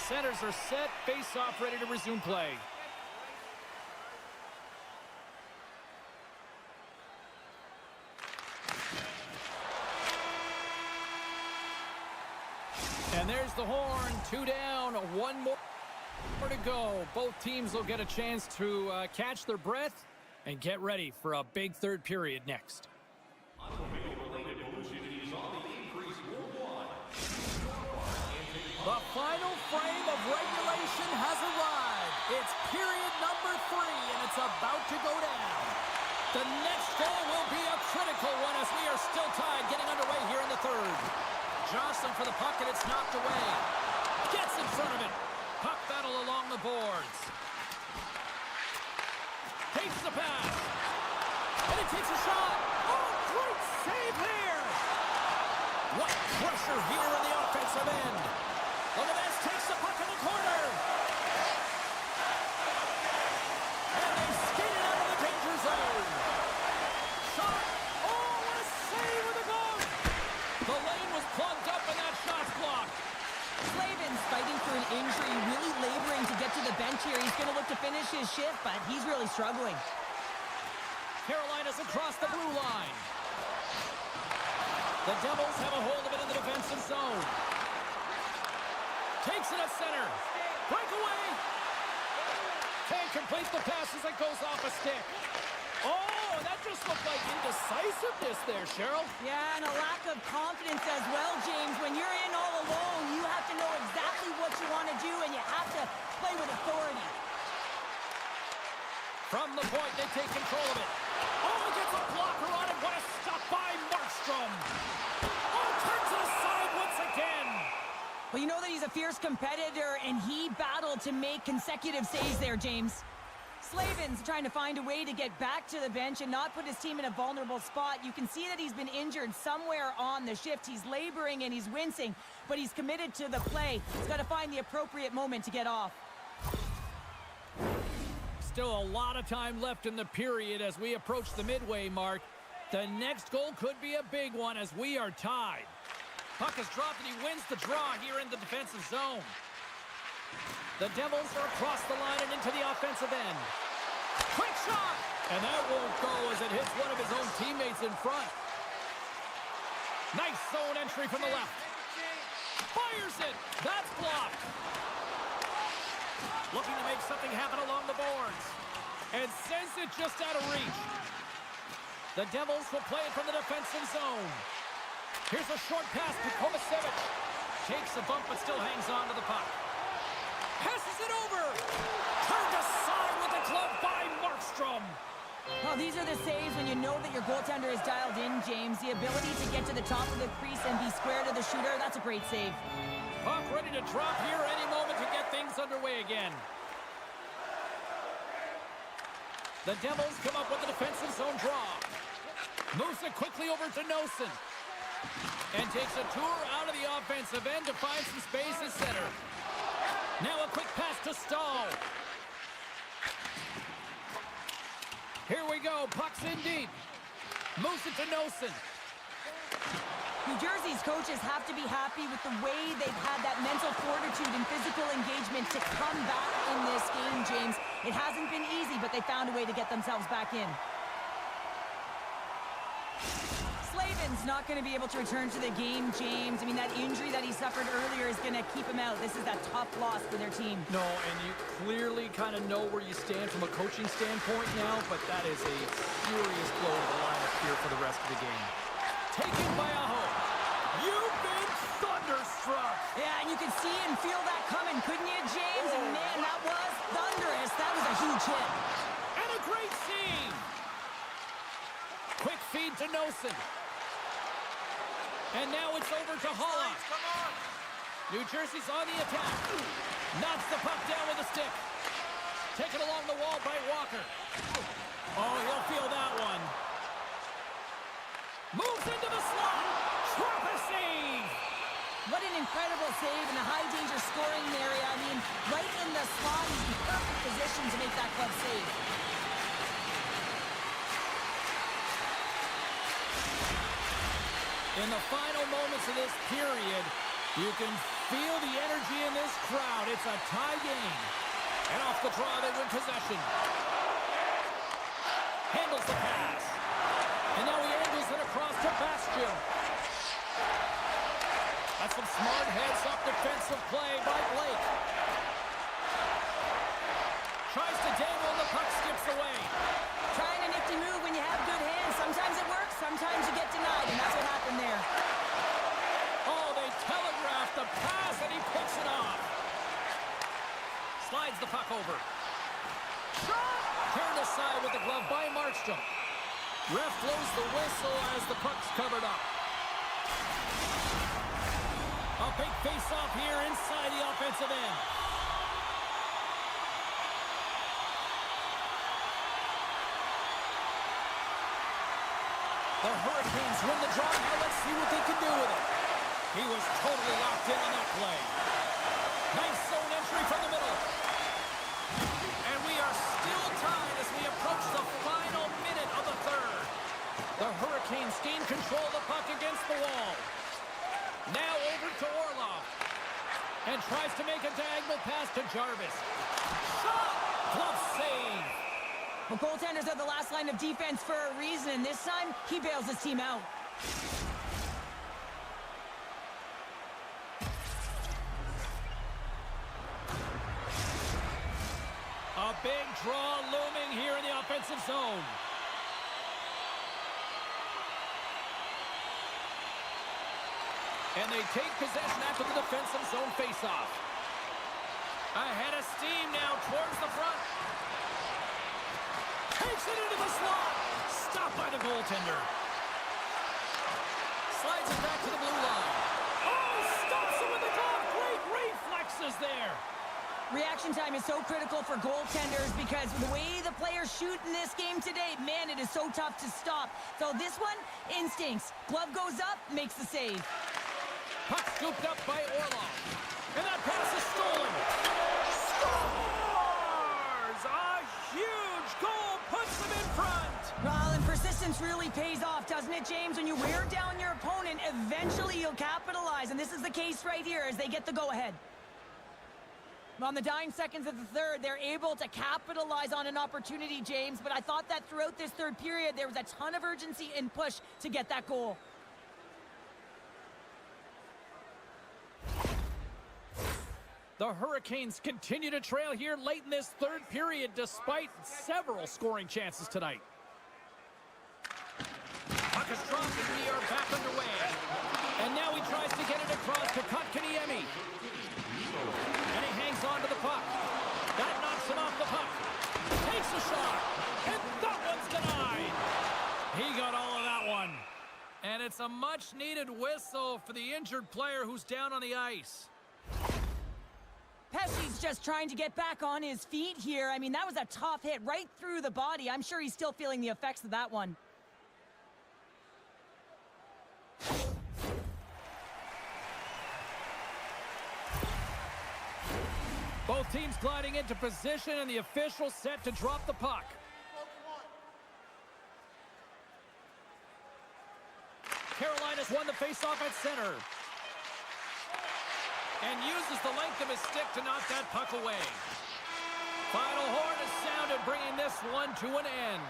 Centers are set. Face-off ready to resume play. And there's the horn. 2 down, 1 more. Where to go? Both teams will get a chance to catch their breath and get ready for a big third period next. Automobile-related pollution is on the increase worldwide. The final frame of regulation has arrived. It's period number 3, and it's about to go down. The next goal will be a critical one as we are still tied, getting underway here in the third. Jostling for the puck, and it's knocked away. Gets in front of it. Puck battle along the boards. Takes the pass. And it takes a shot. Oh, great save here. What pressure here in the offensive end. Avalanche takes the puck in the corner. And they skate it out of the danger zone. Shot. Oh, what a save with the goal. The lane was plugged up and that shot's blocked. Slavin's fighting through an injury, really laboring to get to the bench here. He's going to look to finish his shift, but he's really struggling. Carolina's across the blue line. The Devils have a hold of it in the defensive zone. Takes it at center. Breakaway. Can't complete the pass as it goes off a stick. Oh, that just looked like indecisiveness there, Cheryl. Yeah, and a lack of confidence as well, James. When you're in all alone, you have to know exactly what you want to do, and you have to play with authority. From the point, they take control of it. Oh, he gets a blocker on it. What a stop by Markstrom. Oh, turns it aside once again. Well, you know that he's a fierce competitor, and he battled to make consecutive saves there, James. Slavin's trying to find a way to get back to the bench and not put his team in a vulnerable spot. You can see that he's been injured somewhere on the shift. He's laboring and he's wincing, but he's committed to the play. He's got to find the appropriate moment to get off. Still a lot of time left in the period as we approach the midway mark. The next goal could be a big one as we are tied. Puck is dropped and he wins the draw here in the defensive zone. The Devils are across the line and into the offensive end. Quick shot! And that won't go as it hits one of his own teammates in front. Nice zone entry from the left. Fires it! That's blocked. Looking to make something happen along the boards. And sends it just out of reach. The Devils will play it from the defensive zone. Here's a short pass to Kovacevic. Takes a bump but still hangs on to the puck. Passes it over. Turned aside with the glove by Markstrom. Well, these are the saves when you know that your goaltender is dialed in, James. The ability to get to the top of the crease and be square to the shooter, that's a great save. Puck ready to drop here any moment to get things underway again. The Devils come up with the defensive zone draw. Moves it quickly over to Nosen. And takes a tour out of the offensive end to find some space at center. Now a quick pass to Stahl. Here we go. Puck's in deep. Moves it to Nosen. New Jersey's coaches have to be happy with the way they've had that mental fortitude and physical engagement to come back in this game, James. It hasn't been easy, but they found a way to get themselves back in. Slavin's not going to be able to return to the game, James. I mean, that injury that he suffered earlier is going to keep him out. This is a tough loss for their team. No, and you clearly kind of know where you stand from a coaching standpoint now, but that is a serious blow to the lineup here for the rest of the game. Taken by Aho. You've been thunderstruck. Yeah, and you could see and feel that coming, couldn't you, James? And man, that was thunderous. That was a huge hit. And a great save. Quick feed to Nosen. And now it's over to Holla. Come on! New Jersey's on the attack. Knocks the puck down with a stick. Taken along the wall by Walker. Oh, he'll feel that one. Moves into the slot. Trapper save. What an incredible save in a high-danger scoring area. I mean, right in the slot, he's in perfect position to make that club save. In the final moments of this period, you can feel the energy in this crowd. It's a tie game. And off the draw, they win possession. Handles the pass. And now he angles it across to Bastian. That's some smart heads-up defensive play by Blake. tries to dangle and the puck skips away. Trying a nifty move when you have good hands. Sometimes it works, sometimes you get denied, and that's what happened there. Oh, they telegraphed the pass, and he picks it off. Slides the puck over. Turned aside with the glove by Markstrom. Ref blows the whistle as the puck's covered up. A big face-off here inside the offensive end. The Hurricanes win the draw. Now let's see what they can do with it. He was totally locked in on that play. Nice zone entry from the middle. And we are still tied as we approach the final minute of the third. The Hurricanes gain control of the puck against the wall. Now over to Orlov. And tries to make a diagonal pass to Jarvis. Shot! Glove save. Well, goaltenders are the last line of defense for a reason, and this time, he bails his team out. A big draw looming here in the offensive zone. And they take possession after the defensive zone faceoff. Ahead of steam now towards the front. Takes it into the slot. Stopped by the goaltender. Slides it back to the blue line. Oh, stops him with the glove. Great reflexes there. Reaction time is so critical for goaltenders because the way the players shoot in this game today, man, it is so tough to stop. So this one, instincts. Glove goes up, makes the save. Puck scooped up by Orlov. And that pass is stolen. Scores! A huge goal puts them in front. Well, and persistence really pays off, doesn't it, James? When you wear down your opponent, eventually you'll capitalize. And this is the case right here as they get the go-ahead. On the dying seconds of the third, they're able to capitalize on an opportunity, James. But I thought that throughout this third period, there was a ton of urgency and push to get that goal. The Hurricanes continue to trail here late in this third period despite several scoring chances tonight. Puck is dropped and we are back underway. And now he tries to get it across to Kotkaniemi. And he hangs on to the puck. That knocks him off the puck. Takes a shot. And that one's denied. He got all of that one. And it's a much-needed whistle for the injured player who's down on the ice. Pesci's just trying to get back on his feet here. I mean, that was a tough hit right through the body. I'm sure he's still feeling the effects of that one. Both teams gliding into position and the official set to drop the puck. Carolina's won the faceoff at center. And uses the length of his stick to knock that puck away. Final horn is sounded, bringing this one to an end.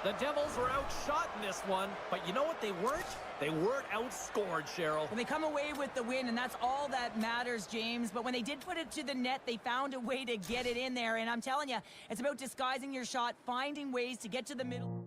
The Devils were outshot in this one, but you know what they weren't? They weren't outscored, Cheryl. Well, they come away with the win, and that's all that matters, James. But when they did put it to the net, they found a way to get it in there. And I'm telling you, it's about disguising your shot, finding ways to get to the middle.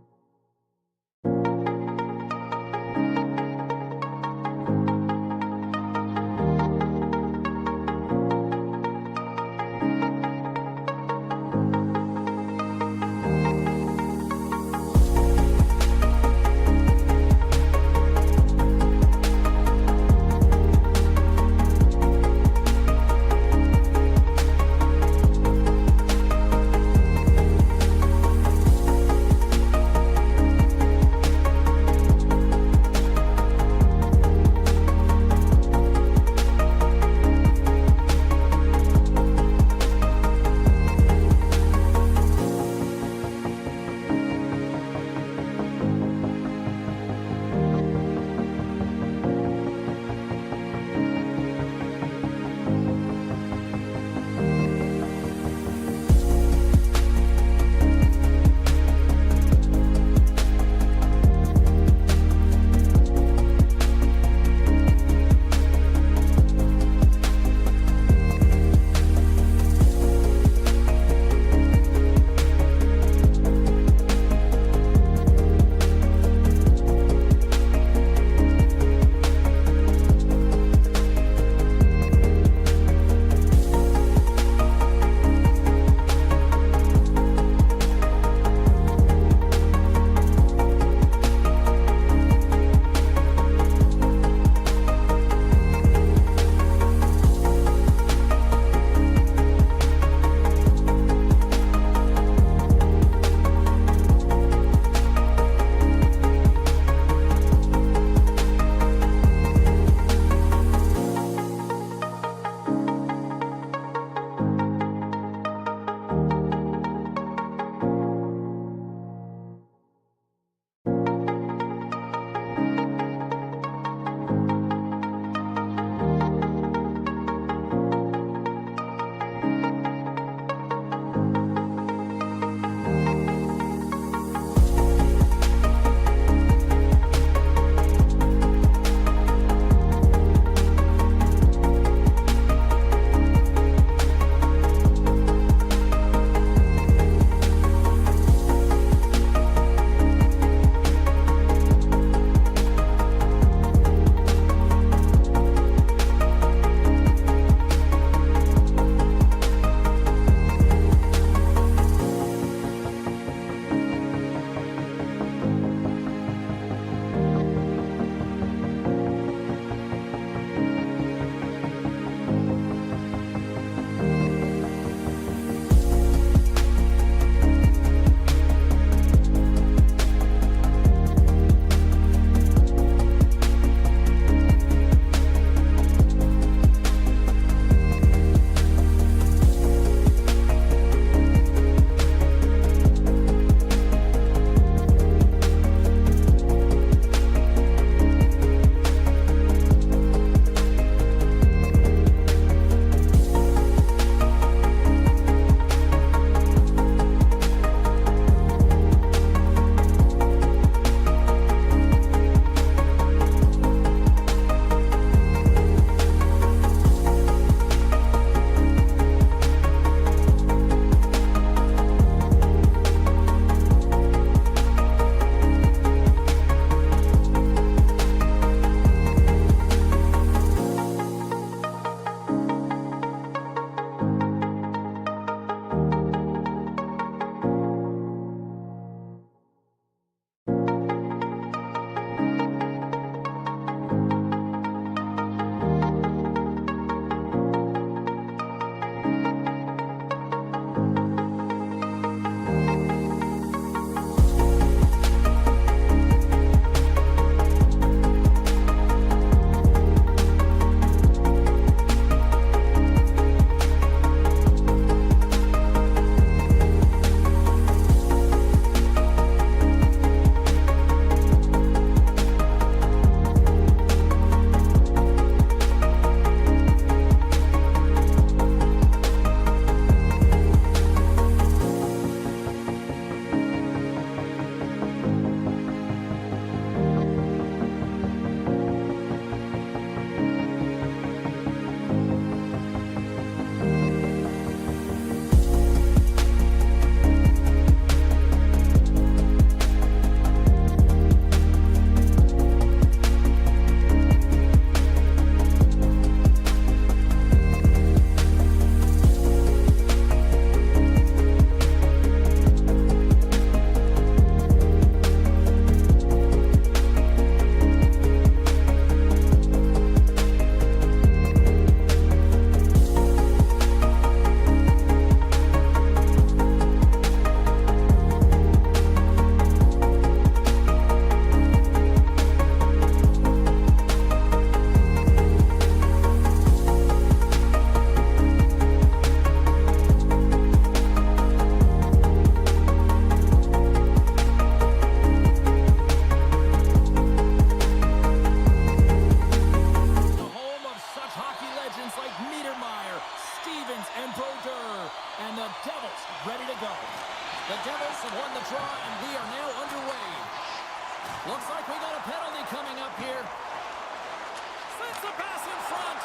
Slits a pass in front.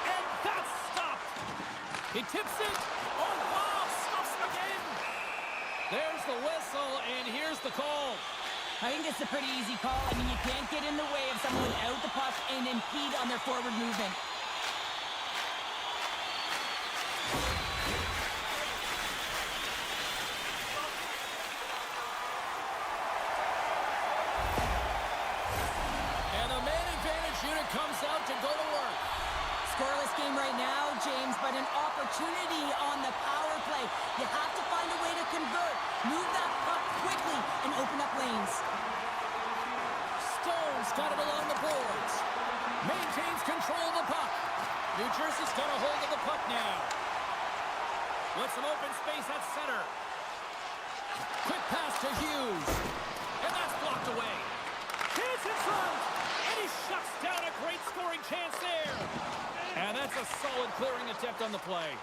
And that's stopped. He tips it. Oh, wow. Stops him again. There's the whistle, and here's the call. I think it's a pretty easy call. I mean, you can't get in the way of someone without the puck and impede on their forward movement. And the man advantage unit comes out to go to work. Scoreless game right now, James, but an opportunity on the power play. You have to find a way to convert, move that puck quickly, and open up lanes. Stone's got it along the boards. Maintains control of the puck. New Jersey's got a hold of the puck now. With some open space at center. Quick pass to Hughes. And that's blocked away. Chance in front. And he shuts down a great scoring chance there. And that's a solid clearing attempt on the play.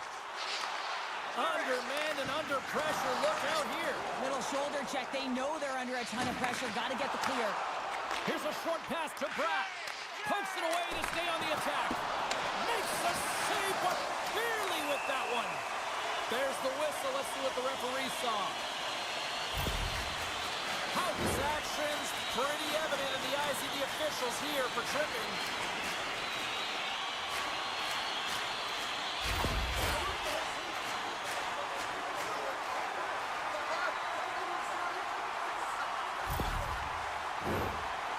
Undermanned and under pressure. Look out here. Little shoulder check. They know they're under a ton of pressure. Got to get the clear. Here's a short pass to Bratt. Pokes it away to stay on the attack. Makes the save, but barely with that one. There's the whistle. Let's see what the referee saw. Houghton's actions pretty evident in the eyes of the officials here for tripping.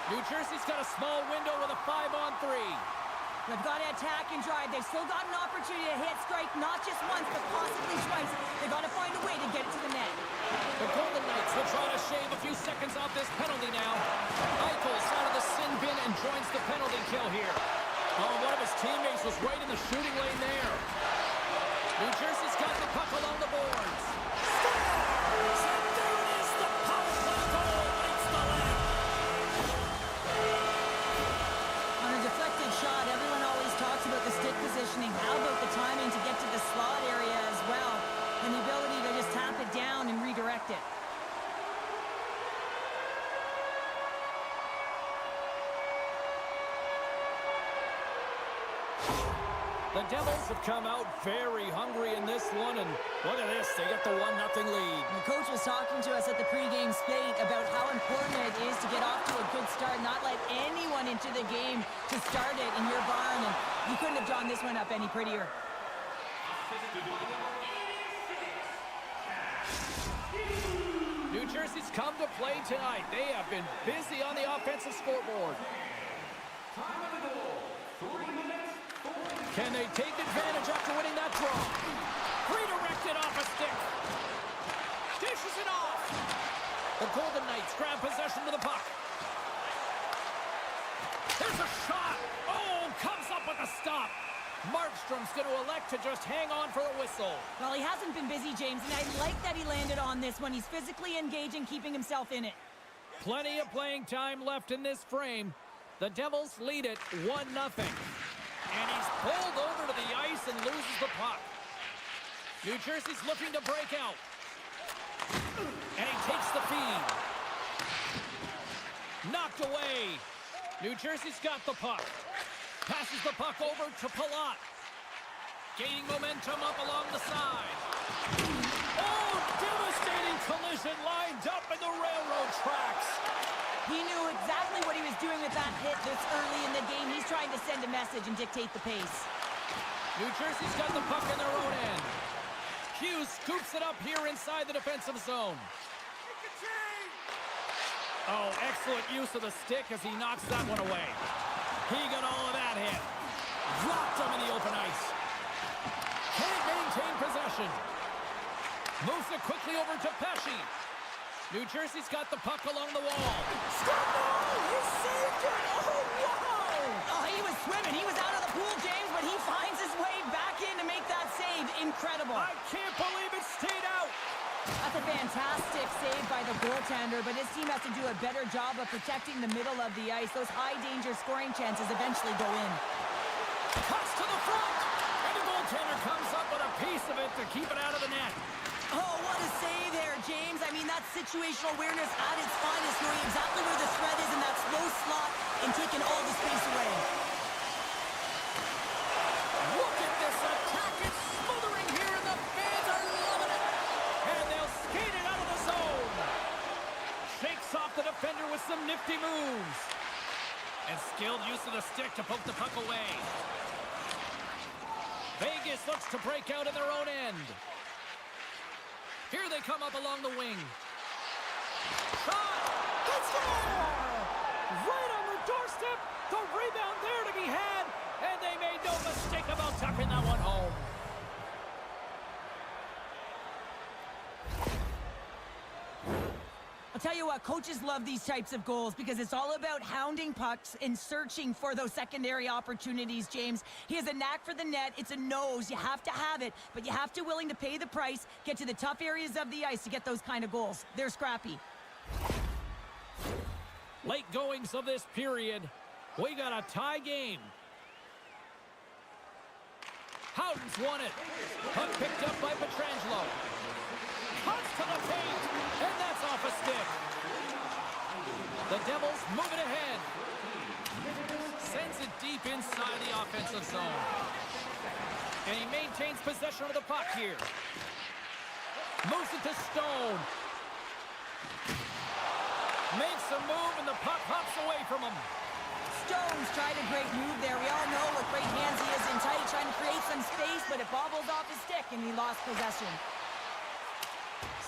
New Jersey's got a small window with a 5-on-3. They've got to attack and drive. They've still got an opportunity to hit strike, not just once, but possibly twice. They've got to find a way to get it to the net. The Golden Knights will try to shave a few seconds off this penalty now. Eichel's out of the sin bin and joins the penalty kill here. Oh, one of his teammates was right in the shooting lane there. New Jersey's got the puck along the boards. Scores! And there it is, the power play goal lights the lamp. On a deflected shot, everyone always talks about the stick positioning. How about the timing to get to the slot area as well? And the ability to just tap it down and redirect it. The Devils have come out very hungry in this one, and look at this, they get the 1-0 lead. The coach was talking to us at the pregame skate about how important it is to get off to a good start, not let anyone into the game to start it in your barn, and you couldn't have drawn this one up any prettier. New Jersey's come to play tonight. They have been busy on the offensive scoreboard. Can they take advantage after winning that draw? Redirected off a stick. Dishes it off. The Golden Knights grab possession to the puck. There's a shot. Oh, comes up with a stop. Markstrom's going to elect to just hang on for a whistle. Well, he hasn't been busy, James, and I like that he landed on this one. He's physically engaging, keeping himself in it. Plenty of playing time left in this frame. The Devils lead it 1-0. And he's pulled over to the ice and loses the puck. New Jersey's looking to break out. And he takes the feed. Knocked away. New Jersey's got the puck. Passes the puck over to Palat. Gaining momentum up along the side. Oh, devastating collision lined up in the railroad tracks. He knew exactly what he was doing with that hit this early in the game. He's trying to send a message and dictate the pace. New Jersey's got the puck in their own end. Hughes scoops it up here inside the defensive zone. Oh, excellent use of the stick as he knocks that one away. He got all of that hit. Dropped him in the open ice. Can't maintain possession. Moves it quickly over to Pesci. New Jersey's got the puck along the wall. He saved it! Oh, wow! Oh, he was swimming. He was out of the pool, James, but he finds his way back in to make that save. Incredible. I can't believe it stayed out. That's a fantastic save by the goaltender, but his team has to do a better job of protecting the middle of the ice. Those high-danger scoring chances eventually go in. Cuts to the front, and the goaltender comes up with a piece of it to keep it out of the net. Oh, what a save there, James. I mean, that's situational awareness at its finest, knowing exactly where the threat is in that slow slot and taking all the space away. And skilled use of the stick to poke the puck away. Vegas looks to break out in their own end. Here they come up along the wing. Shot! They score! Right on the doorstep. The rebound there to be had. And they made no mistake about tucking that one home. I'll tell you what, coaches love these types of goals because it's all about hounding pucks and searching for those secondary opportunities, James. He has a knack for the net. It's a nose. You have to have it, but you have to willing to pay the price, get to the tough areas of the ice to get those kind of goals. They're scrappy. Late goings of this period. We got a tie game. Howden's won it. Puck picked up by Pietrangelo. Cuts to the paint, and that's off a stick. The Devils moving ahead. Sends it deep inside the offensive zone. And he maintains possession of the puck here. Moves it to Stone. Makes a move, and the puck hops away from him. Stone's tried a great move there. We all know what great hands he is in tight, trying to create some space, but it bobbled off his stick, and he lost possession.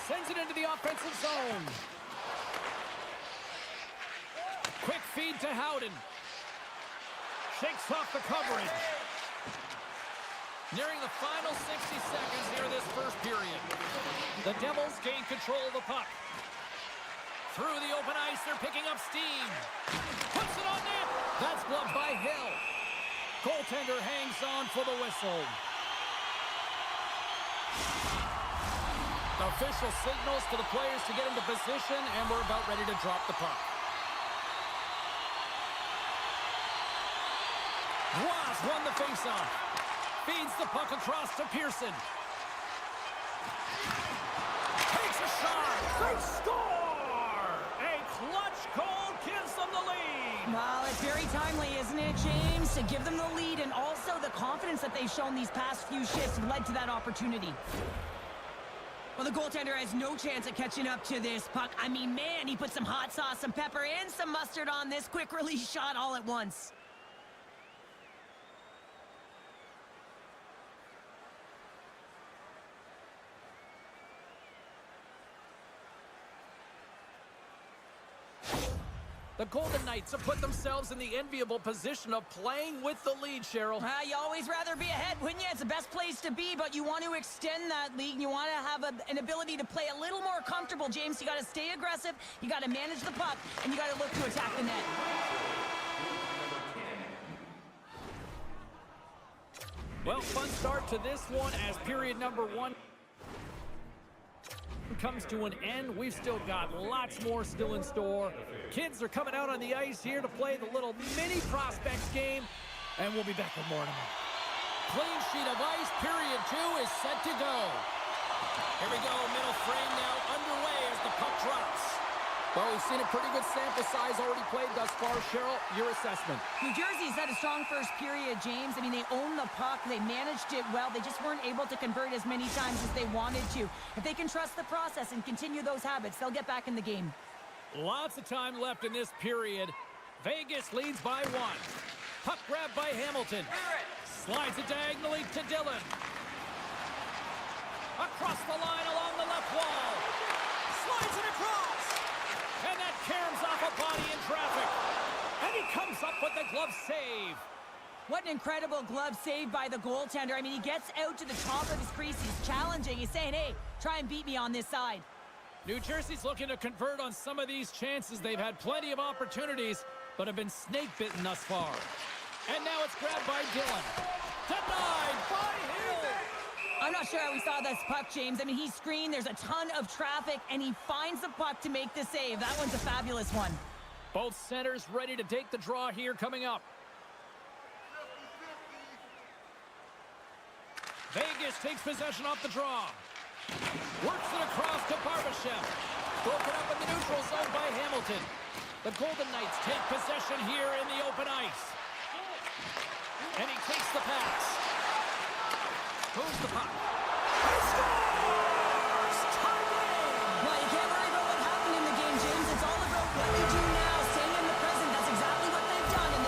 Sends it into the offensive zone. Quick feed to Howden. Shakes off the coverage. Nearing the final 60 seconds here this first period. The Devils gain control of the puck. Through the open ice, they're picking up steam. Puts it on net. That's gloved by Hill. Goaltender hangs on for the whistle. The official signals to the players to get into position, and we're about ready to drop the puck. Ross won the faceoff. Feeds the puck across to Pearson. Takes a shot. They score! A clutch goal gives them the lead. Well, it's very timely, isn't it, James? To give them the lead, and also the confidence that they've shown these past few shifts led to that opportunity. Well, the goaltender has no chance at catching up to this puck. I mean, man, he put some hot sauce, some pepper, and some mustard on this quick release shot all at once. The Golden Knights have put themselves in the enviable position of playing with the lead, Cheryl. You always rather be ahead, wouldn't you? It's the best place to be, but you want to extend that lead, and you want to have an ability to play a little more comfortable, James. You got to stay aggressive, you got to manage the puck, and you got to look to attack the net. Well, fun start to this one as period number one comes to an end. We've still got lots more still in store. Kids are coming out on the ice here to play the little mini prospects game, and we'll be back with more in a minute. Clean sheet of ice, period 2 is set to go. Here we go, middle frame now underway as the puck drops. Well, we've seen a pretty good sample size already played thus far. Cheryl, your assessment. New Jersey's had a strong first period, James. I mean, they owned the puck. They managed it well. They just weren't able to convert as many times as they wanted to. If they can trust the process and continue those habits, they'll get back in the game. Lots of time left in this period. Vegas leads by 1. Puck grab by Hamilton. Slides it diagonally to Dillon. Across the line along the left wall. Slides it across. And that caroms off a body in traffic. And he comes up with the glove save. What an incredible glove save by the goaltender. I mean, he gets out to the top of his crease. He's challenging. He's saying, hey, try and beat me on this side. New Jersey's looking to convert on some of these chances. They've had plenty of opportunities, but have been snake-bitten thus far. And now it's grabbed by Dillon. Denied by Hill. I'm not sure how we saw this puck, James. I mean, he screened. There's a ton of traffic, and he finds the puck to make the save. That one's a fabulous one. Both centers ready to take the draw here coming up. Vegas takes possession off the draw. Works it across to Barbashev. Broken up in the neutral zone by Hamilton. The Golden Knights take possession here in the open ice. And he takes the pass. Moves the puck. He scores! Tie game! Well, you can't worry about what happened in the game, James. It's all about what you do now, staying in the present. That's exactly what they've done, and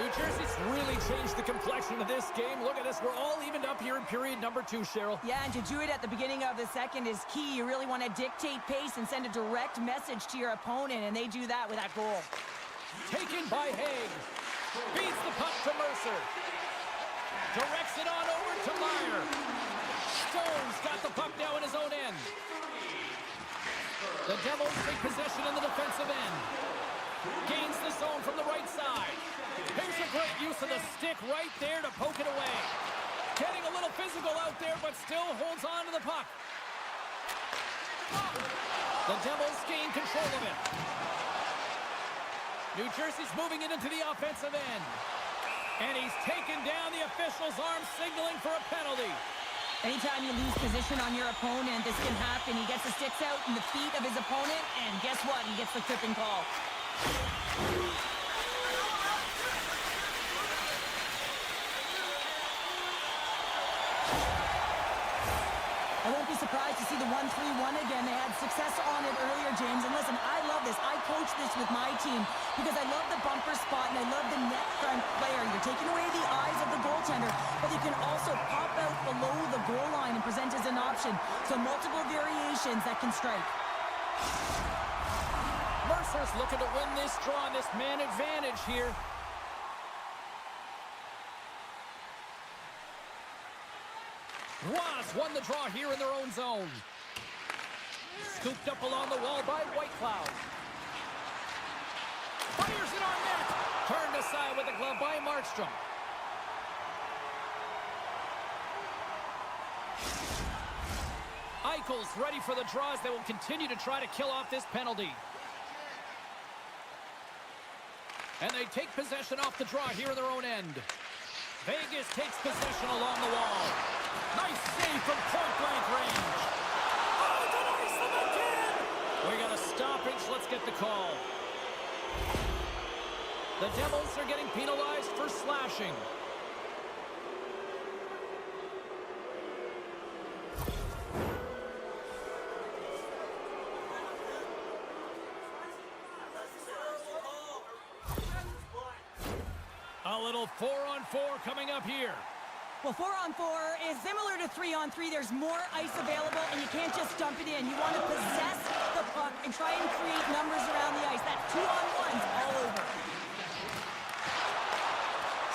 New Jersey's really changed the complexion of this game. Look at this. We're all evened up here in period number 2, Cheryl. Yeah, and to do it at the beginning of the second is key. You really want to dictate pace and send a direct message to your opponent, and they do that with that goal. Taken by Haig. Beats the puck to Mercer. Directs it on over to Meyer. Stone's got the puck now in his own end. The Devils take possession in the defensive end. Gains the zone from the right side. Here's a great use of the stick right there to poke it away. Getting a little physical out there, but still holds on to the puck. The Devils gain control of it. New Jersey's moving it into the offensive end. And he's taken down. The official's arm signaling for a penalty. Anytime you lose position on your opponent, this can happen. He gets the sticks out in the feet of his opponent, and guess what? He gets the tripping call. I won't be surprised to see the 1-3-1 again. They had success on it earlier, James. And listen, I love this. I coach this with my team because I love the bumper spot and I love the net front player. You're taking away the eyes of the goaltender, but you can also pop out below the goal line and present as an option. So multiple variations that can strike. Mercer's looking to win this draw, this man advantage here. Ross won the draw here in their own zone. Scooped up along the wall by Whitecloud. Fires it on net. Turned aside with a glove by Markstrom. Eichel's ready for the draws. They will continue to try to kill off this penalty. And they take possession off the draw here in their own end. Vegas takes possession along the wall. Nice save from point-blank range. Oh, denies them again! We got a stoppage. Let's get the call. The Devils are getting penalized for slashing. A little 4-on-4 coming up here. Well, 4-on-4 is similar to 3-on-3. There's more ice available, and you can't just dump it in. You want to possess the puck and try and create numbers around the ice. That's 2-on-1s all over.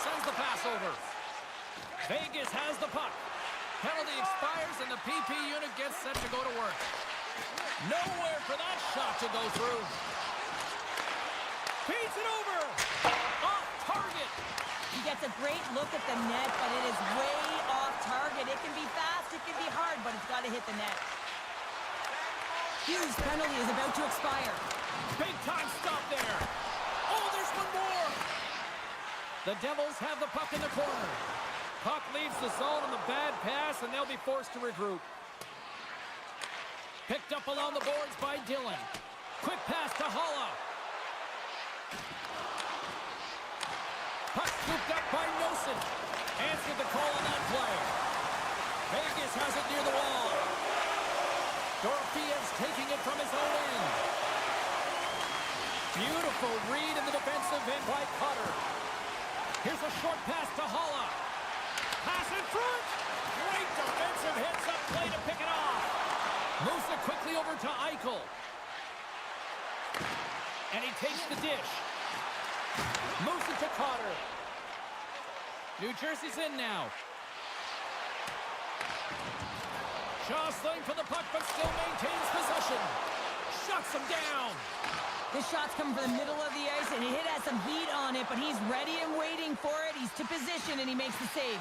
Sends the pass over. Vegas has the puck. Penalty expires, and the PP unit gets set to go to work. Nowhere for that shot to go through. Feeds it over. Off target. He gets a great look at the net, but it is way off target. It can be fast, it can be hard, but it's got to hit the net. Hughes' penalty is about to expire. Big time stop there. Oh, there's one more. The Devils have the puck in the corner. Puck leaves the zone on the bad pass, and they'll be forced to regroup. Picked up along the boards by Dillon. Quick pass to Holla. Puck scooped up by Nosen. Answered the call on that play. Vegas has it near the wall. Dorofeyev's taking it from his own end. Beautiful read in the defensive end by Cutter. Here's a short pass to Holla. Pass in front. Great defensive hits up play to pick it off. Moves it quickly over to Eichel. And he takes the dish. Moves it to Cotter. New Jersey's in now. Jostling for the puck, but still maintains possession. Shuts him down. This shot's coming from the middle of the ice, and he has some heat on it, but he's ready and waiting for it. He's to position, and he makes the save.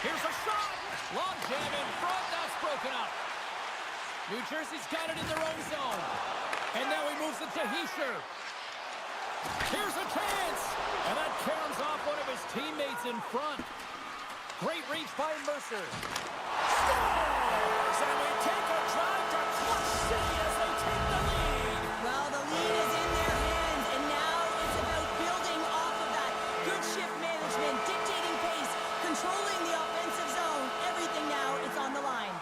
Here's a shot. Long jam in front. That's broken up. New Jersey's got it in their own zone. And now he moves it to Hischier. Here's a chance. And that caroms off one of his teammates in front. Great reach by Mercer. Scores! And we take a drive to Clutch City as they take the lead. Well, the lead is in their hands, and now it's about building off of that. Good shift management, dictating pace, controlling the offensive zone. Everything now, it's on the line.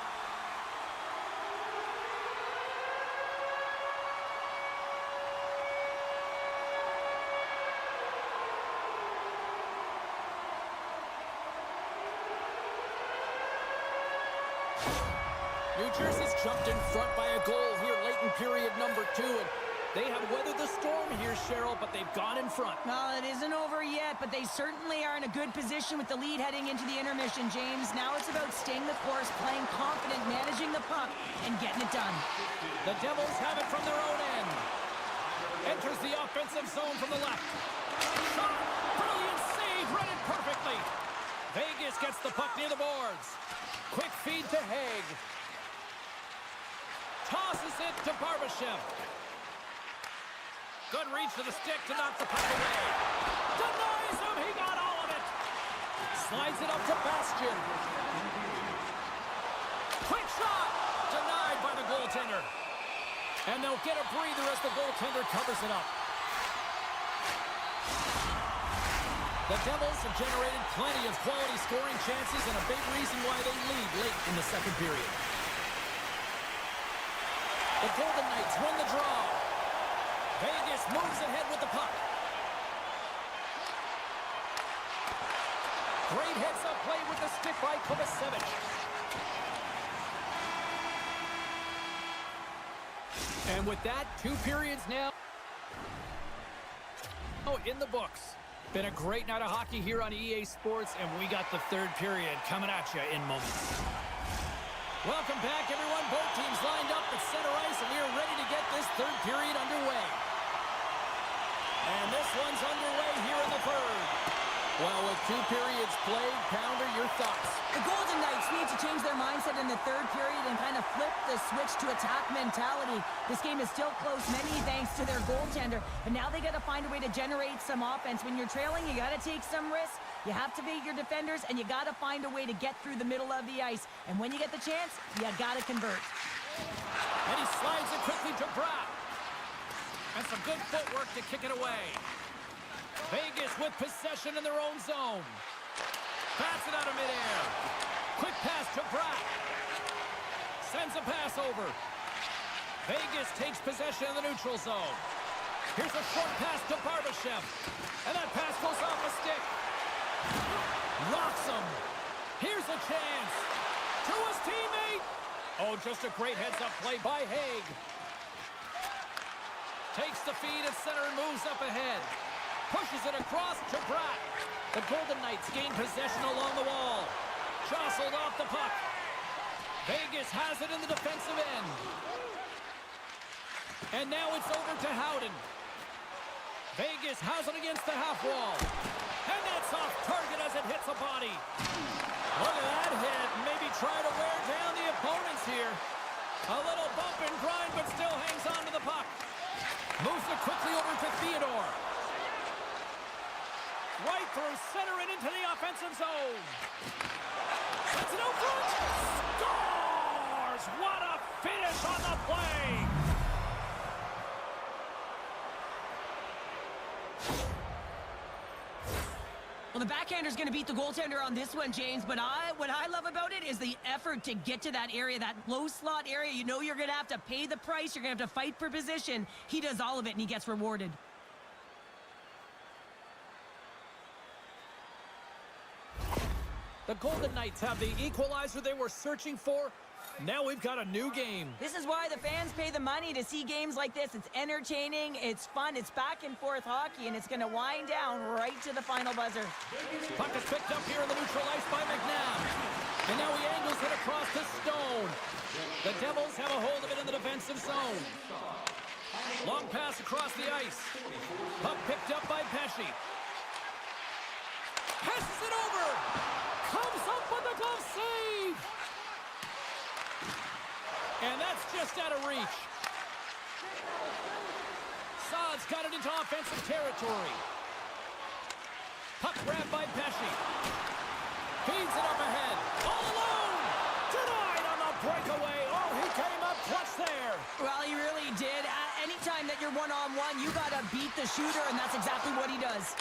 New Jersey's jumped in front by a goal here late in period number 2. And they have weathered the storm here, Cheryl, but they've gone in front. No, it isn't over yet, but they certainly are in a good position with the lead heading into the intermission, James. Now it's about staying the course, playing confident, managing the puck, and getting it done. The Devils have it from their own end. Enters the offensive zone from the left. Shot! Brilliant save! Read it perfectly. Vegas gets the puck near the boards. Quick feed to Haig. Tosses it to Barbashev. Good reach to the stick to knock the puck away. Denies him. He got all of it. Slides it up to Bastian. Quick shot. Denied by the goaltender. And they'll get a breather as the goaltender covers it up. The Devils have generated plenty of quality scoring chances and a big reason why they lead late in the second period. The Golden Knights win the draw. Vegas moves ahead with the puck. Great heads-up play with the stick by Kovacevic. And with that, 2 periods now in the books. Been a great night of hockey here on EA Sports, and we got the third period coming at you in moments. Welcome back, everyone. Both teams lined up at center ice, and we are ready to get this third period underway. And this one's underway here in the third. Well, with 2 periods played, Pounder, your thoughts? The Golden Knights need to change their mindset in the third period and kind of flip the switch to attack mentality. This game is still close, many thanks to their goaltender, but now they got to find a way to generate some offense. When you're trailing, you got to take some risks. You have to beat your defenders, and you got to find a way to get through the middle of the ice. And when you get the chance, you got to convert. And he slides it quickly to Bratt. And some good footwork to kick it away. Vegas with possession in their own zone. Pass it out of midair. Quick pass to Bratt. Sends a pass over. Vegas takes possession in the neutral zone. Here's a short pass to Barbashev. And that pass goes off a stick. Rocks him. Here's a chance. To his teammate. Oh, just a great heads-up play by Haig. Takes the feed at center and moves up ahead. Pushes it across to Bratt. The Golden Knights gain possession along the wall. Jostled off the puck. Vegas has it in the defensive end. And now it's over to Howden. Vegas has it against the half wall. And that's off target as it hits a body. Look at that hit. Maybe try to wear down the opponents here. A little bump and grind, but still hangs on to the puck. Moves it quickly over to Theodore. Right through center and into the offensive zone. Sets it out front. Scores! What a finish on the play! Well, the backhander's going to beat the goaltender on this one, James, but what I love about it is the effort to get to that area, that low slot area. You know you're going to have to pay the price. You're going to have to fight for position. He does all of it, and he gets rewarded. The Golden Knights have the equalizer they were searching for. Now we've got a new game. This is why the fans pay the money to see games like this. It's entertaining, it's fun, it's back and forth hockey, and it's going to wind down right to the final buzzer. Puck is picked up here in the neutral ice by McNabb. And now he angles it across to Stone. The Devils have a hold of it in the defensive zone. Long pass across the ice. Puck picked up by Pesci. Passes it over. Comes up with a glove save. And that's just out of reach. Saad's got it into offensive territory. Puck grabbed by Pesci. Feeds it up ahead. All alone. Denied on the breakaway. Oh, he came up clutch there. Well, he really did. Anytime that you're one-on-one, you got to beat the shooter, and that's exactly what he does.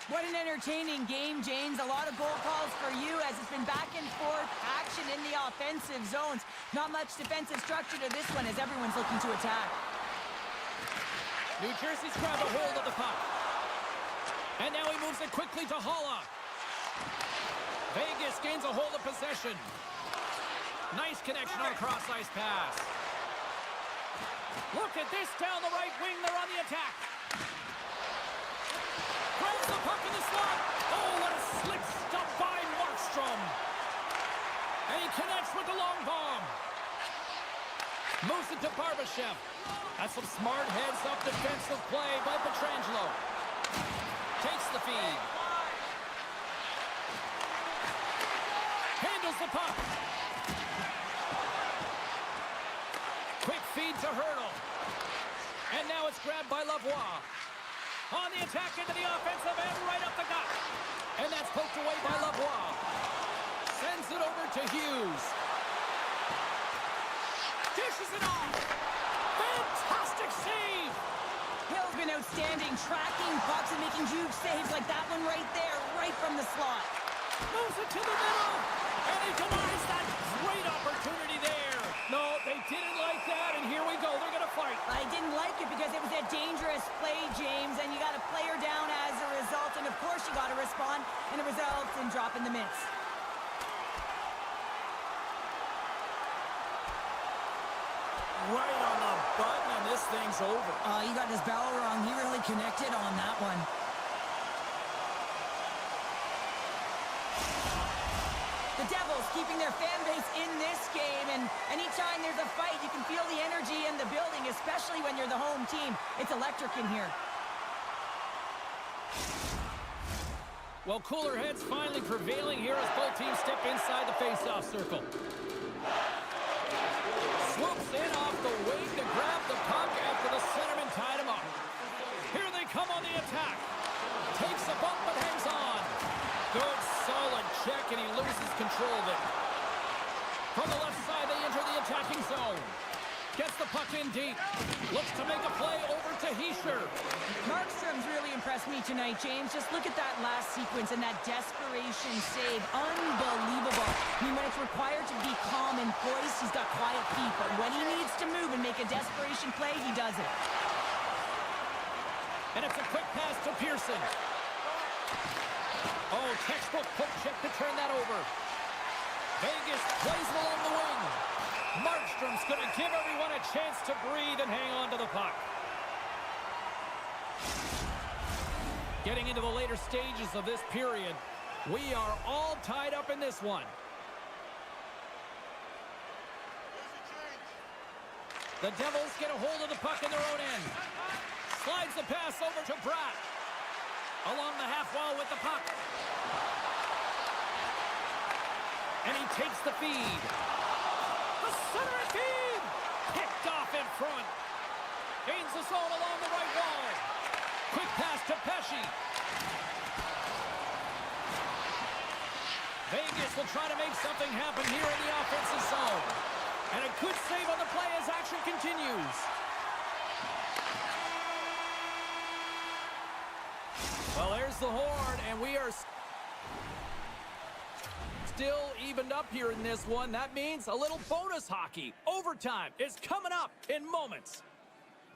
What an entertaining game, James. A lot of goal calls for you as it's been back and forth action in the offensive zones. Not much defensive structure to this one as everyone's looking to attack. New Jersey's grabbed a hold of the puck. And now he moves it quickly to Holla. Vegas gains a hold of possession. Nice connection on a cross-ice pass. Look at this down the right wing. They're on the attack. Throws the puck in the slot. Oh, what a slick stop by Markstrom. And he connects with the long bomb. Moves it to Barbashev. That's some smart heads-up defensive play by Pietrangelo. Takes the feed. Handles the puck. Quick feed to Hurdle. And now it's grabbed by Lavoie. On the attack into the offensive end, right up the gut. And that's poked away by Lavoie. Sends it over to Hughes. Dishes it off. Fantastic save. Hill's been outstanding, tracking pucks and making huge saves like that one right there, right from the slot. Moves it to the middle. And he denies that great opportunity there. No, they didn't like that, and here we go. They're going to fight. I didn't like it because it was a dangerous play, James, and you got a player down as a result, and of course you got to respond, and it results in dropping the mitts. Right on the button, and this thing's over. You got his bell wrong. He really connected on that one. The Devils keeping their fan base in this game, and anytime there's a fight, you can feel the energy in the building, especially when you're the home team. It's electric in here. Well, cooler heads finally prevailing here as both teams step inside the face-off circle. Swoops in off the wing to grab the puck after the centerman tied him up. Here they come on the attack. Takes a bump but hangs on. Good, solid check, and he loses control of it. From the left side, they enter the attacking zone. Gets the puck in deep. Looks to make a play over to Hischier. Markstrom's really impressed me tonight, James. Just look at that last sequence and that desperation save. Unbelievable. I mean, when it's required to be calm and poised, he's got quiet feet. But when he needs to move and make a desperation play, he does it. And it's a quick pass to Pearson. Oh, textbook poke check to turn that over. Vegas plays it along the wing. Markstrom's going to give everyone a chance to breathe and hang on to the puck. Getting into the later stages of this period, we are all tied up in this one. The Devils get a hold of the puck in their own end. Slides the pass over to Bratt. Along the half wall with the puck. And he takes the feed. The center feed! Picked off in front. Gains the zone along the right wall. Quick pass to Pesce. Vegas will try to make something happen here in the offensive zone. And a good save on the play as action continues. Well, there's the horn, and we are still evened up here in this one. That means a little bonus hockey. Overtime is coming up in moments.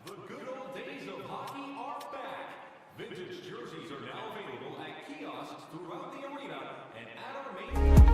The good old days of hockey are back. Vintage jerseys are now available at kiosks throughout the arena and at our main...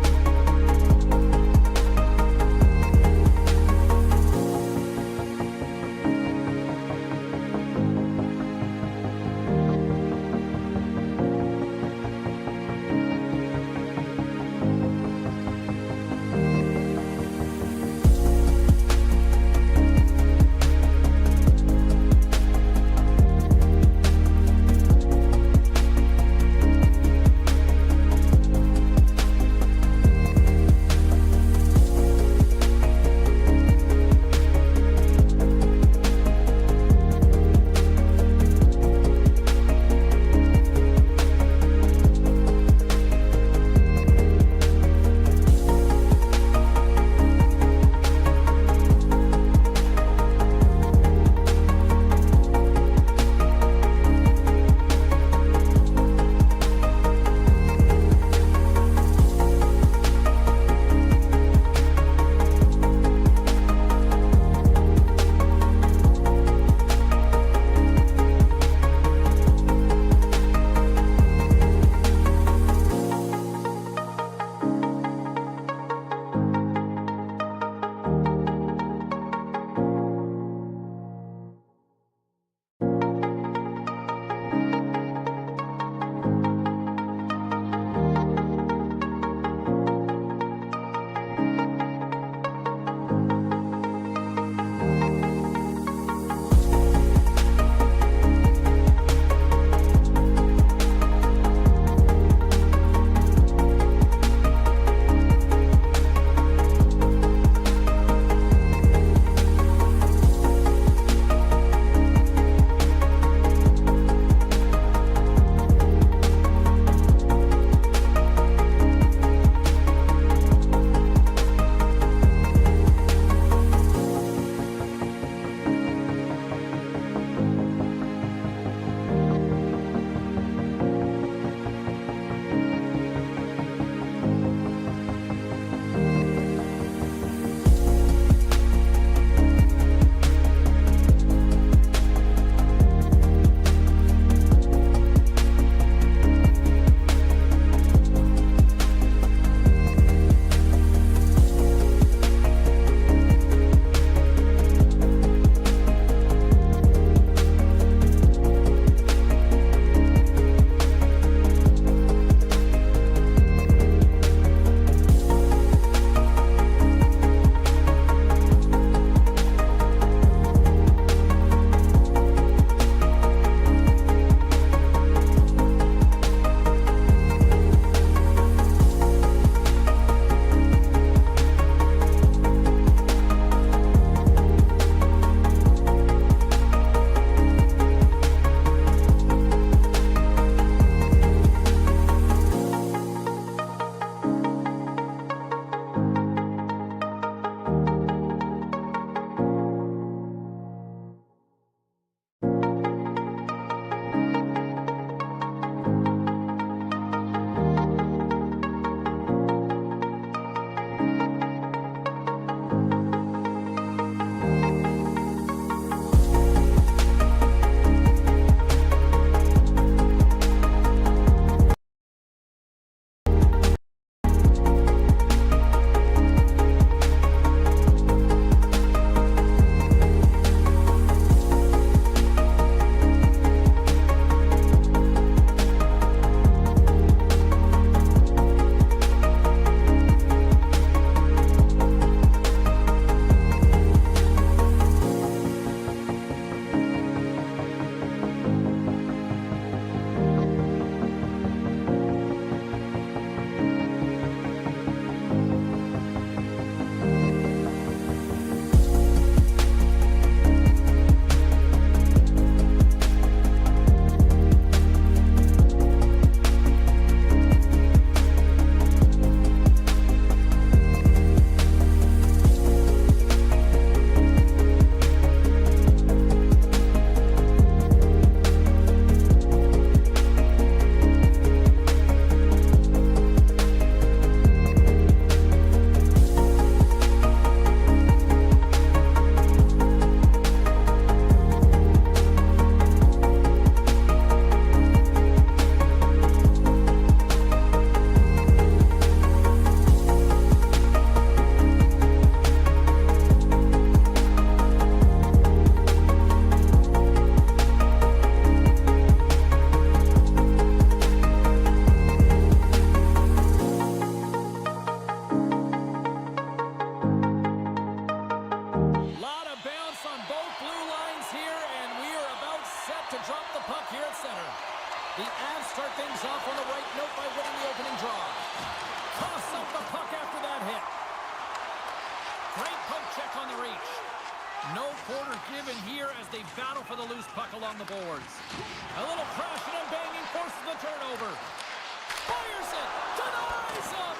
No quarter given here as they battle for the loose puck along the boards. A little crashing and banging forces the turnover. Fires it! Denies him!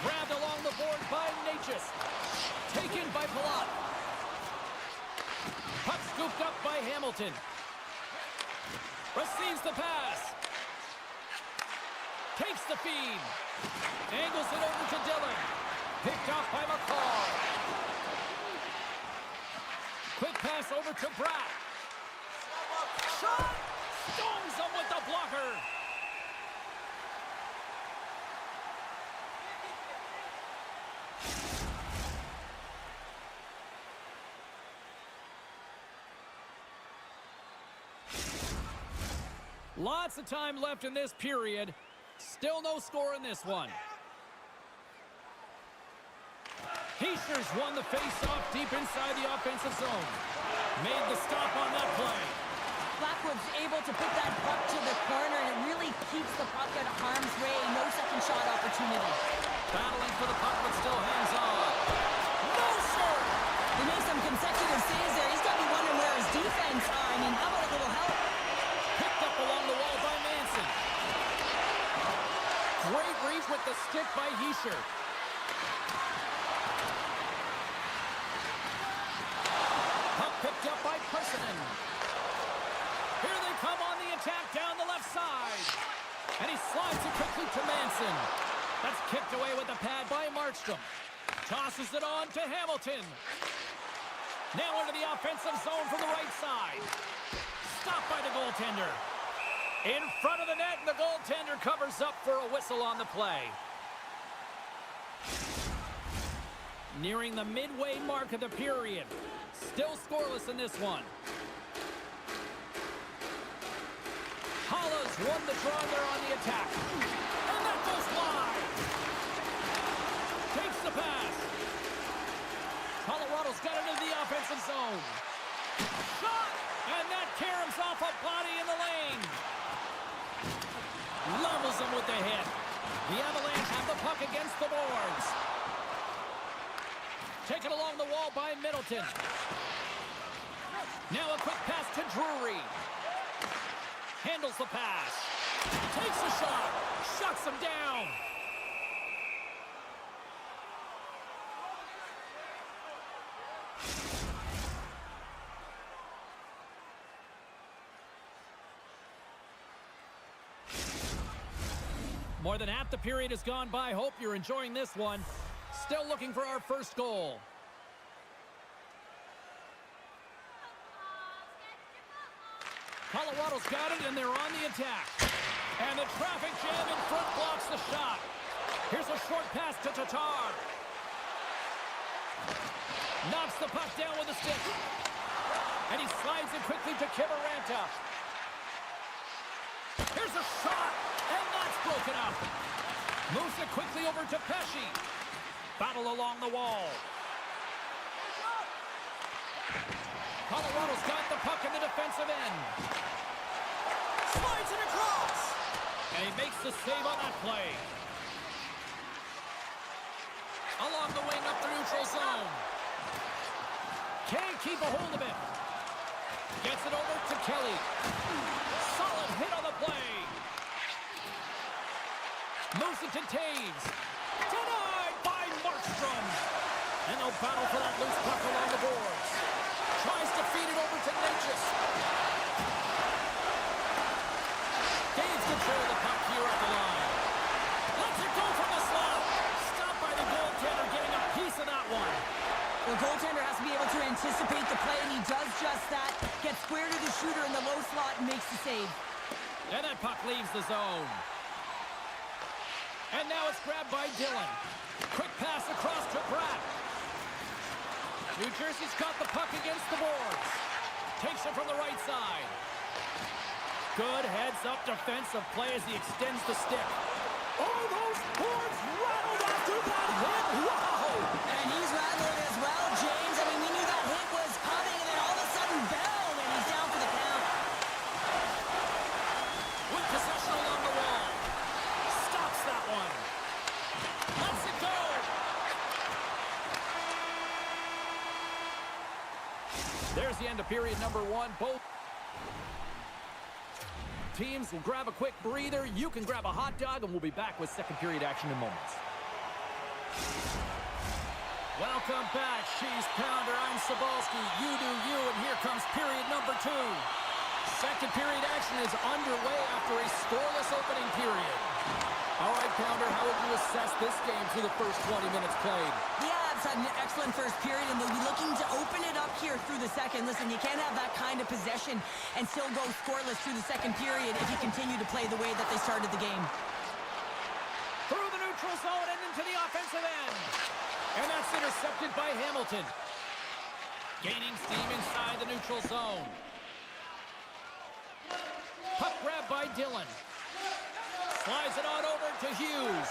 Grabbed along the board by Natchez. Taken by Palat. Puck scooped up by Hamilton. Receives the pass. Takes the feed. Angles it over to Dillon. Picked off by McCall. Quick pass over to Bratt. Shot! Stones him with the blocker. Lots of time left in this period. Still no score in this one. Heischer's won the face-off deep inside the offensive zone. Made the stop on that play. Blackwood's able to put that puck to the corner, and it really keeps the puck out of harm's way. No second shot opportunity. Battling for the puck, but still hands on. No, sir! He made some consecutive saves there. He's got to be wondering where his defense are. I mean, how about a little help? Picked up along the wall by Manson. Great reach with the stick by Heischer. Puck picked up by Persinen. Here they come on the attack down the left side. And he slides it quickly to Manson. That's kicked away with the pad by Markstrom. Tosses it on to Hamilton. Now into the offensive zone from the right side. Stopped by the goaltender. In front of the net, and the goaltender covers up for a whistle on the play. Nearing the midway mark of the period. Still scoreless in this one. Holla's won the draw there on the attack. And that goes wide. Takes the pass. Colorado's got it into the offensive zone. Shot! And that caroms off a body in the lane. Levels him with the hit. The Avalanche have the puck against the boards. Taken along the wall by Middleton. Now a quick pass to Drury. Handles the pass. Takes a shot. Shuts him down. More than half the period has gone by. Hope you're enjoying this one. Still looking for our first goal. Colorado's got it, and they're on the attack. And the traffic jam in front blocks the shot. Here's a short pass to Tatar. Knocks the puck down with a stick. And he slides it quickly to Kiviranta. Here's a shot, and that's broken up. Moves it quickly over to Pesci. Battle along the wall. Colorado's got the puck in the defensive end. Slides it across. And he makes the save on that play. Along the wing up the neutral zone. Can't keep a hold of it. Gets it over to Kelly. Solid hit on the play. Moves it to Taves. Denied by Markstrom. And they'll battle for that loose puck along the boards. Tries to feed it over to Natchez. Gains control of the puck here at the line. Lets it go from the slot. Stopped by the goaltender, getting a piece of that one. The goaltender has to be able to anticipate the play, and he does just that. Gets square to the shooter in the low slot and makes the save. And that puck leaves the zone. And now it's grabbed by Dillon. Quick pass across to Bratt. New Jersey's got the puck against the boards. Takes it from the right side. Good heads-up defensive play as he extends the stick. Oh, those boards rattled after that hit. Wow! And he's rattled as well, James. I mean, we knew that hit was coming, and then all of a sudden, bell, and he's down for the count. With possession along the wall. Stops that one. Lets it go. There's the end of period number one. Both teams will grab a quick breather. You can grab a hot dog, and we'll be back with second period action in moments. Welcome back, Cheese Pounder. I'm Cebulski. You do you, and here comes period number two. Second period action is underway after a scoreless opening period. All right, Pounder, how would you assess this game through the first 20 minutes played? The Avs had an excellent first period, and they'll be looking to open it up here through the second. Listen, you can't have that kind of possession and still go scoreless through the second period if you continue to play the way that they started the game. Through the neutral zone and into the offensive end. And that's intercepted by Hamilton. Gaining steam inside the neutral zone. Puck grab by Dillon. Slides it on over to Hughes.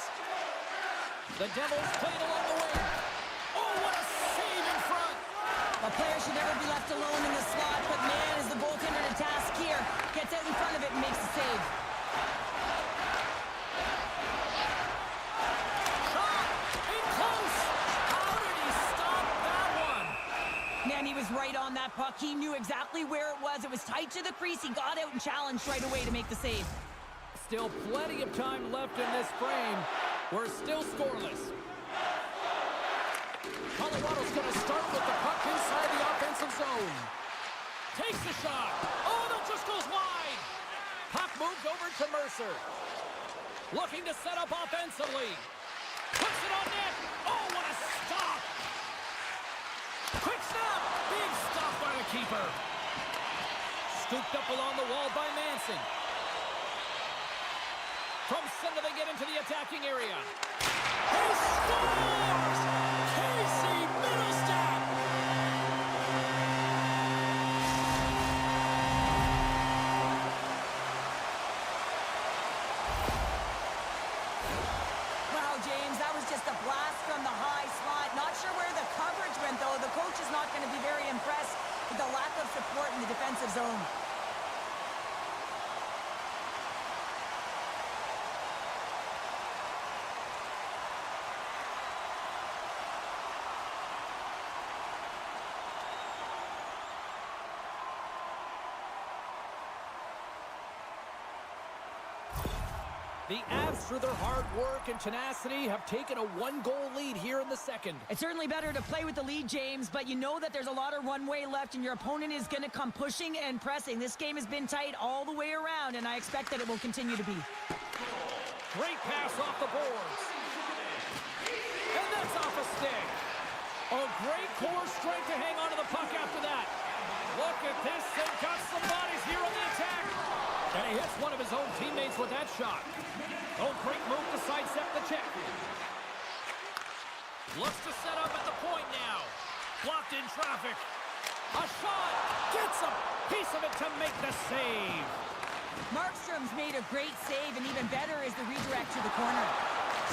The Devils played along the wing. Oh, what a save in front. A player should never be left alone in the slot, but man, is the goaltender to task here. Gets out in front of it and makes the save. Man, he was right on that puck. He knew exactly where it was. It was tight to the crease. He got out and challenged right away to make the save. Still plenty of time left in this frame. We're still scoreless. Colorado's going to start with the puck inside the offensive zone. Takes the shot. Oh, that just goes wide. Puck moved over to Mercer. Looking to set up offensively. Puts it on net. Oh, what a stop. Quick stop! Big stop by the keeper. Scooped up along the wall by Manson. From center they get into the attacking area. He scores! Casey Middlestat! Wow, James, that was just a blast from the high slot. Not sure where the coverage went, though. The coach is not going to be very impressed with the lack of support in the defensive zone. The Avs, through their hard work and tenacity, have taken a one-goal lead here in the second. It's certainly better to play with the lead, James, but you know that there's a lot of runway left, and your opponent is going to come pushing and pressing. This game has been tight all the way around, and I expect that it will continue to be. Great pass off the boards. And that's off a stick. A great core strength to hang on to the puck after that. Look at this. They've got some bodies here on the attack. And he hits one of his own teammates with that shot. Oh, great move to sidestep the check. Looks to set up at the point now. Blocked in traffic. A shot. Gets a piece of it to make the save. Markstrom's made a great save, and even better is the redirect to the corner.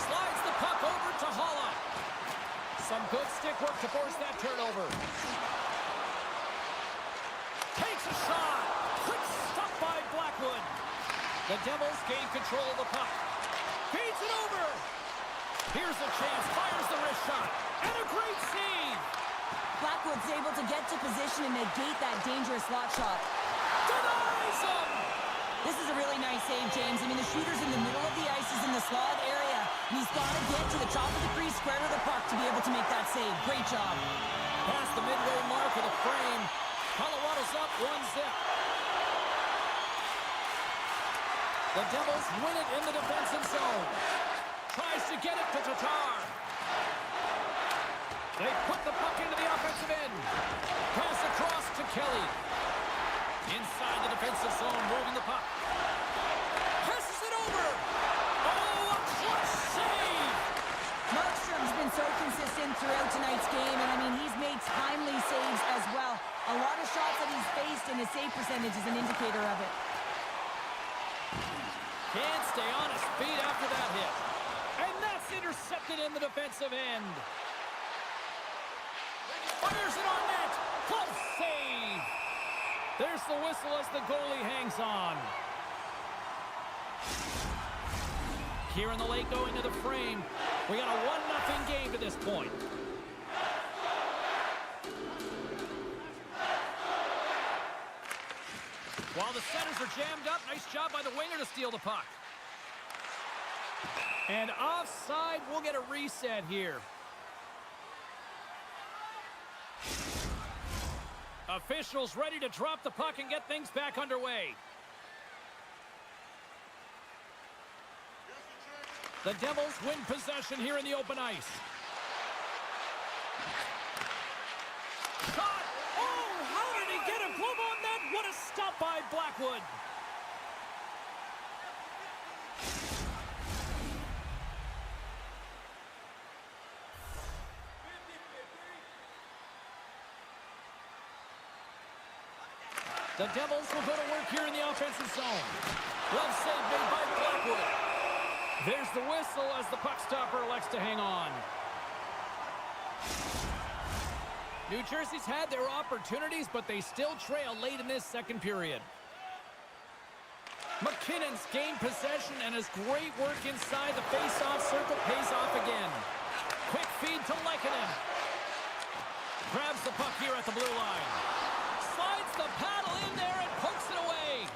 Slides the puck over to Holla. Some good stick work to force that turnover. Takes a shot. Quick stop by Blackwood. The Devils gain control of the puck. Feeds it over. Here's a chance. Fires the wrist shot. And a great save. Blackwood's able to get to position and negate that dangerous slot shot. Denies him. This is a really nice save, James. I mean, the shooter's in the middle of the ice. He's in the slot area. And he's got to get to the top of the crease, square to the puck to be able to make that save. Great job. Past the midway mark of the frame. Colorado's up 1-0. The Devils win it in the defensive zone. Tries to get it to Tatar. They put the puck into the offensive end. Pass across to Kelly. Inside the defensive zone, moving the puck. Passes it over. Oh, a clutch save. Markstrom's been so consistent throughout tonight's game, and I mean, he's made timely saves as well. A lot of shots that he's faced, and his save percentage is an indicator of it. Can't stay on his feet after that hit. And that's intercepted in the defensive end. Fires it on net. Close save. There's the whistle as the goalie hangs on. Here in the late going to the frame. We got a 1-0 game to this point. centers are jammed up. Nice job by the winger to steal the puck. And offside, we'll get a reset here. Officials ready to drop the puck and get things back underway. The Devils win possession here in the open ice. Shot! Oh, how did he get a glove on that? What a stop by Blackwood. The Devils will go to work here in the offensive zone. Glove save made by Blackwood. There's the whistle as the puck stopper elects to hang on. New Jersey's had their opportunities, but they still trail late in this second period. McKinnon's gained possession, and his great work inside the face-off circle pays off again. Quick feed to Lehkonen. Grabs the puck here at the blue line. Slides the paddle in there and pokes it away.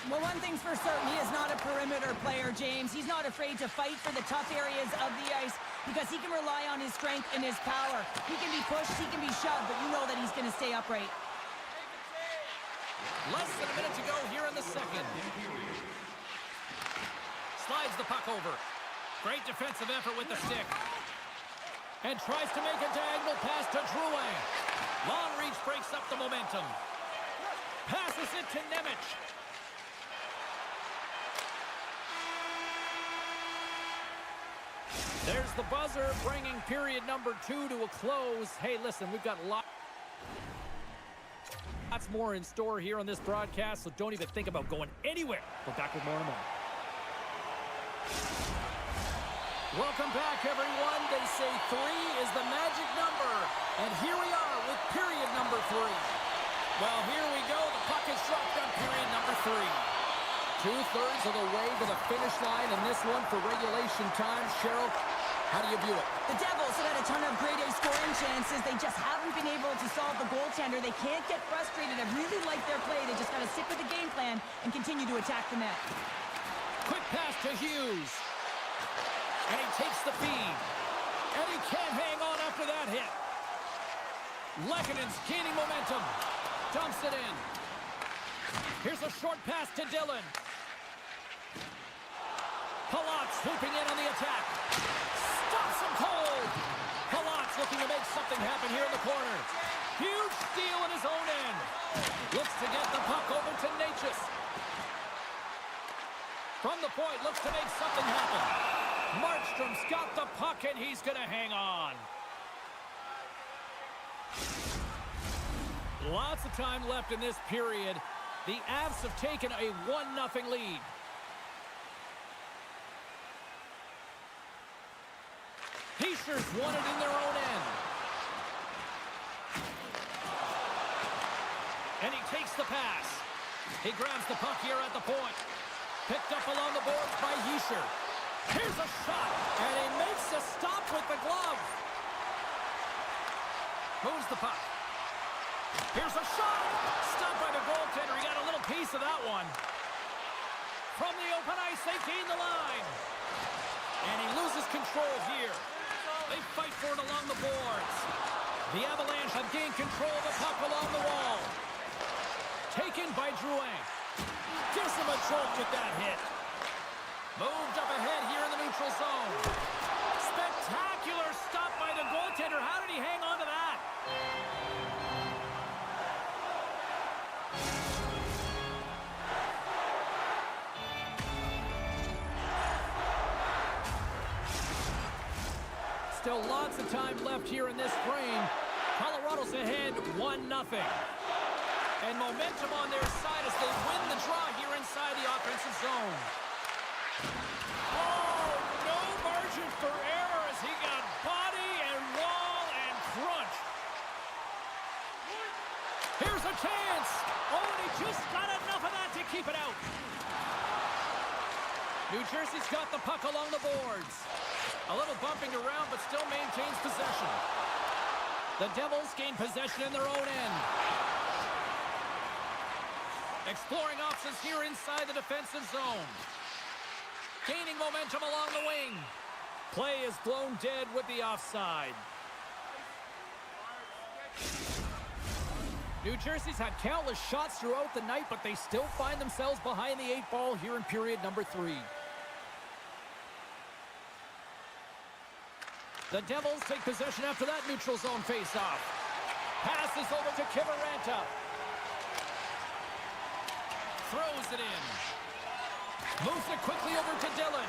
Well, one thing's for certain, he is not a perimeter player, James. He's not afraid to fight for the tough areas of the ice because he can rely on his strength and his power. He can be pushed, he can be shoved, but you know that he's going to stay upright. Less than a minute to go here in the second. Slides the puck over. Great defensive effort with the stick. And tries to make a diagonal pass to Drouin. Long reach breaks up the momentum. Passes it to Nemec. There's the buzzer, bringing period number 2 to a close. Hey, listen, we've got lots more in store here on this broadcast, so don't even think about going anywhere. We're back with more in a moment. Welcome back, everyone. They say 3 is the magic number, and here we are with period number 3. Well, here we go. The puck is dropped on period number 3. 2/3 of the way to the finish line, and this one for regulation time. Cheryl, how do you view it? The Devils have had a ton of grade A scoring chances. They just haven't been able to solve the goaltender. They can't get frustrated. I really like their play. They just got to stick with the game plan and continue to attack the net. Quick pass to Hughes. And he takes the feed. And he can't hang on after that hit. Lehkonen's gaining momentum. Dumps it in. Here's a short pass to Dillon. Palat's swooping in on the attack. Stops him cold. Palat's looking to make something happen here in the corner. Huge steal in his own end. Looks to get the puck over to Necas. From the point, looks to make something happen. Markstrom's got the puck, and he's going to hang on. Lots of time left in this period. The Avs have taken a 1-0 lead. Heischer's won it in their own end. And he takes the pass. He grabs the puck here at the point. Picked up along the boards by Hischer. Here's a shot, and he makes a stop with the glove. Moves the puck. Here's a shot. Stopped by the goaltender. He got a little piece of that one. From the open ice, they gain the line. And he loses control here. They fight for it along the boards. The Avalanche have gained control of the puck along the wall. Taken by Drouin. Gives him a jolt with that hit. Moved up ahead here in the neutral zone. Spectacular stop by the goaltender. How did he hang on to that? Still lots of time left here in this frame. Colorado's ahead 1-0. And momentum on their side as they win the draw here inside the offensive zone. Oh, no margin for error as he got body and wall and crunched. Here's a chance. Oh, and he just got enough of that to keep it out. New Jersey's got the puck along the boards. A little bumping around, but still maintains possession. The Devils gain possession in their own end. Exploring options here inside the defensive zone. Gaining momentum along the wing. Play is blown dead with the offside. New Jersey's had countless shots throughout the night, but they still find themselves behind the 8 ball here in period number 3. The Devils take possession after that neutral zone faceoff. Passes over to Kivaranta. Throws it in. Moves it quickly over to Dillon.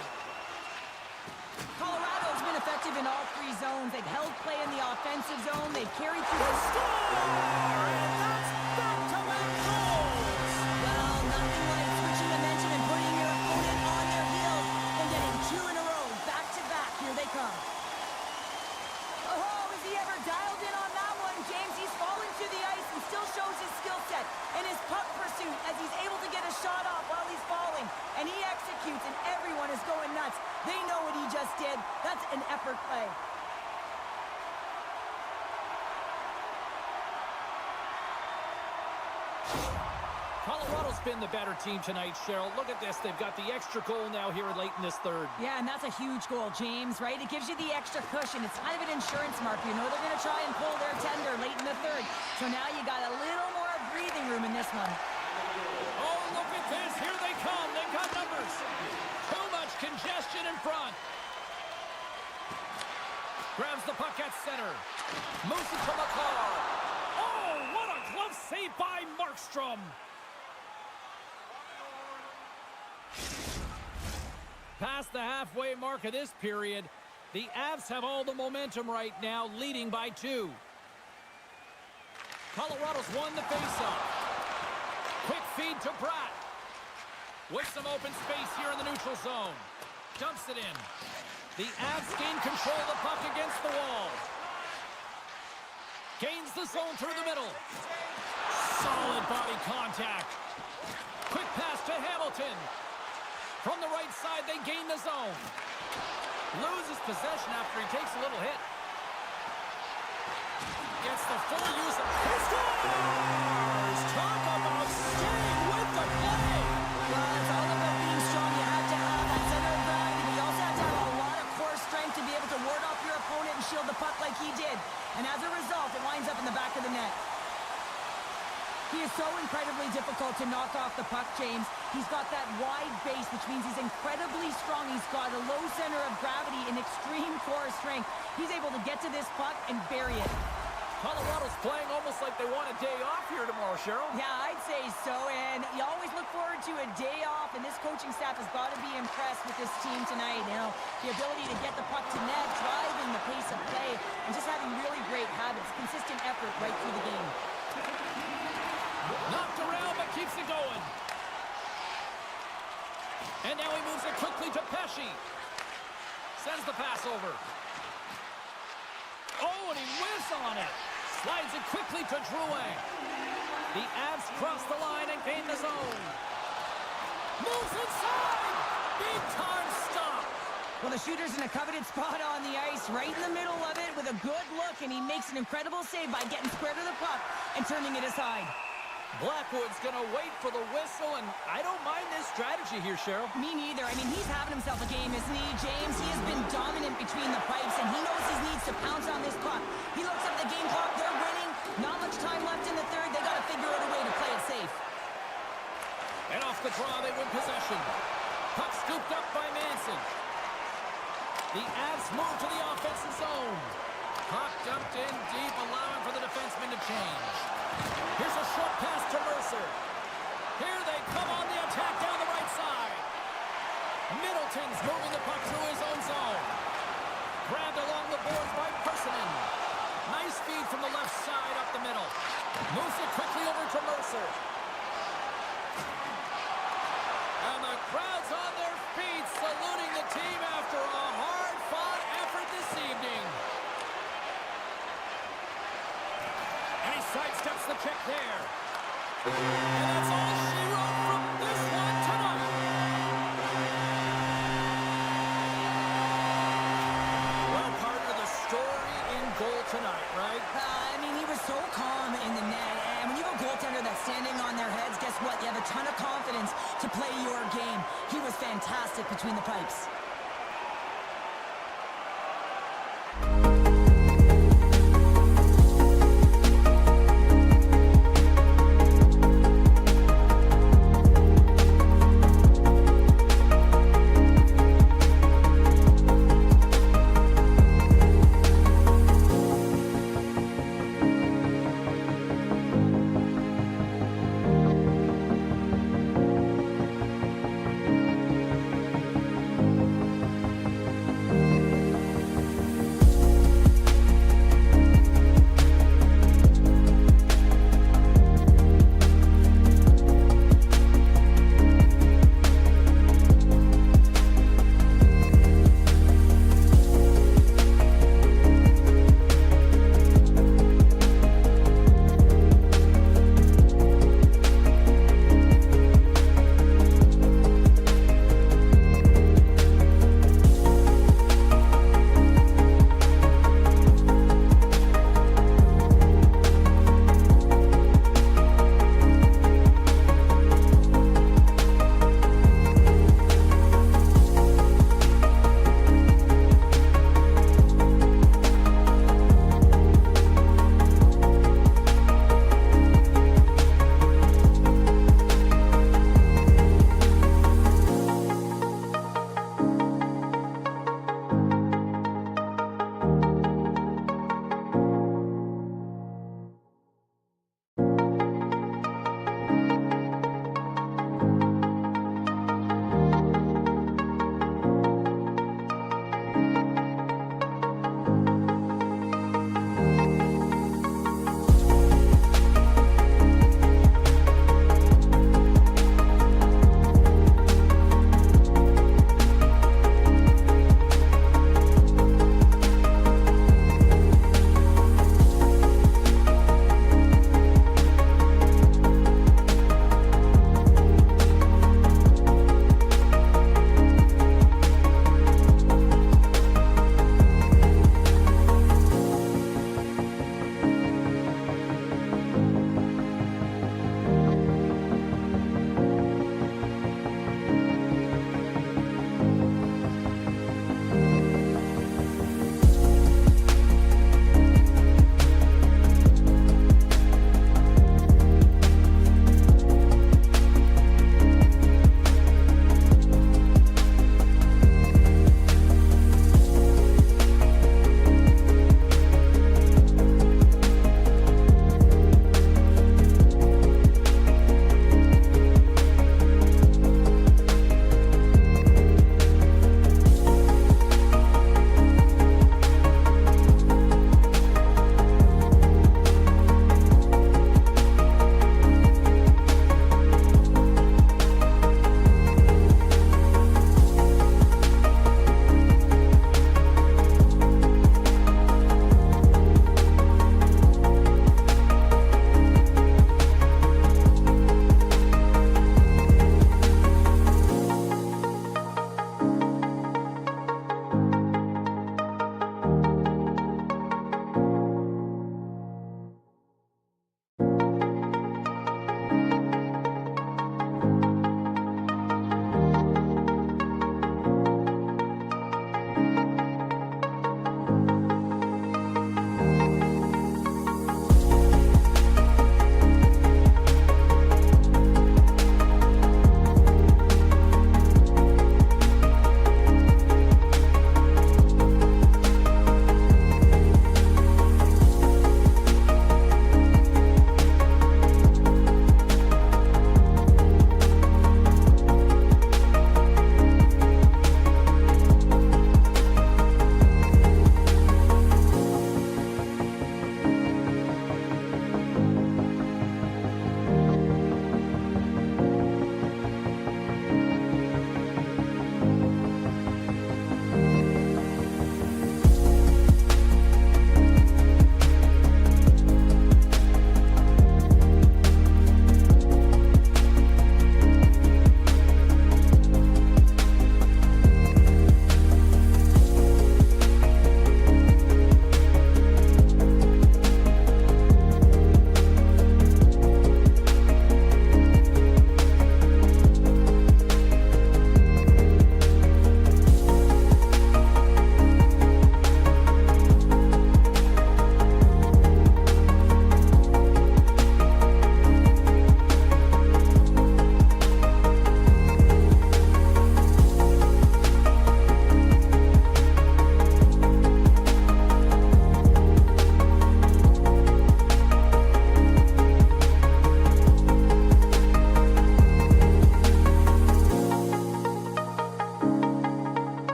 Colorado's been effective in all 3 zones. They've held play in the offensive zone. They've carried through the Score! And that's back-to-back goals! Well, nothing like switching momentum and putting your opponent on their heels and getting 2 in a row, back-to-back. Here they come. Oh, is he ever dialed in on that one, James? He's fallen to the ice and still shows his skill set and his puck pursuit as he's able to get a shot off while he's falling. And he executes, and everyone is going nuts. They know what he just did. That's an effort play. Colorado's been the better team tonight, Cheryl. Look at this. They've got the extra goal now here late in this third. Yeah, and that's a huge goal, James, right? It gives you the extra cushion. It's kind of an insurance mark. You know they're going to try and pull their tender late in the third. So now you got a little more breathing room in this one. Oh, look at this. Here they come. They've got numbers. Too much congestion in front. Grabs the puck at center. Moves it to McCall. Oh, what a glove save by Markstrom. Past the halfway mark of this period, the Avs have all the momentum right now, leading by 2. Colorado's won the faceoff. Quick feed to Pratt. With some open space here in the neutral zone. Dumps it in. The Avs gain control of the puck against the wall. Gains the zone through the middle. Solid body contact. Quick pass to Hamilton. From the right side, they gain the zone. Loses possession after he takes a little hit. Gets the full use of... He scores! Talk about staying with the play! Well, it's all about being strong. You have to have that center of gravity. You also have to have a lot of core strength to be able to ward off your opponent and shield the puck like he did. And as a result, it winds up in the back of the net. He is so incredibly difficult to knock off the puck, James. He's got that wide base, which means he's incredibly strong. He's got a low center of gravity and extreme core strength. He's able to get to this puck and bury it. Colorado's playing almost like they want a day off here tomorrow, Cheryl. Yeah, I'd say so, and you always look forward to a day off, and this coaching staff has got to be impressed with this team tonight. You know, the ability to get the puck to net, driving the pace of play, and just having really great habits, consistent effort right through the game. Knocked around, but keeps it going. And now he moves it quickly to Pesci. Sends the pass over. Oh, and he whiffs on it. Slides it quickly to Drouin. The Avs cross the line and gain the zone. Moves inside. Big time stop. Well, the shooter's in a coveted spot on the ice, right in the middle of it with a good look, and he makes an incredible save by getting square to the puck and turning it aside. Blackwood's going to wait for the whistle, and I don't mind this strategy here, Cheryl. Me neither. I mean, he's having himself a game, isn't he, James? He has been dominant between the pipes, and he knows he needs to pounce on this puck. He looks at the game clock. They're winning. Not much time left in the third. They got to figure out a way to play it safe. And off the draw, they win possession. Puck scooped up by Manson. The Avs move to the offensive zone. Puck dumped in deep, allowing for the defenseman to change. Here's a short pass to Mercer. Here they come on the attack down the right side. Middleton's moving the puck through his own zone. Grabbed along the boards by Persinen. Nice feed from the left side up the middle. Moves it quickly over to Mercer. And the crowd's on their feet saluting the team after a hard-fought effort this evening. And he sidesteps the check there. And that's all she wrote from this one tonight. Well, partner, the story in goal tonight, right? I mean, he was so calm in the net. And when you have a goaltender that's standing on their heads, guess what? You have a ton between the pipes.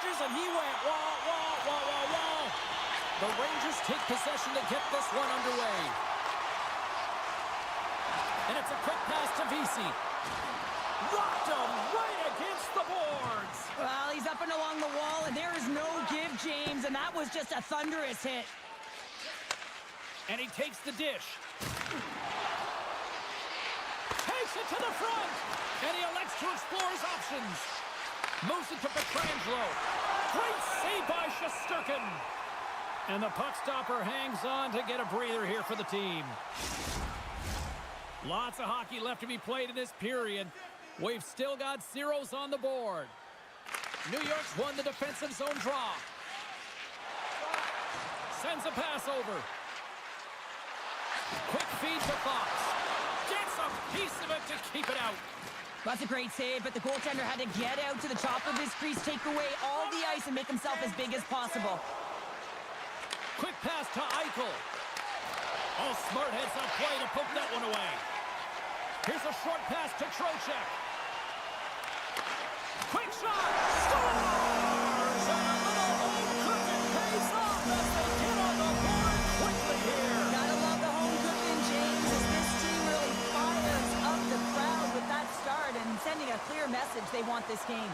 pitches, and he went wall. The Rangers take possession to get this one underway. And it's a quick pass to Vesey. Rocked him right against the boards. Well, he's up and along the wall, and there is no give, James, and that was just a thunderous hit. And he takes the dish. Takes it to the front. And he elects to explore his options. Moves it to Pietrangelo. Great save by Shesterkin. And the puck stopper hangs on to get a breather here for the team. Lots of hockey left to be played in this period. We've still got zeros on the board. New York's won the defensive zone draw. Sends a pass over. Quick feed to Fox. Gets a piece of it to keep it out. That's a great save, but the goaltender had to get out to the top of his crease, take away all the ice, and make himself as big as possible. Quick pass to Eichel. Oh, smart heads up play to poke that one away. Here's a short pass to Trocheck. Quick shot! Scores! And a little home cooking pays off as they get on the board quickly here. Gotta love the home cooking, James, as this team really fires up the crowd with that start and sending a clear message they want this game.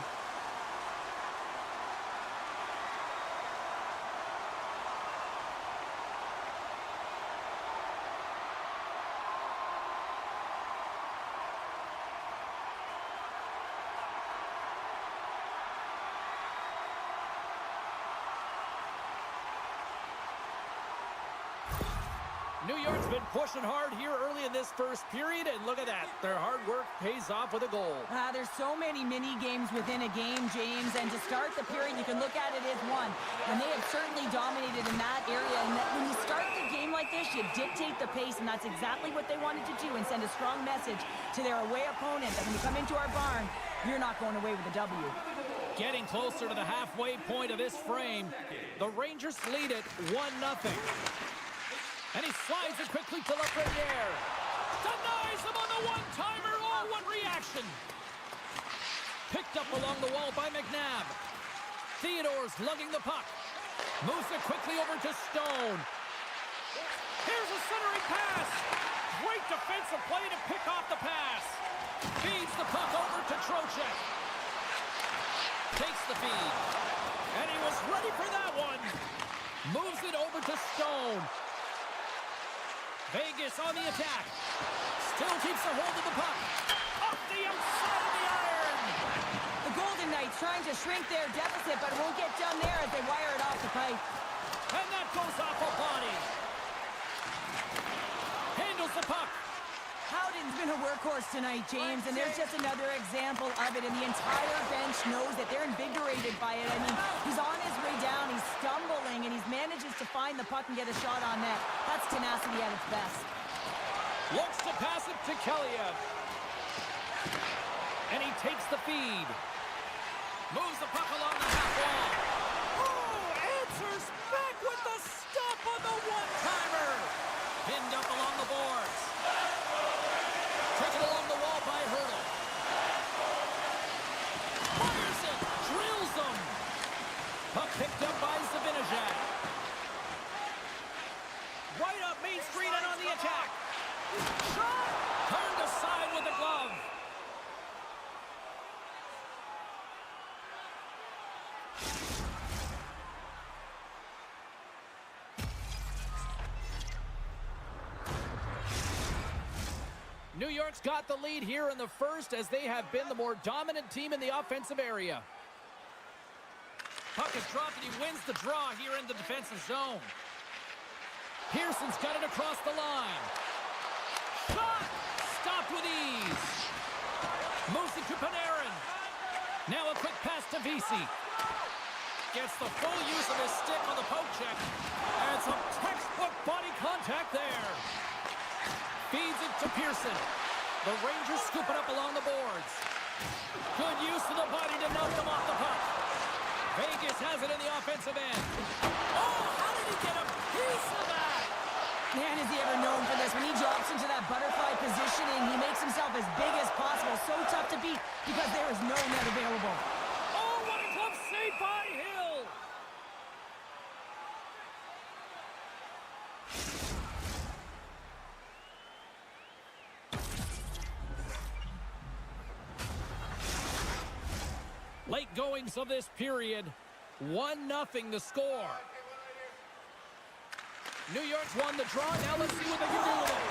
New York's been pushing hard here early in this first period, and look at that. Their hard work pays off with a goal. There's so many mini games within a game, James, and to start the period, you can look at it as one. And they have certainly dominated in that area. And that when you start the game like this, you dictate the pace, and that's exactly what they wanted to do and send a strong message to their away opponent that when you come into our barn, you're not going away with a W. Getting closer to the halfway point of this frame, the Rangers lead it 1-0. And he slides it quickly to Lafreniere. Denies him on the one-timer. Oh, what reaction. Picked up along the wall by McNabb. Theodore's lugging the puck. Moves it quickly over to Stone. Here's a centering pass. Great defensive play to pick off the pass. Feeds the puck over to Trocheck. Takes the feed. And he was ready for that one. Moves it over to Stone. Vegas on the attack. Still keeps a hold of the puck. Off the outside of the iron. The Golden Knights trying to shrink their deficit, but it won't get done there as they wire it off the pipe. And that goes off a body. Handles the puck. Howden's been a workhorse tonight, James, and there's just another example of it, and the entire bench knows that they're invigorated by it. I mean, he's on his way down, he's stumbling, and he manages to find the puck and get a shot on net. That's tenacity at its best. Looks to pass it to Keliev. And he takes the feed. Moves the puck along the half wall. Oh, answers back with the stop on the one-timer. Pinned up along the boards. Taken along the wall by Hurdle. Fires it. Drills them. Puck picked up by Zibanejad. Right up Main Street and on the attack. Shot! Turned aside with a glove. New York's got the lead here in the first as they have been the more dominant team in the offensive area. Puck is dropped and he wins the draw here in the defensive zone. Pearson's got it across the line. Shot! Stopped with ease. Moves it to Panarin. Now a quick pass to Vesey. Gets the full use of his stick on the poke check. And some textbook body contact there. Feeds it to Pearson. The Rangers scoop it up along the boards. Good use of the body to knock them off the puck. Vegas has it in the offensive end. Oh, how did he get a piece of that? Man, is he ever known for this. When he drops into that butterfly positioning, he makes himself as big as possible. So tough to beat because there is no net available. Oh, what a glove save by him. Late goings of this period. 1-0 the score. New York's won the draw. Now let's see what they can do with it.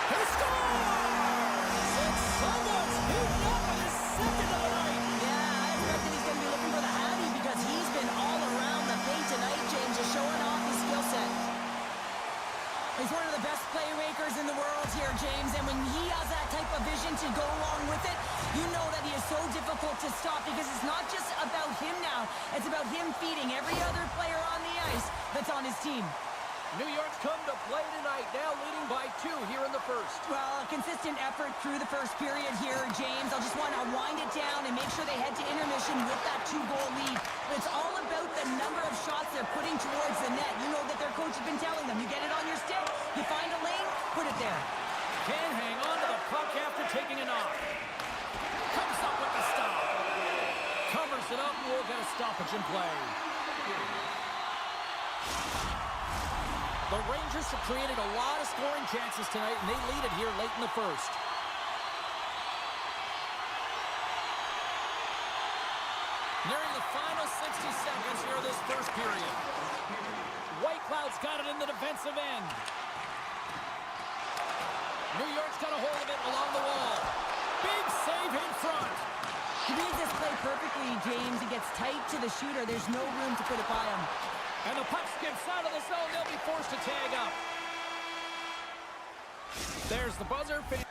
He scores! And someone's heating up on his second of the night. Yeah, I expect that he's going to be looking for the Hattie because he's been all around the paint tonight, James, just showing off his skill set. He's one of the best playmakers in the world here, James, and when he has that type of vision to go along with it, you know that he is so difficult to stop because it's not just about him now. It's about him feeding every other player on the ice that's on his team. New York's come to play tonight, now leading by 2 here in the first. Well, a consistent effort through the first period here, James. I'll just want to wind it down and make sure they head to intermission with that 2-goal lead. But it's all about the number of shots they're putting towards the net. You know that their coach has been telling them, you get it on your stick, you find a lane, put it there. Can hang on to the puck after taking a knock. Comes up with the stop. Covers it up, and we'll get a stoppage in play. The Rangers have created a lot of scoring chances tonight, and they lead it here late in the first. Nearing the final 60 seconds here of this first period. White Cloud's got it in the defensive end. New York's got a hold of it along the wall. Big save in front. He reads this play perfectly, James. He gets tight to the shooter. There's no room to put it by him. And the puck skips out of the zone. They'll be forced to tag up. There's the buzzer. Fans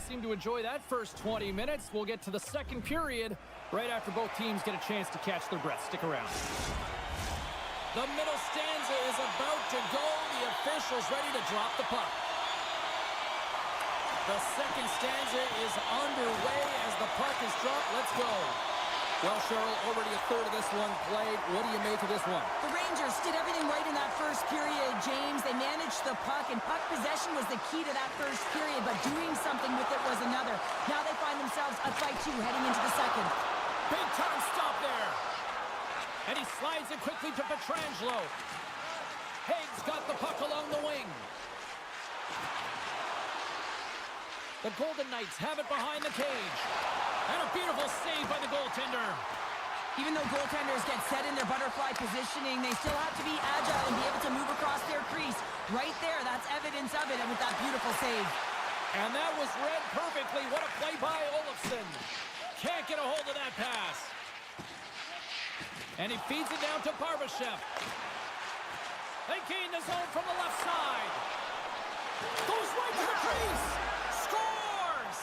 seem to enjoy that first 20 minutes. We'll get to the second period right after both teams get a chance to catch their breath. Stick around. The middle stanza is about to go. The official's ready to drop the puck. The second stanza is underway as the puck is dropped. Let's go. Well, Cheryl, already a third of this one played. What do you make of this one? The Rangers did everything right in that first period, James. They managed the puck, and puck possession was the key to that first period, but doing something with it was another. Now they find themselves up by 2 heading into the second. Big time stop there. And he slides it quickly to Pietrangelo. Haig's got the puck along the wing. The Golden Knights have it behind the cage. And a beautiful save by the goaltender. Even though goaltenders get set in their butterfly positioning, they still have to be agile and be able to move across their crease. Right there, that's evidence of it, and with that beautiful save. And that was read perfectly. What a play by Olofsson. Can't get a hold of that pass. And he feeds it down to Barbashev. They gain the zone from the left side. Goes right to the crease. Scores!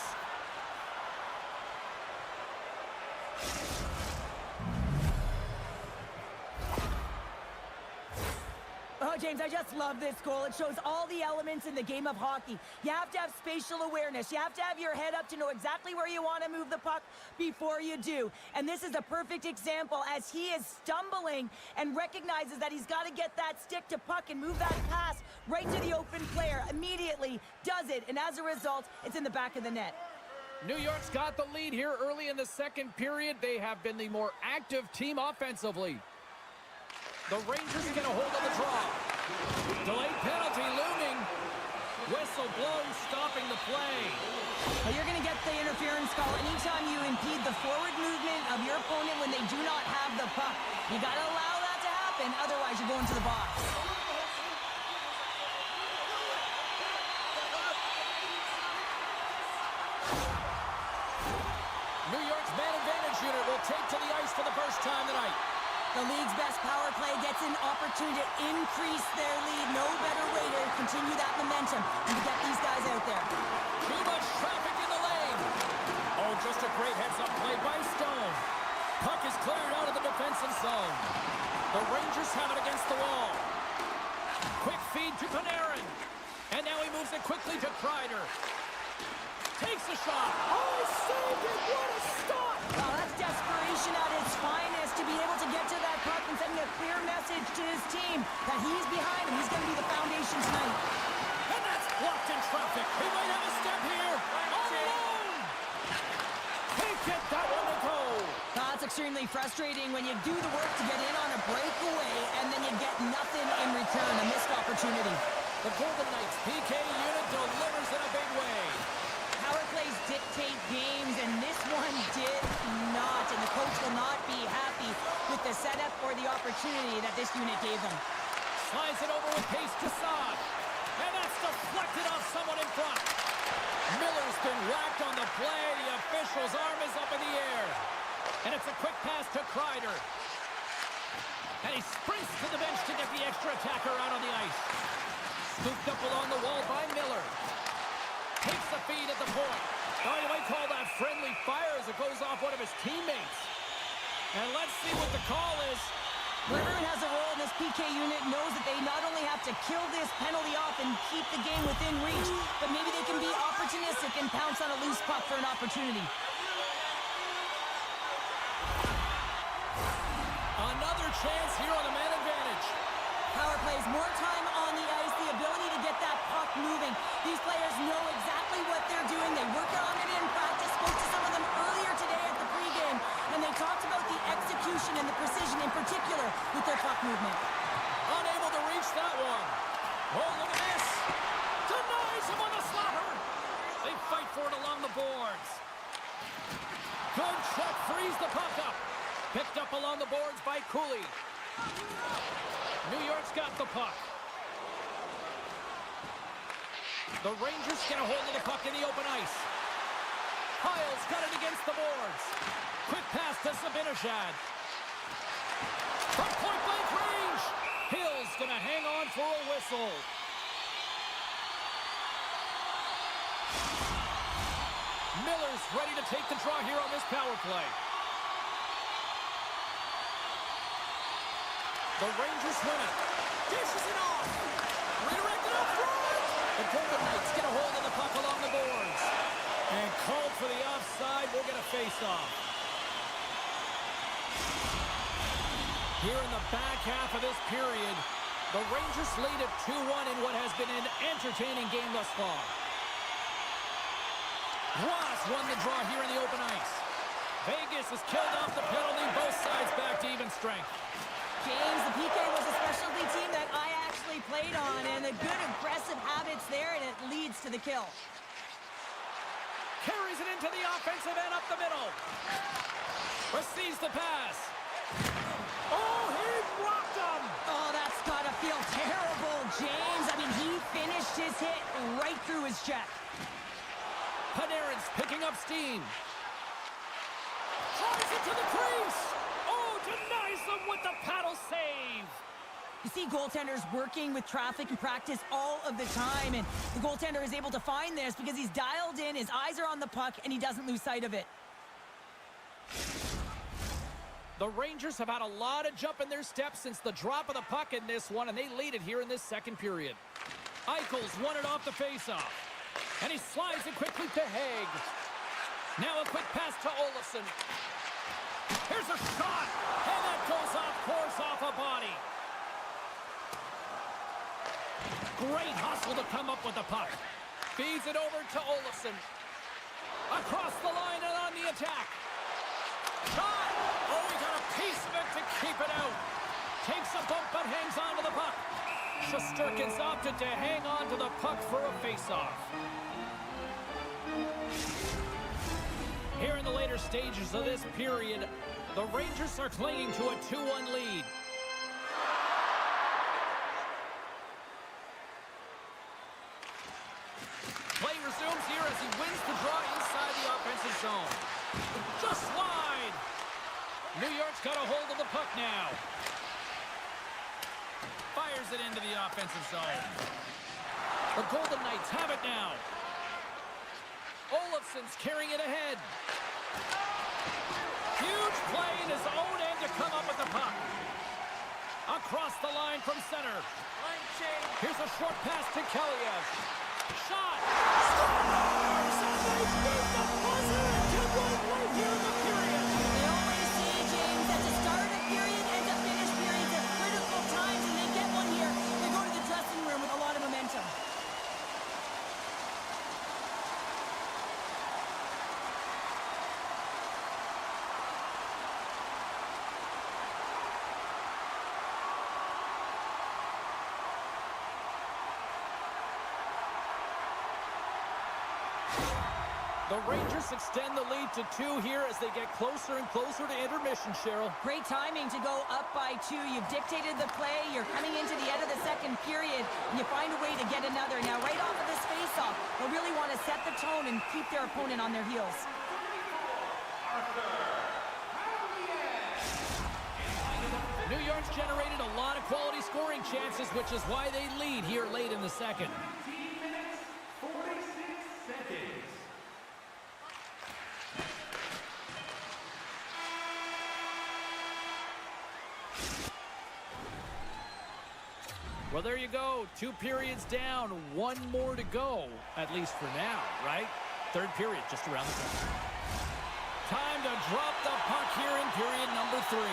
Oh, James, I just love this goal. It shows all the elements in the game of hockey. You have to have spatial awareness. You have to have your head up to know exactly where you want to move the puck before you do. And this is a perfect example as he is stumbling and recognizes that he's got to get that stick to puck and move that pass right to the open player. Immediately does it, and as a result, it's in the back of the net. New York's got the lead here early in the second period. They have been the more active team offensively. The Rangers get a hold of the draw. Delayed penalty looming. Whistle blown, stopping the play. Well, you're going to get the interference call anytime you impede the forward movement of your opponent when they do not have the puck. You got to allow that to happen, otherwise you're going to the box. New York's man advantage unit will take to the ice for the first time tonight. The league's best power play gets an opportunity to increase their lead. No better way to continue that momentum and to get these guys out there. Too much traffic in the lane. Oh, just a great heads-up play by Stone. Puck is cleared out of the defensive zone. The Rangers have it against the wall. Quick feed to Panarin. And now he moves it quickly to Kreider. Takes a shot. Oh, he saved it. What a stop. Wow, that's desperation at its finest to be able to get to that puck and sending a clear message to his team that he's behind him. He's going to be the foundation tonight. And that's blocked in traffic. He might have a step here. All alone. Can't get that one to go. That's extremely frustrating when you do the work to get in on a breakaway and then you get nothing in return, a missed opportunity. The Golden Knights PK unit delivers in a big way. Power plays dictate game coach will not be happy with the setup or the opportunity that this unit gave them. Slides it over with pace to Saad. And that's deflected off someone in front. Miller's been whacked on the play. The official's arm is up in the air. And it's a quick pass to Kreider. And he sprints to the bench to get the extra attacker out on the ice. Scooped up along the wall by Miller. Takes the feed at the point. Oh, you might call that friendly fire as it goes off one of his teammates. And let's see what the call is. Whoever has a role in this PK unit knows that they not only have to kill this penalty off and keep the game within reach, but maybe they can be opportunistic and pounce on a loose puck for an opportunity. Another chance here on the man advantage. Power plays, more time on the ice, the ability to get that puck moving. These players know exactly what they're doing. They work on it in practice. Spoke to some of them earlier today at the pregame, and they talked about the execution and the precision in particular with their puck movement. Unable to reach that one. Oh, look at this. Denies him on the slapper. They fight for it along the boards. Good check, frees the puck up. Picked up along the boards by Cooley. New York's got the puck. The Rangers get a hold of the puck in the open ice. Hiles got it against the boards. Quick pass to Zibanejad. From point-blank range. Hill's going to hang on for a whistle. Miller's ready to take the draw here on this power play. The Rangers win it. Dishes it off. Redirected up front. The Golden Knights get a hold of the puck along the boards. And called for the offside. We'll get a face-off. Here in the back half of this period, the Rangers lead at 2-1 in what has been an entertaining game thus far. Ross won the draw here in the open ice. Vegas has killed off the penalty. Both sides back to even strength. James, the PK was a specialty team that I actually played on, and the good aggressive habits there, and it leads to the kill. Carries it into the offensive end up the middle. Receives the pass. Oh, he rocked him. Oh, that's got to feel terrible, James. I mean, he finished his hit right through his check. Panarin's picking up steam. Tries it to the crease. Oh, denies them with the paddle save. You see goaltenders working with traffic in practice all of the time, and the goaltender is able to find this because he's dialed in, his eyes are on the puck, and he doesn't lose sight of it. The Rangers have had a lot of jump in their steps since the drop of the puck in this one, and they lead it here in this second period. Eichel's won it off the faceoff, and he slides it quickly to Haig. Now a quick pass to Olofsson. Here's a shot, and that goes off course off a body. Great hustle to come up with the puck. Feeds it over to Olofsson. Across the line and on the attack. Shot! Oh, he got a piece of it to keep it out. Takes a bump but hangs on to the puck. Shesterkin's opted to hang on to the puck for a face-off. Here in the later stages of this period, the Rangers are clinging to a 2-1 lead. Play resumes here as he wins the draw inside the offensive zone. Just wide. New York's got a hold of the puck now. Fires it into the offensive zone. The Golden Knights have it now. Olofsson's carrying it ahead. Huge play in his own end to come up with the puck. Across the line from center. Here's a short pass to Kaliev. Shot! Scores! And they beat the buzzer to one right here in the period. They always say, James, that to start a period and to finish periods at critical times, and they get one here. They go to the dressing room with a lot of momentum. The Rangers extend the lead to 2 here as they get closer and closer to intermission, Cheryl. Great timing to go up by 2. You've dictated the play. You're coming into the end of the second period, and you find a way to get another. Now, right off of this faceoff, they'll really want to set the tone and keep their opponent on their heels. New York's generated a lot of quality scoring chances, which is why they lead here late in the second. 19 minutes, 46 seconds. Well, there you go. 2 periods down, 1 more to go, at least for now, right? Third period just around the corner. Time to drop the puck here in period number 3.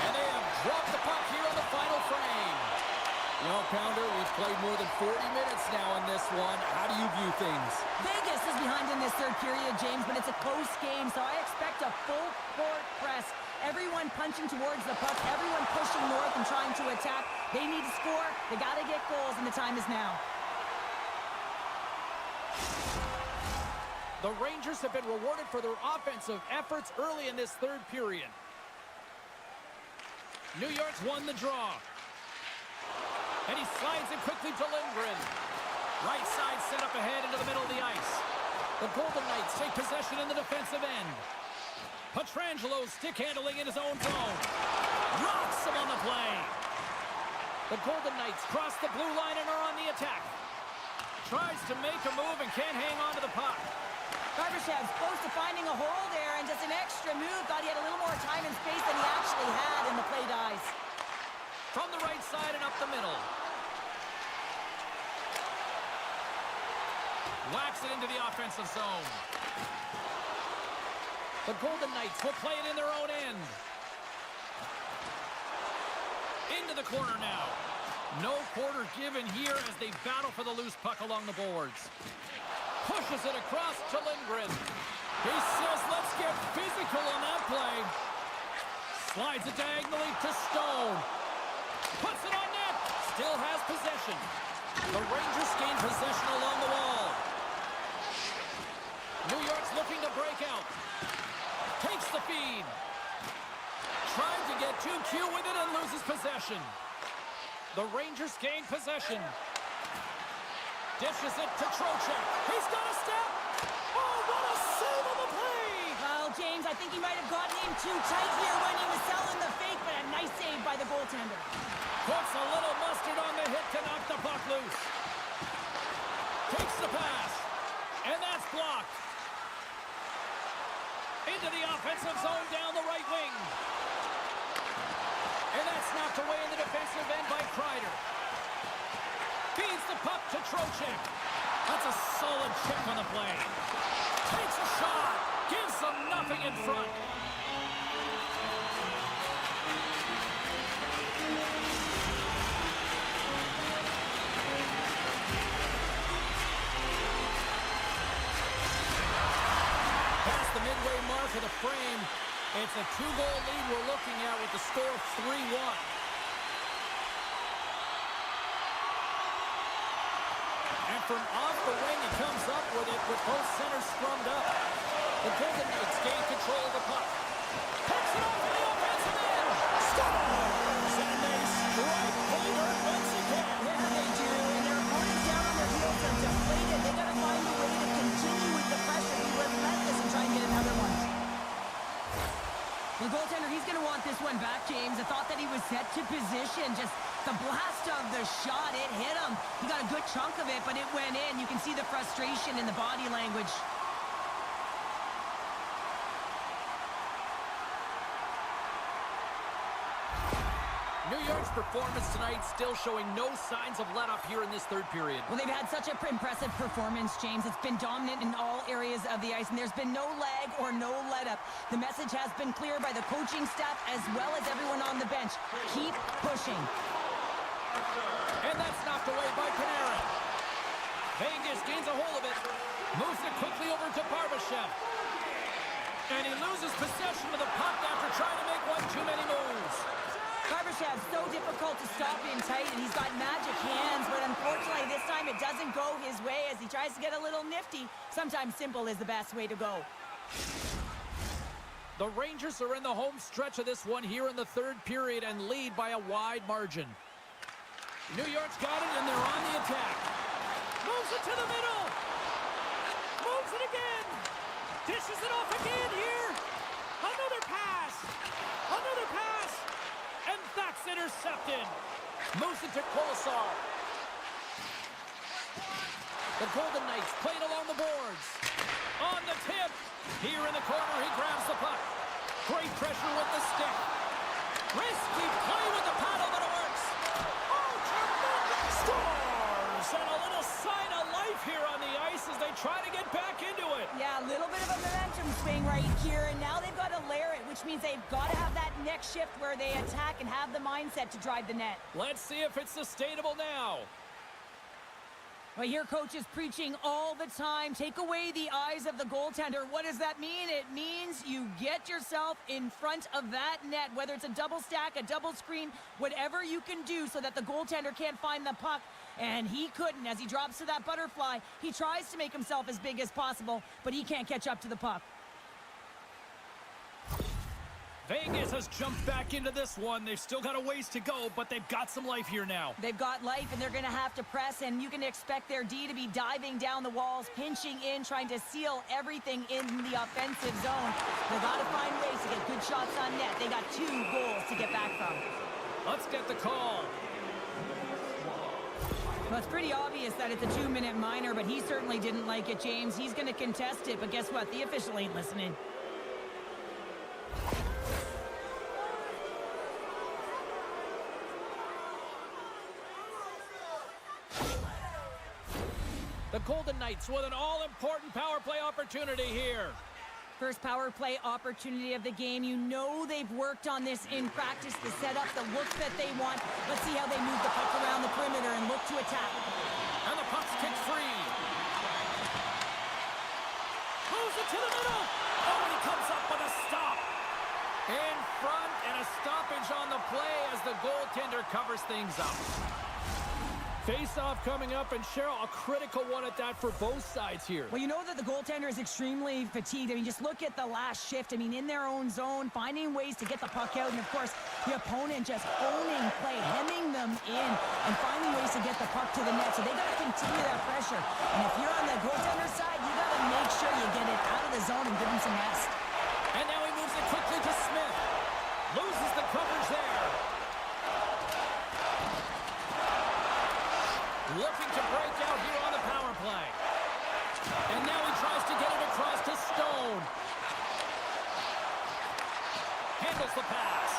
And they have dropped the puck here on the final frame. Well, Pounder, we've played more than 40 minutes now in this one. How do you view things? Vegas is behind in this third period, James, but it's a close game, so I expect a full court press. Everyone punching towards the puck, everyone pushing north and trying to attack. They need to score, they got to get goals, and the time is now. The Rangers have been rewarded for their offensive efforts early in this third period. New York's won the draw. And he slides it quickly to Lindgren. Right side set up ahead into the middle of the ice. The Golden Knights take possession in the defensive end. Pietrangelo stick handling in his own zone. Rocks him on the play. The Golden Knights cross the blue line and are on the attack. Tries to make a move and can't hang on to the puck. Barbashev's close to finding a hole there, and just an extra move. Thought he had a little more time and space than he actually had, and the play dies. From the right side and up the middle. Whacks it into the offensive zone. The Golden Knights will play it in their own end. Into the corner now. No quarter given here as they battle for the loose puck along the boards. Pushes it across to Lindgren. He says, let's get physical on that play. Slides it diagonally to Stone. Puts it on net. Still has possession. The Rangers gain possession along the wall. New York's looking to break out. Takes the feed. Trying to get too cute with it and loses possession. The Rangers gain possession. Dishes it to Trocheck. He's got a step. Oh, what a save on the play. Well, James, I think he might have gotten in too tight here when he was selling the fake, but a nice save by the goaltender. Puts a little mustard on the hit to knock the puck loose. Takes the pass. And that's blocked. Into the offensive zone down the right wing. And that's knocked away in the defensive end by Kreider. Feeds the puck to Trocheck. That's a solid check on the play. Takes a shot. Gives them nothing in front. Past the midway mark of the frame, it's a 2-goal lead we're looking at with the score of 3-1. And from off the wing, he comes up with it with both centers scrummed up. The Golden Knights gain control of the puck. Puts it off to the offensive end. Scores! And they strike Hayward once again. Yeah, they do. And their opponents down on their heels are deflated. They got to find a way to continue with the pressure. Be relentless and try and get another one. The goaltender, he's going to want this one back, James. I thought that he was set to position. Just the blast of the shot, it hit him. He got a good chunk of it, but it went in. You can see the frustration in the body language. New York's performance tonight still showing no signs of let-up here in this third period. Well, they've had such an impressive performance, James. It's been dominant in all areas of the ice, and there's been no lag or no let-up. The message has been clear by the coaching staff as well as everyone on the bench. Keep pushing. And that's knocked away by Panarin. Vegas gains a hold of it. Moves it quickly over to Barbashev. And he loses possession of the puck after trying to make one too many moves. Barbashev Barbashev, so difficult to stop in tight, and he's got magic hands, but unfortunately this time it doesn't go his way as he tries to get a little nifty. Sometimes simple is the best way to go. The Rangers are in the home stretch of this one here in the third period and lead by a wide margin. New York's got it, and they're on the attack. Moves it to the middle. Moves it again. Dishes it off again here. Another pass. Another pass. And that's intercepted. Moves it to Kolesar. The Golden Knights playing along the boards. On the tip. Here in the corner, he grabs the puck. Great pressure with the stick. Risky play with the paddle, but it works. Oh, tremendous! Scores! And a little sign of life here on the ice as they try to get back into it. Yeah, a little bit of a momentum swing right here, and now they've got to layer it, which means they've got to have that next shift where they attack and have the mindset to drive the net. Let's see if it's sustainable now. Well, here coach is preaching all the time. Take away the eyes of the goaltender. What does that mean? It means you get yourself in front of that net, whether it's a double stack, a double screen, whatever you can do so that the goaltender can't find the puck. And he couldn't. As he drops to that butterfly, he tries to make himself as big as possible, but he can't catch up to the puck. Vegas has jumped back into this one. They've still got a ways to go, but they've got some life here now. They've got life, and they're going to have to press, and you can expect their D to be diving down the walls, pinching in, trying to seal everything in the offensive zone. They've got to find ways to get good shots on net. They got 2 goals to get back from. Let's get the call. Well, it's pretty obvious that it's a 2-minute minor, but he certainly didn't like it, James. He's going to contest it, but guess what? The official ain't listening. The Golden Knights with an all-important power play opportunity here. First power play opportunity of the game. You know they've worked on this in practice to set up the look that they want. Let's see how they move the puck around the perimeter and look to attack. And the puck's kicked free. Moves it to the middle. Oh, and he comes up with a stop. In front, and a stoppage on the play as the goaltender covers things up. Face-off coming up, and Cheryl, a critical one at that for both sides here. Well, you know that the goaltender is extremely fatigued. I mean, just look at the last shift. I mean, in their own zone, finding ways to get the puck out, and of course, the opponent just owning play, hemming them in, and finding ways to get the puck to the net. So they got to continue that pressure. And if you're on the goaltender side, you got to make sure you get it out of the zone and give him some rest. And now he moves it quickly to Smith. Loses the coverage there. Looking to break out here on the power play. And now he tries to get it across to Stone. Handles the pass.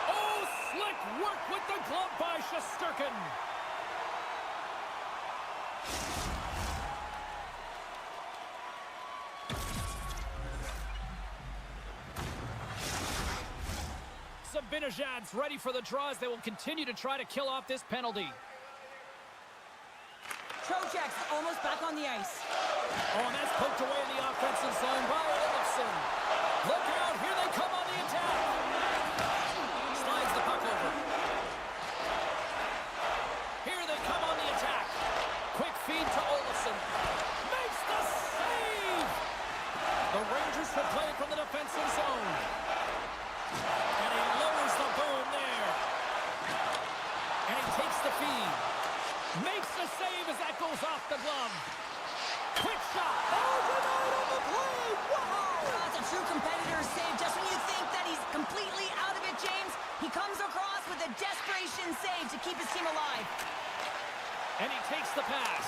Oh, slick work with the glove by Shesterkin. Zibanejad's ready for the draws. They will continue to try to kill off this penalty. Trocheck's almost back on the ice. Oh, and that's poked away in the offensive zone by Olofsson. Look out, here they come on the attack. Slides the puck over. Here they come on the attack. Quick feed to Olofsson. Makes the save! The Rangers will play it from the defensive zone. And he lowers the boom there. And he takes the feed. Makes the save as that goes off the glove. Quick shot. Oh, denied on the play. Wow. That's a true competitor's save. Just when you think that he's completely out of it, James, he comes across with a desperation save to keep his team alive. And he takes the pass.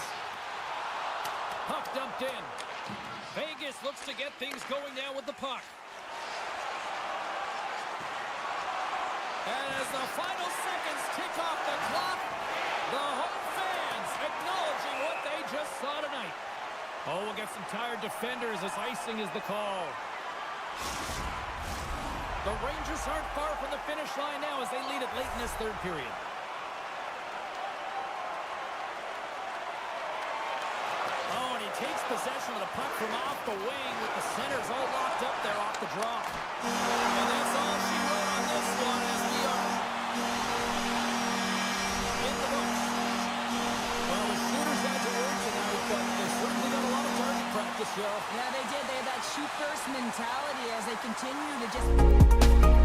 Puck dumped in. Vegas looks to get things going now with the puck. And as the final seconds tick off the clock, the home fans acknowledging what they just saw tonight. Oh, we'll get some tired defenders as icing is the call. The Rangers aren't far from the finish line now as they lead it late in this third period. Oh, and he takes possession of the puck from off the wing with the centers all locked up there off the draw. And that's all she wrote on this one as we are Joe. Yeah, they did. They had that shoot-first mentality as they continue to just...